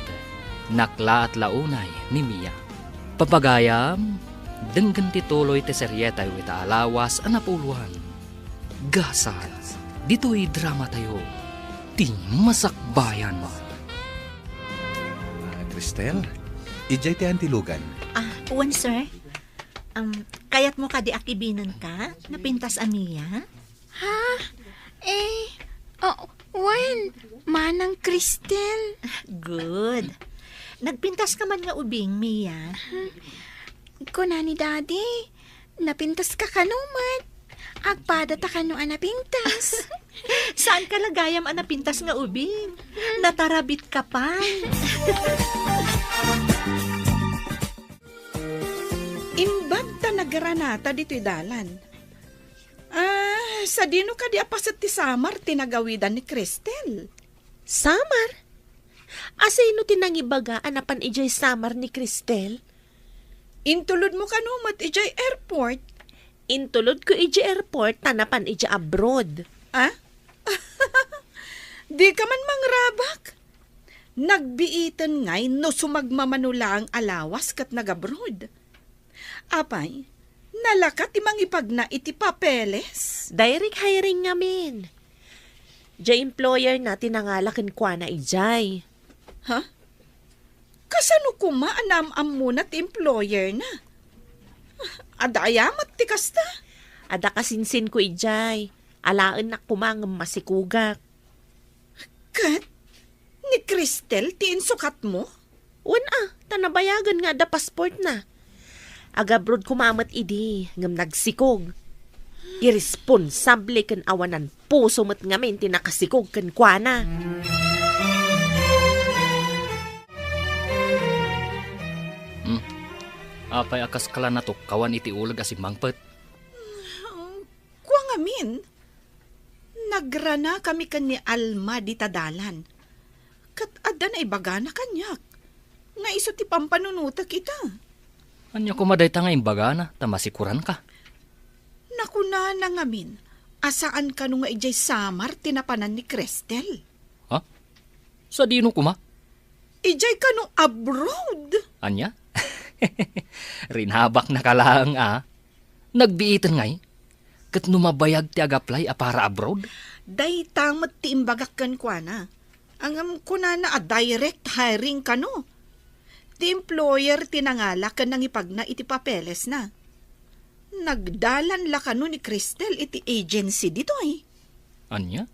nakla at launay ni Mia. Papagayam, denggan tituloy ti seryeta yu ita alawas anapuluhan. Gasal, dito'y drama tayo, ti masakbayan mo. Cristel, ijay ti antilugan. Uwan, sir. Kayat mo ka di akibinan ka? Napintas Mia? Wen, manang Cristel. Good. Nagpintas ka man nga ubing, Mia. Kuna ni Daddy, napintas ka kanumat. Agpada ta kanu anapintas. Saan ka lagayam anapintas nga ubing? Natarabit ka pa. Imbag ta nagranata dito'y dalan. Sa dino ka di apasit ti Samar tinagawidan ni Cristel. Samar? Asino tinangibaga anapan ijay Samar ni Cristel? Intulod mo kanumat ijay airport. Intulod ko ijay airport tanapan ijay abroad. Di ka man mangrabak. Nagbiitan ngay no sumagmamanula ang alawas kat nagabroad. Apay, nalakat imang ipagna iti papeles. Direct hiring ngamin. Jay employer na tinangalakin kwa na ijay. Kasano kuma anam-am muna ti employer na? Adayamat ti kasta. Ada kasinsin ko ijay. Alaan na kumangam masikugak. Kat? Ni Cristel ti insukat mo? Tanabayagan nga da passport na. Agabrod kumamat idi, ngam nagsikog. Irresponsable kan awanan puso mat ngamin tinakasikog kan kuana. Apay akas kala nato kawan iti ulag asim mangpet. Kwa ngamin, nagrana kami kan ni Alma di tadalan. Kat ada na ibaga na kanyak. Nga iso ti pampanunuta kita. Anya ko maday ta nga imbaga na, tamasikuran ka. Nakuna na ngamin, asaan ka nung nga ijay samar tinapanan ni Cristel? Ha? Sa dino kuma? Ijay ka nung abroad. Anya? Rinhabak na kalaang Nagbiitan ngay. Kat numabayag ti agaplay para abroad? Day tamat ti imbagak kan kwa na. Ang kuna na direct hiring ka no. Ti employer tinangala ka nang ipagna iti papeles na. Nagdalan la ka no ni Cristel iti agency dito eh. Anya?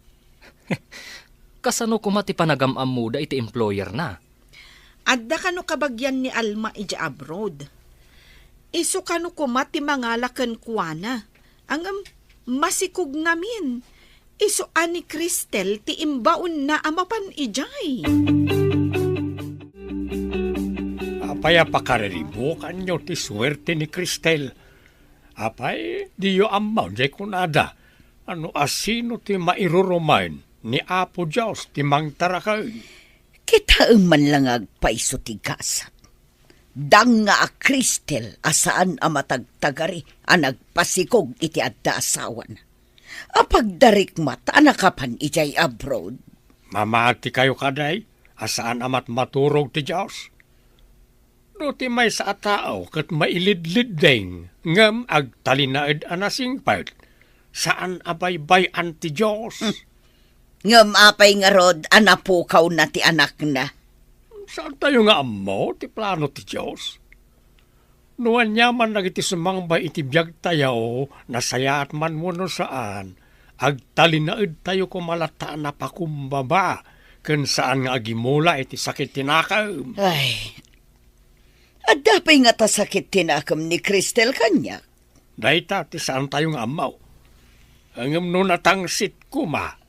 Kasano kuma ti panagamam muda iti employer na? Adda ka no kabagyan ni Alma ija abroad. Iso ka no kuma ti mangala kan kwa na. Ang masikog namin. Iso ani Cristel ti imbaon na amapan ijay. Apay apakariribo kanyo ti swerte ni Cristel. Apay, diyo amaw jay kunada. Ano asino ti mairurumain ni Apo Diyos ti mangtarakay. Kita man lang agpaiso ti gasat. Dang nga a Cristel asaan a matagtagari a nagpasikog iti adda asawan. Apagdarik mata nakapan ijay abroad. Mamati kayo kaday, asaan amat maturog ti Diyos. No ti may sa tao kat mailidlid ding ngam agtalinaed anasing part. Saan abaybay anti Diyos? Ngam apay nga rod anapukaw na ti anak na. Saan tayo nga amo ti plano ti Diyos? Nuan yaman nagiti sumangbay iti biyag tayo nasayaat man mo no saan. Agtalinaed tayo kumalataan na pakumbaba ken saan nga agimula iti sakit tinakam. Ay, adapay nga ta sakit tinakam ni Cristel kanya. Dayta ti saan tayo nga amaw. Angam no natangsit kuma.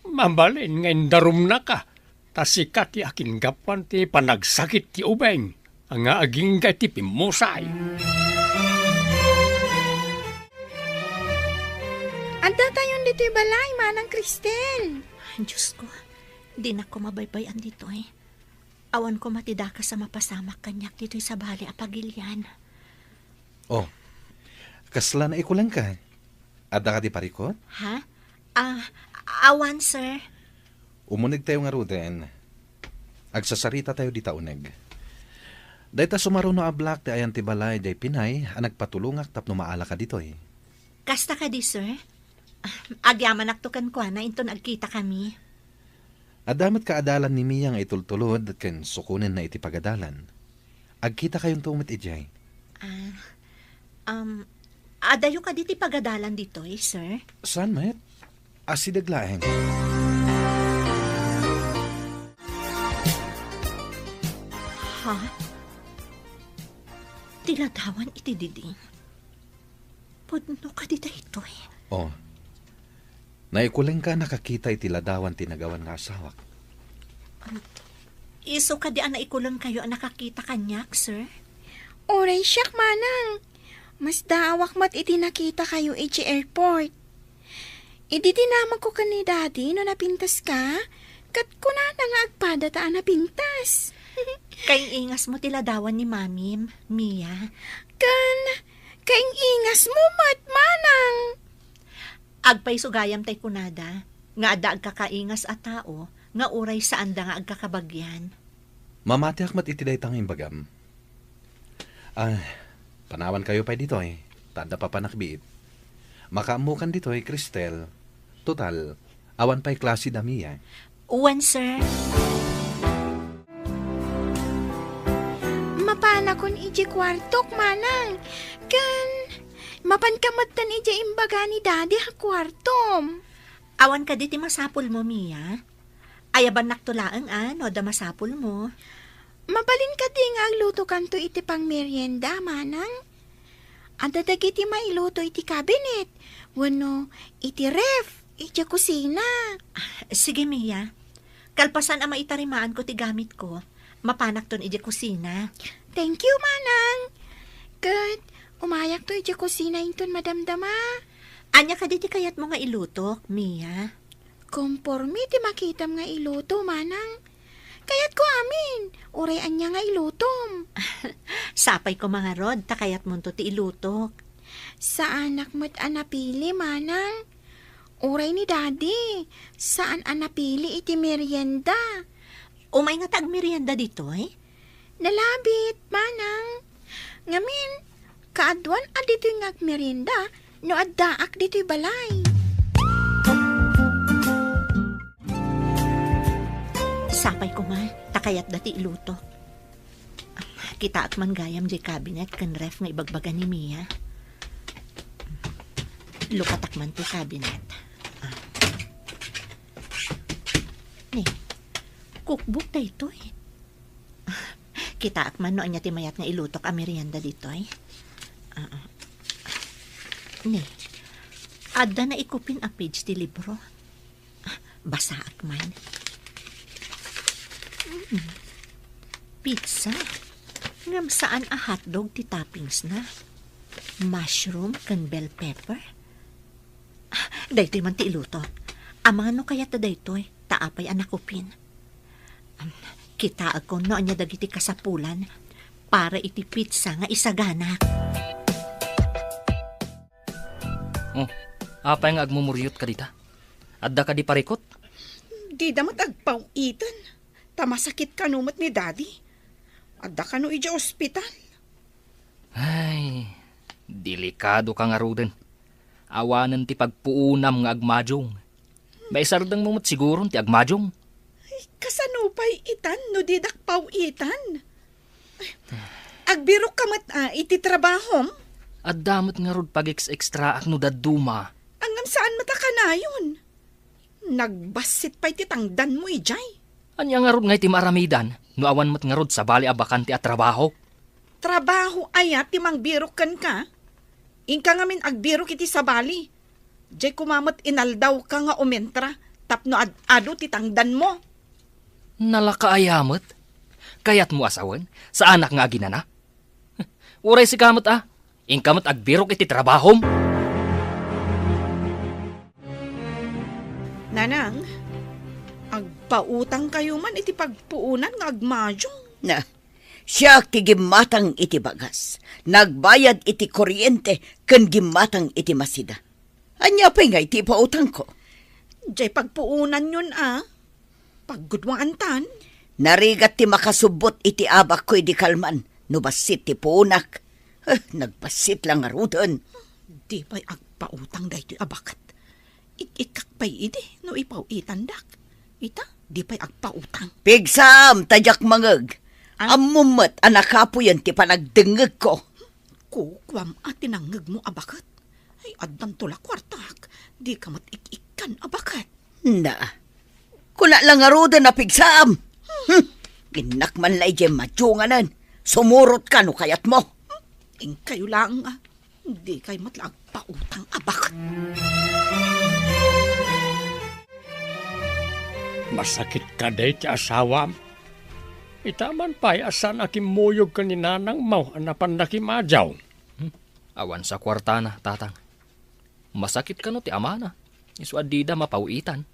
Mambalin nga indarum na ka. Tasikat ti akin gapan ti panagsakit ti ubeng. Ang nga aging ti pimusay. Anda tayon dito balay, manang Cristel. Diyos ko, di na ko mabaybayan dito eh. Awan ko matidaka sa mapasamak kanyak dito'y sa bali apagilyan. Oh, kasla na ikulang ka. Ada ka di parikot? Ha? Awan, sir. Umunig tayo nga ruden. Agsasarita tayo di tauneg. Dahita sumaro no ablak ti ayan ti balay day Pinay ang nagpatulungak tapno maala ka dito eh. Kasta ka di, sir. Agyaman aktukan ko na inton agkita kami. Adamat ka adalan ni Mia nga itultulod ken sukunin na iti pagadalan. Agkita kayong tumit ijay. Adayo ka diti pagadalan dito eh, sir. Saan met? Asidaglaeng. Ha? Tiladawan iti diding. Pudno ka dita ito eh. Oh. Naikuling ka nakakita iti ladawan tinagawan nga asawak. Iso ka di ana ikulang kayo ang nakakita kanyak, sir? Oray siyak, manang. Mas daawak mat iti nakita kayo iti airport. Idi dinamag ko ka ni daddy no napintas ka. Kat kuna na nga agpada taan napintas. Kaing ingas mo tiladawan ni Mamim, Mia. Kaing ingas mo mat, manang. Agpay sugayam tay kunada, nga ada agkakaingas a tao, nga uray saan da nga agkakabagyan. Mamati akmat iti daytang imbagam. Panawan kayo pa dito eh. Tada pa panakbiit. Makaamukan dito eh, Cristel. Total, awan pa'y klase dami eh. Uwan, sir. Mapana kon iji kwartok, manang. Mapankamatan ija imbaga ni daddy ha kwartom. Awan ka diti masapul mo, Mia. Ayaban naktulaang no da masapul mo. Mabalin ka di nga agluto kanto iti pang merienda, manang. Ada dagiti mailuto iti cabinet. Wano, iti ref, iti kusina. Sige, Mia. Kalpasan ang maitarimaan ko ti gamit ko. Mapanak ton iti kusina. Thank you, manang. Good. Umayak to iti kusina inton madamdama. Anya ka diti kayat mo nga iluto, Mia? Kompormi ti makitam nga iluto, manang. Kayat ko amin. Urayan niya nga ilutom. Sapay ko mga rod, takayat mo to ti ilutok. Sa anak mo't anapili, manang. Uray ni daddy. Saan anapili iti merienda? Umay nga tag merienda dito eh. Nalabit, manang. Ngamin, kaadwan adito nga merienda, no addaak dito'y balay. Sapay ko man, takayat dati ilutok. Kita at man gayam di cabinet kan ref nga ibagbaga ni Mia. Lukatak man ti cabinet. Ni, cookbook da ito eh. Kita at man no anya ti mayat nga ilutok a merienda dito eh. Ni, adda na ikupin a page ti libro. Basa at man. Pizza. Ngam saan a hotdog ti toppings na? Mushroom kan bell pepper? Daytoy man ti iluto. Amang ano kaya ta daytoy? Taapay anakupin. Kita ako no anya dagiti kasapulan para iti pizza nga isagana. Oh, apay nga agmumuryot ka dita? Adda ka di parikot? Di damat agpawitan. Tamasakit ka numat ni daddy. Adda ka no ija ospital. Ay, delikado ka nga ruden. Awanan ti pagpuunam nga agmajong. Maisardang mo siguro ti agmajong. Kasanupay itan no didak pawitan. Agbirok kamat iti trabahom. Adamot nga rod pag-extra ak no daduma. Angam saan matakanayon? Nagbasit pa iti tangdan mo ijay. Anya nga rod nga iti maramidan, no awan mat nga rod sa bali abakan ti at trabaho. Trabaho ayat ti mangbirok kan ka? Ingka ngamin agbirok iti sa bali. Diyay kumamot inaldaw ka nga umentra, tapno ado ti tangdan mo. Nalakaayamot? Kayat mo asawan? Sa anak nga ginana? Uray si kamot Ingkamot agbirok iti trabahom. Nanang, agpautang kayo man iti pagpuunan nga agmadyong. Na, siya ti gimatang iti bagas. Nagbayad iti kuryente ken gimatang iti masida. Anya pa nga iti pautang ko. Diyay pagpuunan yun Paggudwaan tan. Narigat ti makasubot iti abak ko iti kalman. No basit ti punak. Nagbasit lang arudan. Di pa'y agpautang dahito abakat. Ikak pa'y ide no ipauitan dak. Ita, di pa'y agpautang. Pigsam, tadyak mangag. Amumat anakapo yan ti panagdengeg ko. Kukwam at tinangag mo abakat. Ay addan tula kwartak. Di ka mat-ikikan abakat. Na, kuna lang arudan na pigsam. Ginak man la ije madyunganan. Sumurot ka no kayat mo. Kayo lang Hindi kayo matlag pautang abakat. Masakit ka day ti asawam. Itaman pa'y asan akim muyog ka ni nanang mau anapan nakimadyaw. Awan sa kwarta na, tatang. Masakit ka no ti amana. Isuadida mapawitan.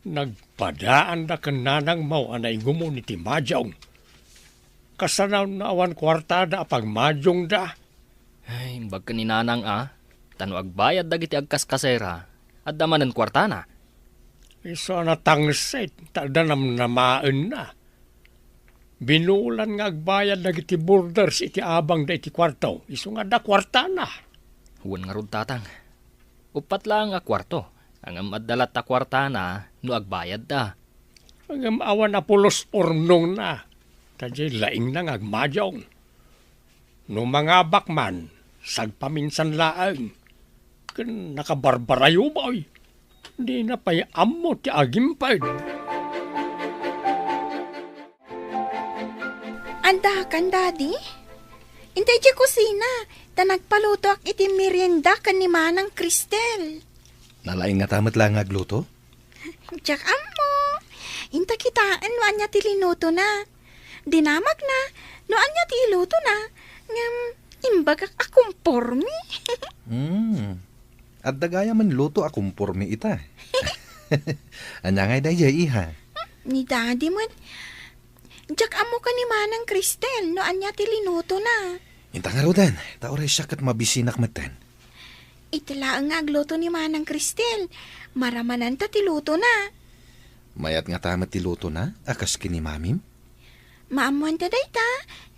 Nagpadaan na ka nanang mau anay gumo ni ti madyaw. Kasanaw na awan kwartada apag madyong da. Ay, bag ka ni nanang Tano agbayad dagiti agkaskasera. At damanan kwarta na. Iso na tangset, tadanam namaan na. Binulan nga agbayad dagiti borders iti abang da iti kwarto. Iso nga da kwarta na. Huwan nga rod tatang. Upat lang nga kwarto. Ang madalat ta kwarta na, no agbayad da. Ang awan apulos ornong na. Kajay laing na ngagmadyong. No mga bakman, sagpaminsan laang. Kan nakabarbarayo boy. Di na pa'y amo ti agimpad. Andakan, daddy? Intay di kusina. Ta nagpaluto ak iti merienda kan ni Manang Cristel. Nalaing nga tamat lang agluto? Diyak amo. Inta kitaan no anya ti linuto na. Dinamag na. No anya ti iluto na. Ngam, imbagak akumpormi. At dagaya man luto akong pormi ita. Anya ngay day iha. Ni daddy mo, Jak amo ka ni Manang Cristel, no anya tilinuto na. Inta nga rodan, taoray siya kat mabisinak maten. Itilaan nga agluto ni Manang Cristel. Maramanan ta tiluto na. Mayat nga tamat tiluto na, akas kini mamim. Maamuan ta day ta,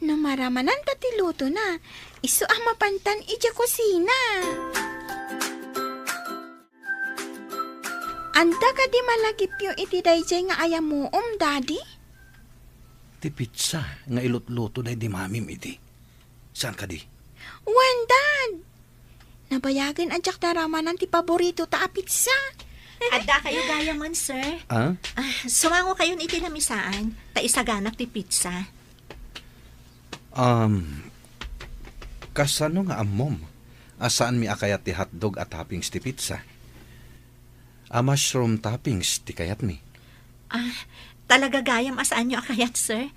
no maramanan ta tiluto na. Isu mapantan ija kusina. Anta ka di malagip yung iti dayjay nga ayam mo, daddy? Ti pizza nga ilot-luto na di mamim iti. Saan ka di? Wan, Dad! Nabayagan adyak daramanan ti paborito ta a pizza. Adda kayo gaya man, sir. Ah? Sumango kayo ni itinamisaan, ta isaganak ti pizza. Kasano nga amom? Asaan mi akayat ti hotdog at toppings ti pizza? Mushroom toppings ti kayat mi. Talaga gayam asaan nyo akayat, sir?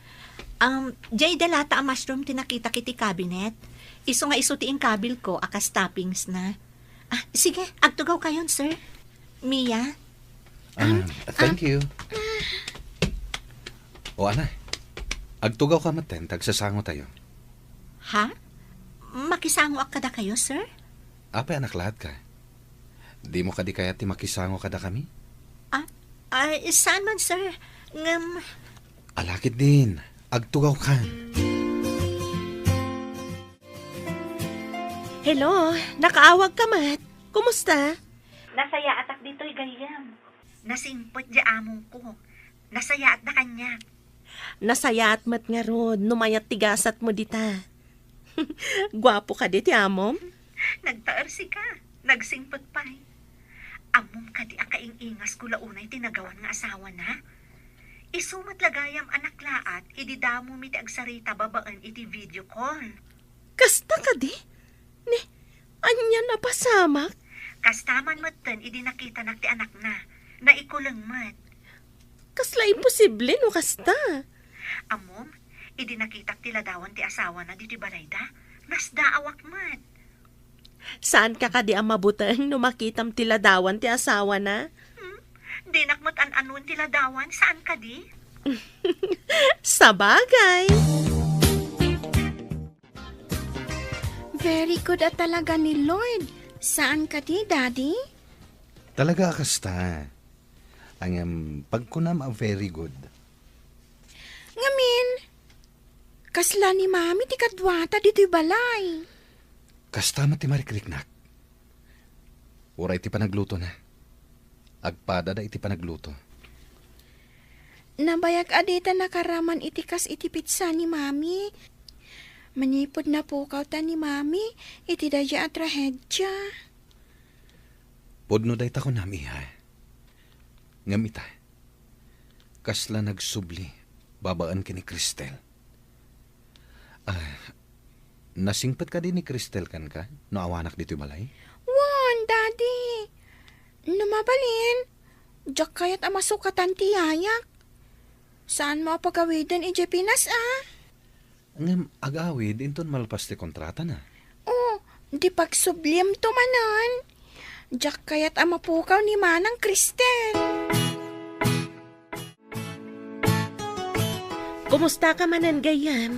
Jay dalata ang mushroom tinakita kiti cabinet. Iso nga iso ti ing kabil ko, akas toppings na. Sige, agtugaw kayon, sir. Mia? Thank you. O ana, agtugaw ka maten, tagsasango tayo. Ha? Makisango ak kada kayo, sir? Apay anak lahat ka. Di mo kadi kaya ti makisango kada kami? Saan man, sir? Alakit din, agtugaw ka. Hello, nakaawag ka mat. Kumusta? Nasaya atak dito'y gayam. Nasimpot di among ko. Nasaya at na kanya. Nasaya at mat nga ron, numayat tigasat mo dita. Gwapo ka di ti amom? Nagtaarsi ka. Nagsimpot pa'y. Amom ka di akaing-ingas ko launay tinagawan nga asawa na. Isumat lagayam anak laat, ididamo mi ti agsarita babaan iti video call. Kasta ka di? Ni, anya na pasamak? Kastaman matan, idi nakita nak ti anak na. Naikulang mat. Kasla imposible no kasta. Amom, idi nakita ti ladawan ti asawa na diti balayda. Nas daawak mat. Saan ka di ang mabutan no makitam ti ladawan ti asawa na? Di nakmat an-anun ti ladawan, saan ka di? Sa bagay. Very good at talaga ni Lord. Saan ka di, Daddy? Talaga kasta. Ang pagkunam a very good. Ngamin, kasla ni Mami ti kadwata dito'y balay. Kasta mati marikriknak. Uray ti panagluto na. Agpada da iti panagluto. Nabayag adita nakaraman itikas iti pizza ni Mami. Manipod na pukaw ta ni Mami, iti daya at rahedya. Podno day tako nami ha. Ngamita. Kasla nagsubli, babaan kini Cristel. Nasingpat ka din ni Cristel kan ka? No awanak dito balay? Wan, Daddy. Numabalin. Diyak kaya't amasukatan ti yayak. Saan mo pagawidan ije Pinas, Ngam agawid, inton malpas ti kontrata na. Di pagsubliam tumanan. Diyak kaya't amapukaw ni Manang Cristel. Kumusta ka manan gayam?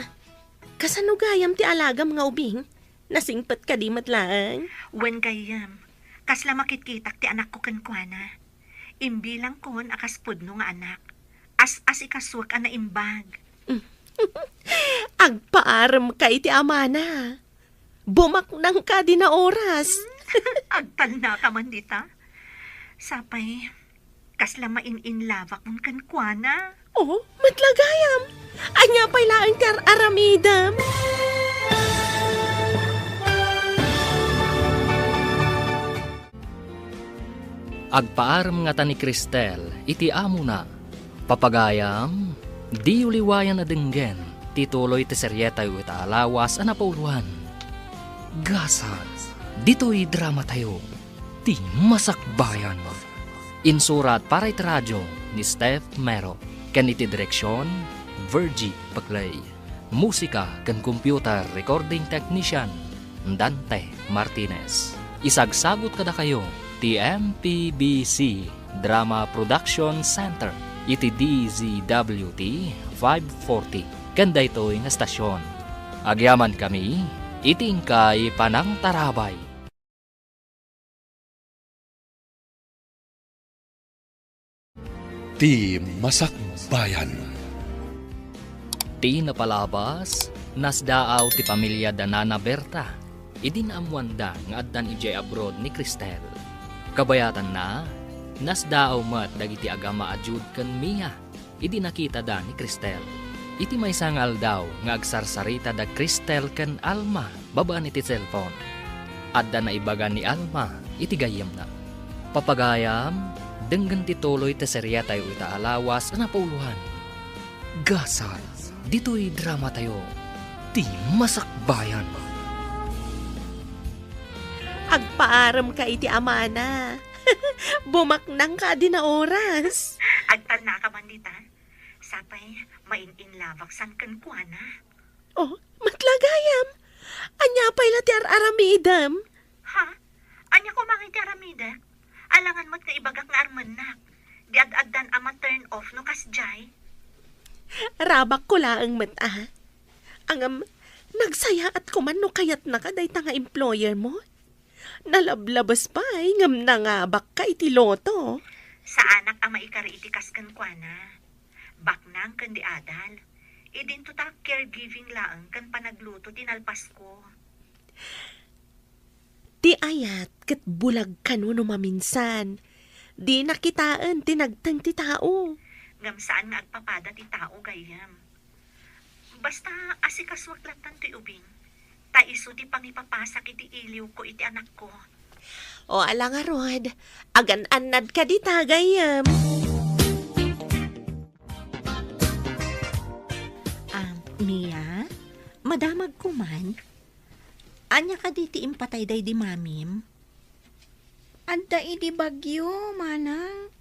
Kasano gayam ti alagam nga ubing? Nasingpat ka di matlaan? Wen gayam, kasla makitkitak ti anak ko kankwana. Imbilang kon akas pudno nga anak. As ikaswak ana imbag. Agpaaram ka iti amana. Bumaknang ka di na oras. Agtal na ka man dita. Sapay, kasla main-in-lavak mong kankwana. Matlagayam. Anya pa'y laang kar aramidam. Agpaaram nga ta ni Cristel, iti amo na. Papagayam, di uliwayan na denggen, tituloy ti seryeta yu itaalawas ana pauluhan. Gasal, dito'y drama tayo, ti masakbayan. Insurat para iti radyo ni Steph Mero, ken iti direksyon, Virgie Paglay. Musika ken computer recording technician, Dante Martinez. Isagsagot kada kayo, ti MPBC Drama Production Center, iti DZWT 540 kanda ito'y nga stasyon. Agyaman kami, itingkay Panang Tarabay. Ti Masakbayan. Ti napalabas, nasdaaw ti pamilya Danana Berta. Idinamwanda nga addan ijay abroad ni Cristel. Kabayatan na, nasdaaw mat dagiti agama adjud ken Mia. Idi nakita da ni Cristel. Iti may sangal daw nga agsarsarita da Cristel ken Alma babaan iti cellphone. Adda na ibaga ni Alma iti gayam na. Papagayam, denggan tituloy ti serya tayo ita alawas na pauluhan. Gasal, dito'y drama tayo. Ti Masakbayan. Agpaaram ka iti amana. Bumaknang ka din na oras. Agtan na ka man dita. Sapay, main-inlavak san kan kuana. Oh, matlagayam. Anya pa'y lati aramidam. Ha? Anya ko makiti aramida? Alangan mo't nga ibagak nga armanak. Di ad-addan ama turn off no kasjay. Rabak ko laang mata. Angam, nagsaya at kuman no kayat na ka day nga employer mo. Nalablabas pa ngam na nga bak ka iti loto. Sa anak ama ikari itikas kan kuana. Baknang kan di adal. Idin to ta caregiving laang kan panagluto tinalpas ko. Di ayat kat bulag ka no maminsan. Di nakitaan tinagtang ti tao. Ngam saan nga agpapada ti tao gayam. Basta asikaswak latan ti ubing. Taiso ti pangipapasak iti iliw ko iti anak ko. O ala nga Rod, agan-anad ka di tagayam. Mia, madamag ko man. Anya ka di ti impatay day di mamim? Anda iti bagyo, manang.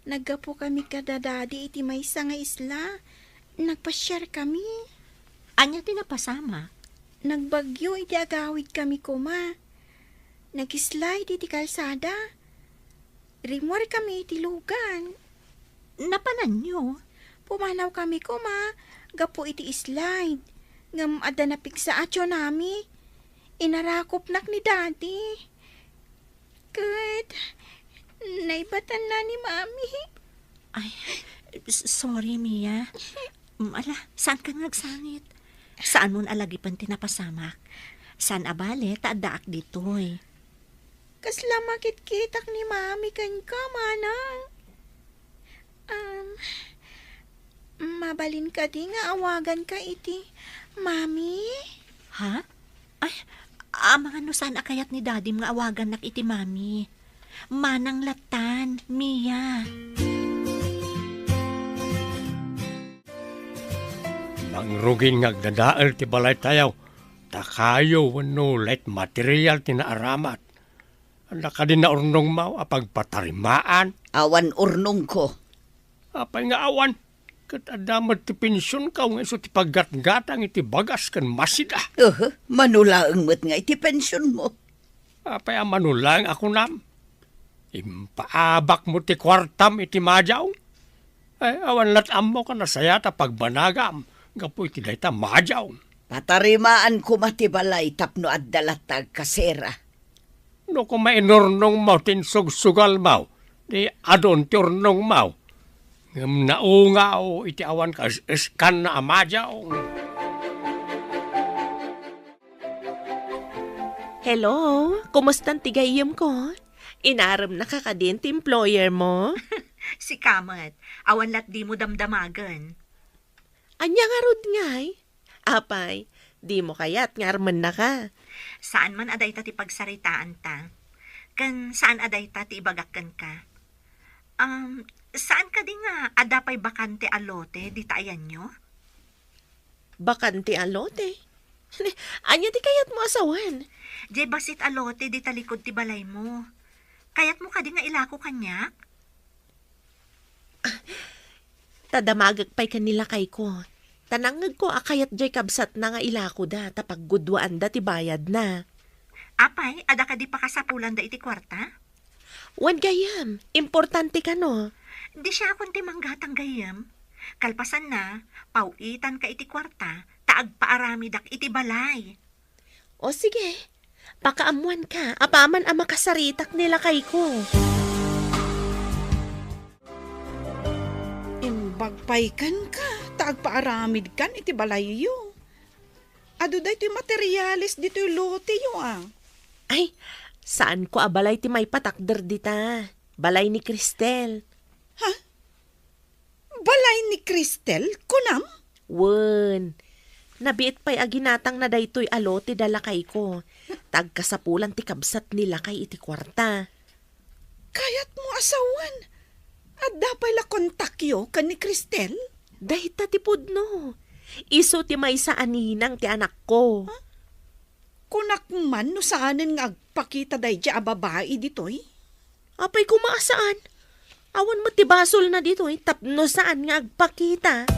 Naggapo kami kadadadi iti maysa nga isla. Nagpa-share kami. Anya ti napasama? Nagbagyo iti agawid kami kuma. Nag-slide iti kalsada. Rimwar kami iti lugan. Napanan nyo? Pumanaw kami kuma. Gapo iti slide. Ngam ada na piksa atyo nami. Inarakop nak ni daddy. Good. Naibatan na ni mami. Ay, sorry Mia. Ala, saan ka nagsangit? Saan mo alagipan tinapasamak? Saan abale, taadaak ditoy? Kasla makit-kitak ni mami kan ka, manang. Mabalin ka di nga awagan ka iti. Mami? Ha? Ay, mga no saan akayat ni daddy mga awagan nak iti mami. Manang latan, Mia. Mangrugin nga agdadaal ti balay tayaw. Takayo wano light material tinaaramat. Anda ka din na urnong mau apag patarimaan. Awan urnong ko. Apay nga awan. Kat adamat ti pensyon ka nga iso ti paggatgatang iti bagas kan masida. Manulaang mo't nga iti pensyon mo. Apay manulang ako nam. Impaabak mo ti kwartam iti madyaw. Ay awan latam mo ka nasaya ta pagbanagam. Gapo iti dayta madyaw. Patarimaan ko matibalay tapno at dalatag kasera. No kung mainurnong mau tinsugsugal mau, di adon ti urnong mau. Ngam naungaw iti awan ka iskan na amadyaw. Hello, kumustan tigayim ko? Inaram na ka din ti employer mo? Si Kamat, awan lat di mo damdamagan. Anya nga rod ngay? Apay, di mo kaya't ngarman na ka. Saan man aday ta ti pagsaritaan ta? Kan saan aday ta ti ibagakan ka? Saan ka di nga adapay bakante alote di tayan nyo? Bakante alote? Anya di kayat mo asawan? Di basit alote di talikod ti balay mo. Kayat mo ka di nga ilako kanyak? Tadamagag pa'y kanila kay ko. Tanangag ko akayat jay kabsat na nga ilako da tapag gudwaan da ti bayad na. Apay, ada ka di pa kasapulan da iti kwarta? Wan gayam, importante ka no. Di siya akong ti manggatang gayam. Kalpasan na, pauitan ka iti kwarta, taag paaramidak iti balay. O sige, pakaamuan ka, apaman ang makasaritak nila kay ko. Imbagpaykan ka, taagpaaramid kan iti balayo. Ado da ito'y materialis dito'y lote yo Ay, saan ko abalay ti may patakder dita? Balay ni Cristel. Ha? Balay ni Cristel? Kunam? Wen, nabiit pa'y aginatang na daytoy alote dalakay ko. Tagkasapulan ti kabsat nila kay iti kwarta. Kayat mo asawan. At dapay la kontakyo kan ni Cristel? Dahita ti pudno. Iso ti may sa aninang ti anak ko. Huh? Kunak man no saanin nga agpakita day di babae ditoy? Apay kumaasaan? Awan mo ti basol na ditoy, tapno saan nga agpakita?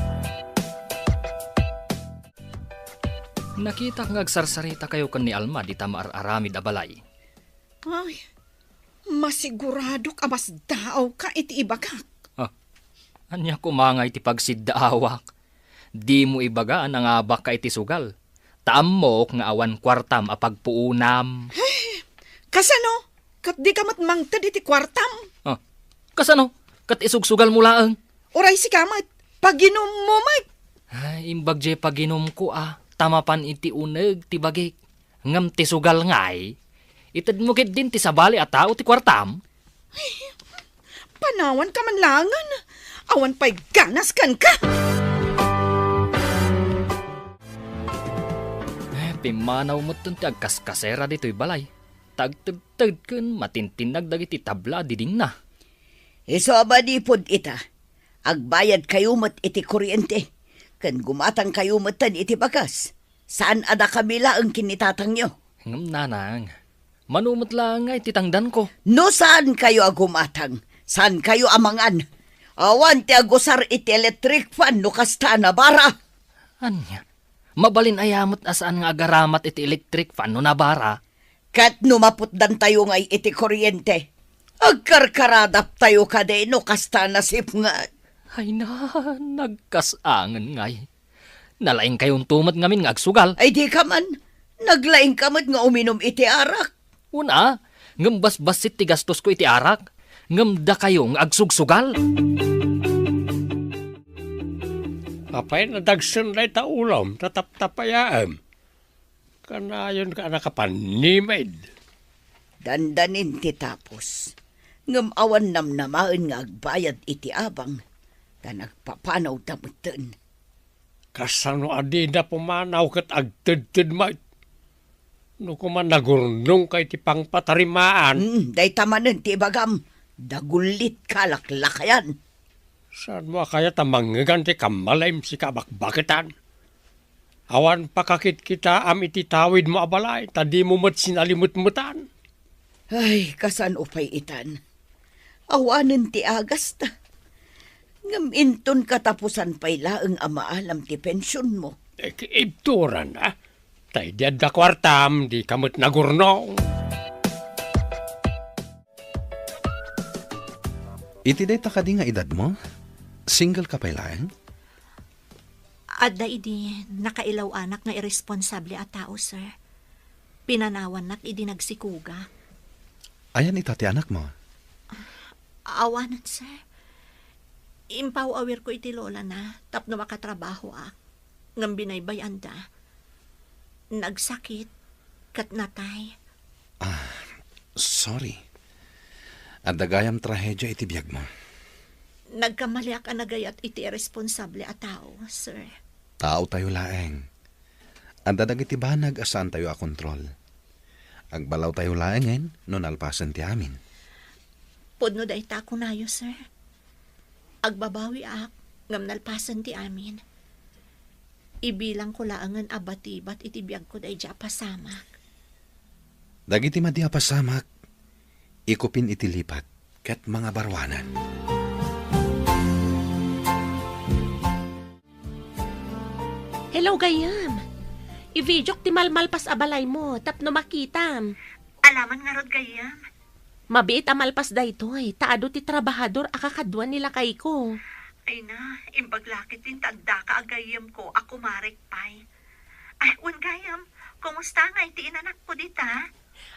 Nakita nga agsarsarita kayo kan ni Alma di tamaar-aramid a balay. Ay, masigurado ka mas daaw ka iti ibagak. Anya kumangay ti pagsiddaawak. Di mo ibagaan ang abak ka iti sugal. Taamok nga awan kwartam a pagpuunam. Kasano? Kat di ka matmangtad iti kwartam. Kasano? Kat isugsugal mo laang. Oray si kamat, paginom mo mat. Ay, imbag je paginom ko Tamapan iti uneg ti bagik. Ngam ti sugal ngay. Itad mo kit din ti sabali at tao ti kwartam. Ay, panawan ka man langan. Awan pa'y ganas kan ka. Pimanaw mo ti agkaskasera dito'y balay. Tagtagtag kun matintinag dagiti tabla diding na. Iso abadipod ita. Agbayad kayo mat iti kuryente. Kan gumatang kayo matan iti bagas. Saan ada kabila ang kinitatang nyo? Ngam nanang. Manumot lang nga iti tangdan ko. No saan kayo agumatang? Saan kayo amangan? Awan ti agusar iti electric fan no kasta na bara. Anya? Mabalin ayamot asaan nga agaramat iti electric fan no nabara. Kat numaputdan tayo ngay iti kuryente. Agkarkaradap tayo kade no kasta nasip nga. Ay na, nagkasangan ngay. Nalaing kayong tumat ngamin nga agsugal. Ay di ka man, naglaing kamat nga uminom iti arak. Una, ngambas-basit ti gastos ko iti arak. Ngamda kayo nga agsugsugal. Apay na dagsan lay ta ulam, tatap-tapayaan. Kanayon ka nakapanimid. Dandanin ti tapos. Ngam awan namnamaan nga agbayad iti abang. Ta nagpapanaw damutan. Kasano adi na pumanaw kat agtid-tid mat. No kuman nagurnong kay ti pangpatarimaan. Day tamanan ti bagam. Dagulit kalaklakayan. Saan mo kaya tamanggan ti kamalim si kabakbakitan? Awan pakakit kita am iti tawid mo abalay, tadi mo mat sinalimut-mutan. Ay, kasan upay itan. Awanan ti agas ta. Ngam inton katapusan pay laeng amaalam ti pensyon mo. Ibturan Tay diad da kwartam, di kamot nagurnong. Iti day takadi nga edad mo? Single ka pa'y laeng? Adda idi nakailaw anak nga irresponsable a tao, sir. Pinanawan nak idi nagsikuga. Ayan itati anak mo. Awanan, sir. Impaw awir ko iti lola na tapno makatrabaho ngam binaybayan da. Nagsakit kat natay. Sorry. At dagayam trahedya iti biyag mo. Nagkamaliak ang nagayat iti irresponsable a tao, sir. Tao tayo laeng. At dadag iti banag asaan tayo a kontrol. Agbalaw tayo laengen no nalpasan ti amin. Pudno day ta kunayo, sir. Agbabawi ngam nalpasan ti amin. Ibilang ko laangan abatibat iti biyag ko day dya pasamak. Dagiti madya pasamak, ikupin iti lipat ket mga barwanan. Hello, gayam. I-videok ti malmalpas abalay mo, tapno makitam. Alaman nga rod gayam. Mabiit amalpas daytoy, taado ti trabahador akakadwan nila kay ko. Ay na, imbaglakit din tagda ka agayam ko, ako marek pay. Ay, wan gayam, kumusta nga iti inanak ko dita?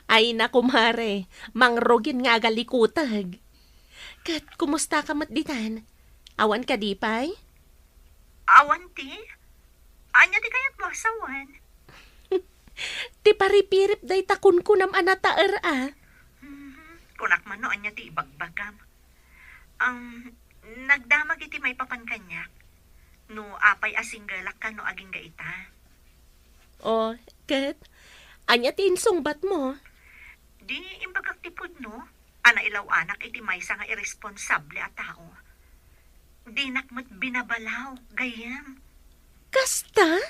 Ay na, kumare, mangrogin nga agalikutag. Kat, kumusta ka matditan? Awan ka di pay? Awan ti? Anya di kayat mo asawan? Ti paripirip day takun kunam anataer Kunak man no, anya ti ibagbagam. Nagdamag iti may papankanyak. No, apay asing galak ka no aging gaita. Oh, kat? Anya ti insungbat mo? Di imbagak tipod no? Ana ilaw anak iti may nga irresponsable a tao. Di nakmat binabalaw, gayam. Kasta?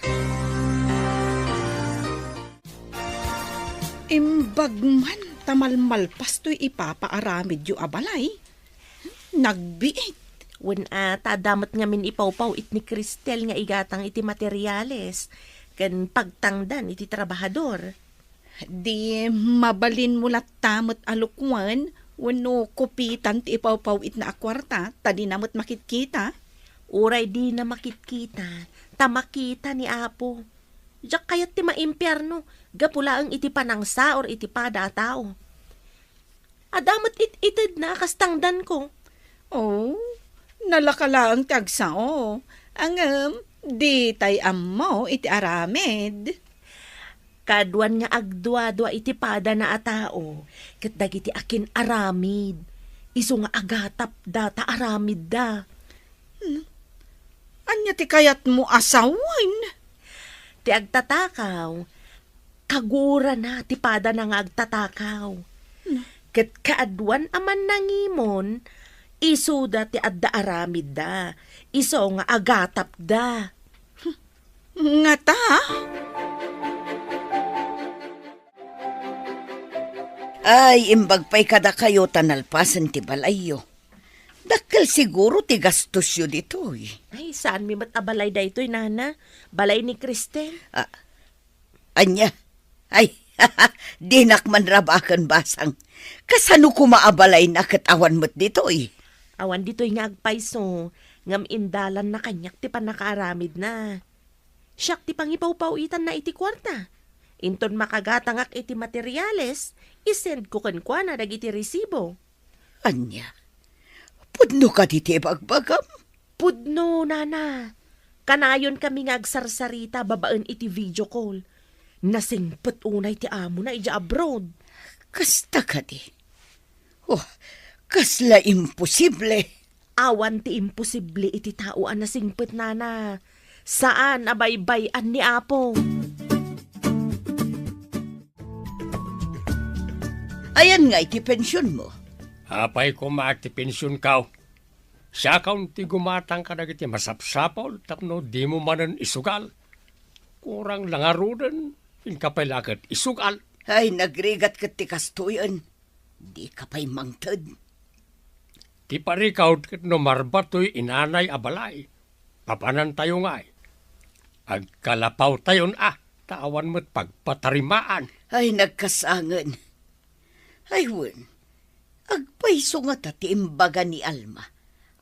Imbagman, tamalmalpas to'y ipapaaramid yu abalay. Nagbiit. Wen tadamat nga min ipawpaw it ni Cristel nga igatang iti materyales. Kan pagtangdan iti trabahador. Di mabalin mo tamot alukwan, wano kupitan ti ipawpaw it na akwarta, tadi namot makitkita. Uray di na makitkita, tamakita ni Apo. Diyak kayat ti maimpyerno, gapulaang iti panangsa or iti pada a tao. Adamat itid na kastangdan ko. Oh, nalakalaang tagsao. Di tay ammo iti aramid. Kaduan nga agdwa-dwa iti pada na a tao, ket dagiti akin aramid. Isu nga agatap da ta aramid da. Anya ti kayat mo asawan? Ti agtatakaw, kagura na ti pada na nga agtatakaw. Ket kaadwan aman nangimon, isuda ti adda aramid da, iso nga agatap da. Nga ta? Ay, imbagpay kada kayo tanalpasan ti balayo. Dakkel siguro ti gastos yu dito eh. Ay, saan mi matabalay da ito'y nana? Balay ni Cristel? Anya? Ay, di nakman rabakan basang. Kasano kumaabalay na katawan mo't dito eh. Awan dito'y nga agpayso, ngam indalan na kanyak ti panakaaramid na. Siyak ti pangipawpawitan na iti kwarta. Inton makagatangak iti materyales, isend ko kankwa na dagiti resibo. Anya? Pudno ka diti bagbagam? Pudno, nana. Kanayon kami nga agsarsarita babaan iti video call. Nasingpet unay ti amo na ija abroad. Kasta ka di? Oh, kasla imposible. Awan ti imposible iti tauan na singpet, nana. Saan abay-bayan ni Apo? Ayan nga iti pensyon mo. Apay ko maakti pensyon kaw. Siya kaun ti gumatang ka dagiti masapsapaw, tapno di mo manan isugal. Kurang langarudan, inkapay lakat isugal. Ay, nagrigat kat ti kastuyan. Di kapay mangtad. Ti parikaw kat no marbatoy inanay abalay. Papanan tayo nga eh. Agkalapaw tayon tawan mo't pagpatarimaan. Ay, nagkasangan. Ay, wen. Agpaiso nga ti imbaga ni Alma.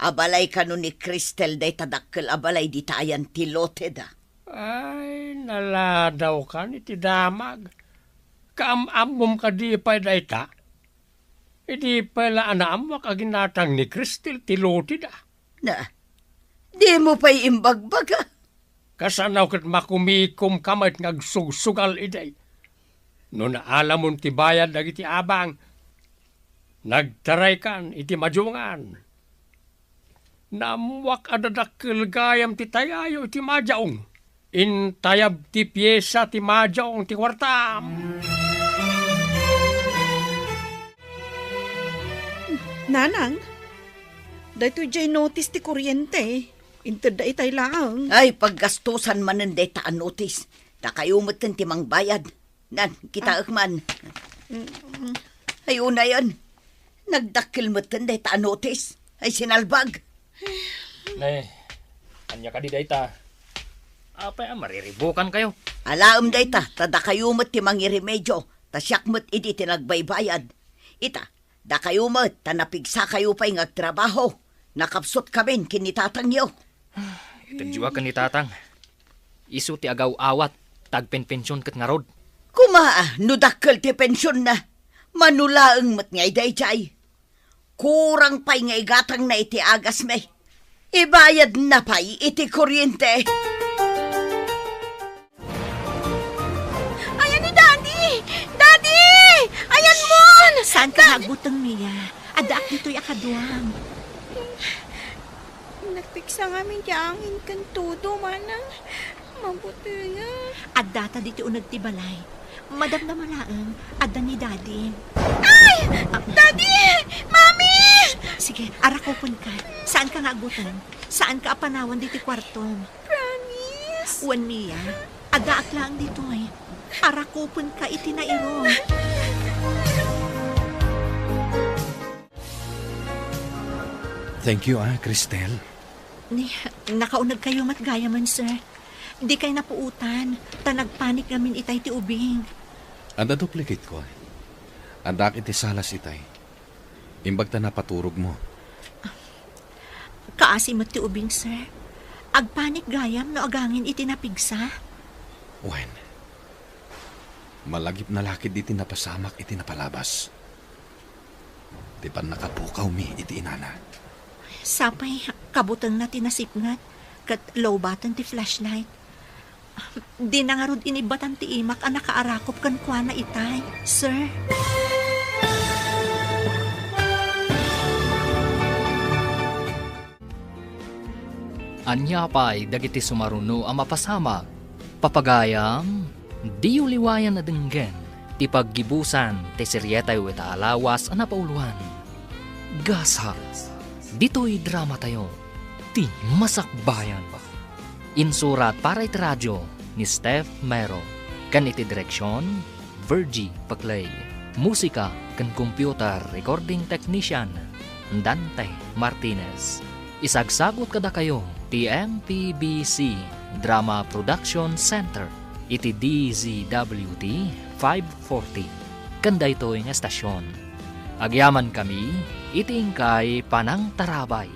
Abalay ka ni Cristel day tadakkel abalay di tayan ti lote da. Ay, naladaw ka ni ti damag. Kaamamom ka di pa day ta. Idi pala anaamwak aginatang ni Cristel ti lote da. Na, di mo pa'y imbagbaga. Kasanaw kat makumikom kamat ngagsusugal iday. No naalam mo ti bayad dagiti abang, nagtaray kan iti majungan. Namwak adadakkel gayam ti tayayo iti majaong. Intayab ti pyesa ti majaong ti kwartam. Nanang, dahito jay notice ti kuryente. Inted da itay lang. Ay, paggastusan manan day taan notice. Takayumutin ti mang bayad. Nan, kita akman. Ay, una yan. Nagdakil mo day taan notice. Ay, sinalbag. Anya ka di dayta. Apay mariribukan kayo. Alaam dayta, tada kayumot ti mang iremedyo. Tasyakmot idi tinagbaybayad. Ita, da kayumot, tanapigsa kayo pa'y ngagtrabaho. Nakapsot kami kinitatang niyo. Itadjua ka ni tatang. Isu ti agaw awat, tagpenpensyon kat nga rod. Kumaa, nudakkel ti pensyon na. Manulaang mat ngay dayjay. Kurang pay ngay gatang na iti agas may. Ibayad na pay iti kuryente. Ayan ni Daddy! Daddy! Ayan mo! Saan ka hagbutang, Mia? Adak dito'y akaduang. Nagpiksa nga min angin kan todo, manang. Mabuti nga. At data dito unagtibalay. Madam na malaang, adda ni Daddy. Ay! Daddy! Mami! Sige, arakopon ka. Saan ka nga agutan? Saan ka apanawan dito kwartom? Promise. Wan, Mia. Adda aklang dito ay. Arakopon ka itinairo. Thank you, Cristel. Nakaunag kayo matgaya man, sir. Di kayo napuutan. Tanagpanik namin itay ti ubing. Anda duplicate ko. Andak iti salas itay. Imbag ta napaturog mo. Kaasi mat ti ubing, sir. Agpanik gayam no agangin iti napigsa. Wen. Malagip na lakid iti napasamak iti napalabas. Di pa nakapukaw mi iti inana. Sapay, kabutang na tinasipngat. Kat lowbatan ti flashlight. Di na nga rod inibatan ti imak ang nakaarakop kan kwa na itay, sir. Anya pa'y dagiti sumaruno ang mapasama. Papagayam, di uliwayan na denggen. Ti paggibusan, ti siryetay weta alawas ang napauluhan. Gasa, dito'y drama tayo. Ti masakbayan. Insurat para iti radyo ni Steph Mero. Kan iti direksyon, Virgie Paclay. Musika kan computer recording technician, Dante Martinez. Isagsagot kada kayo ti MPBC Drama Production Center iti DZWT 540 kanda ito nga estasyon. Agyaman kami iti ingkay Panang Tarabay.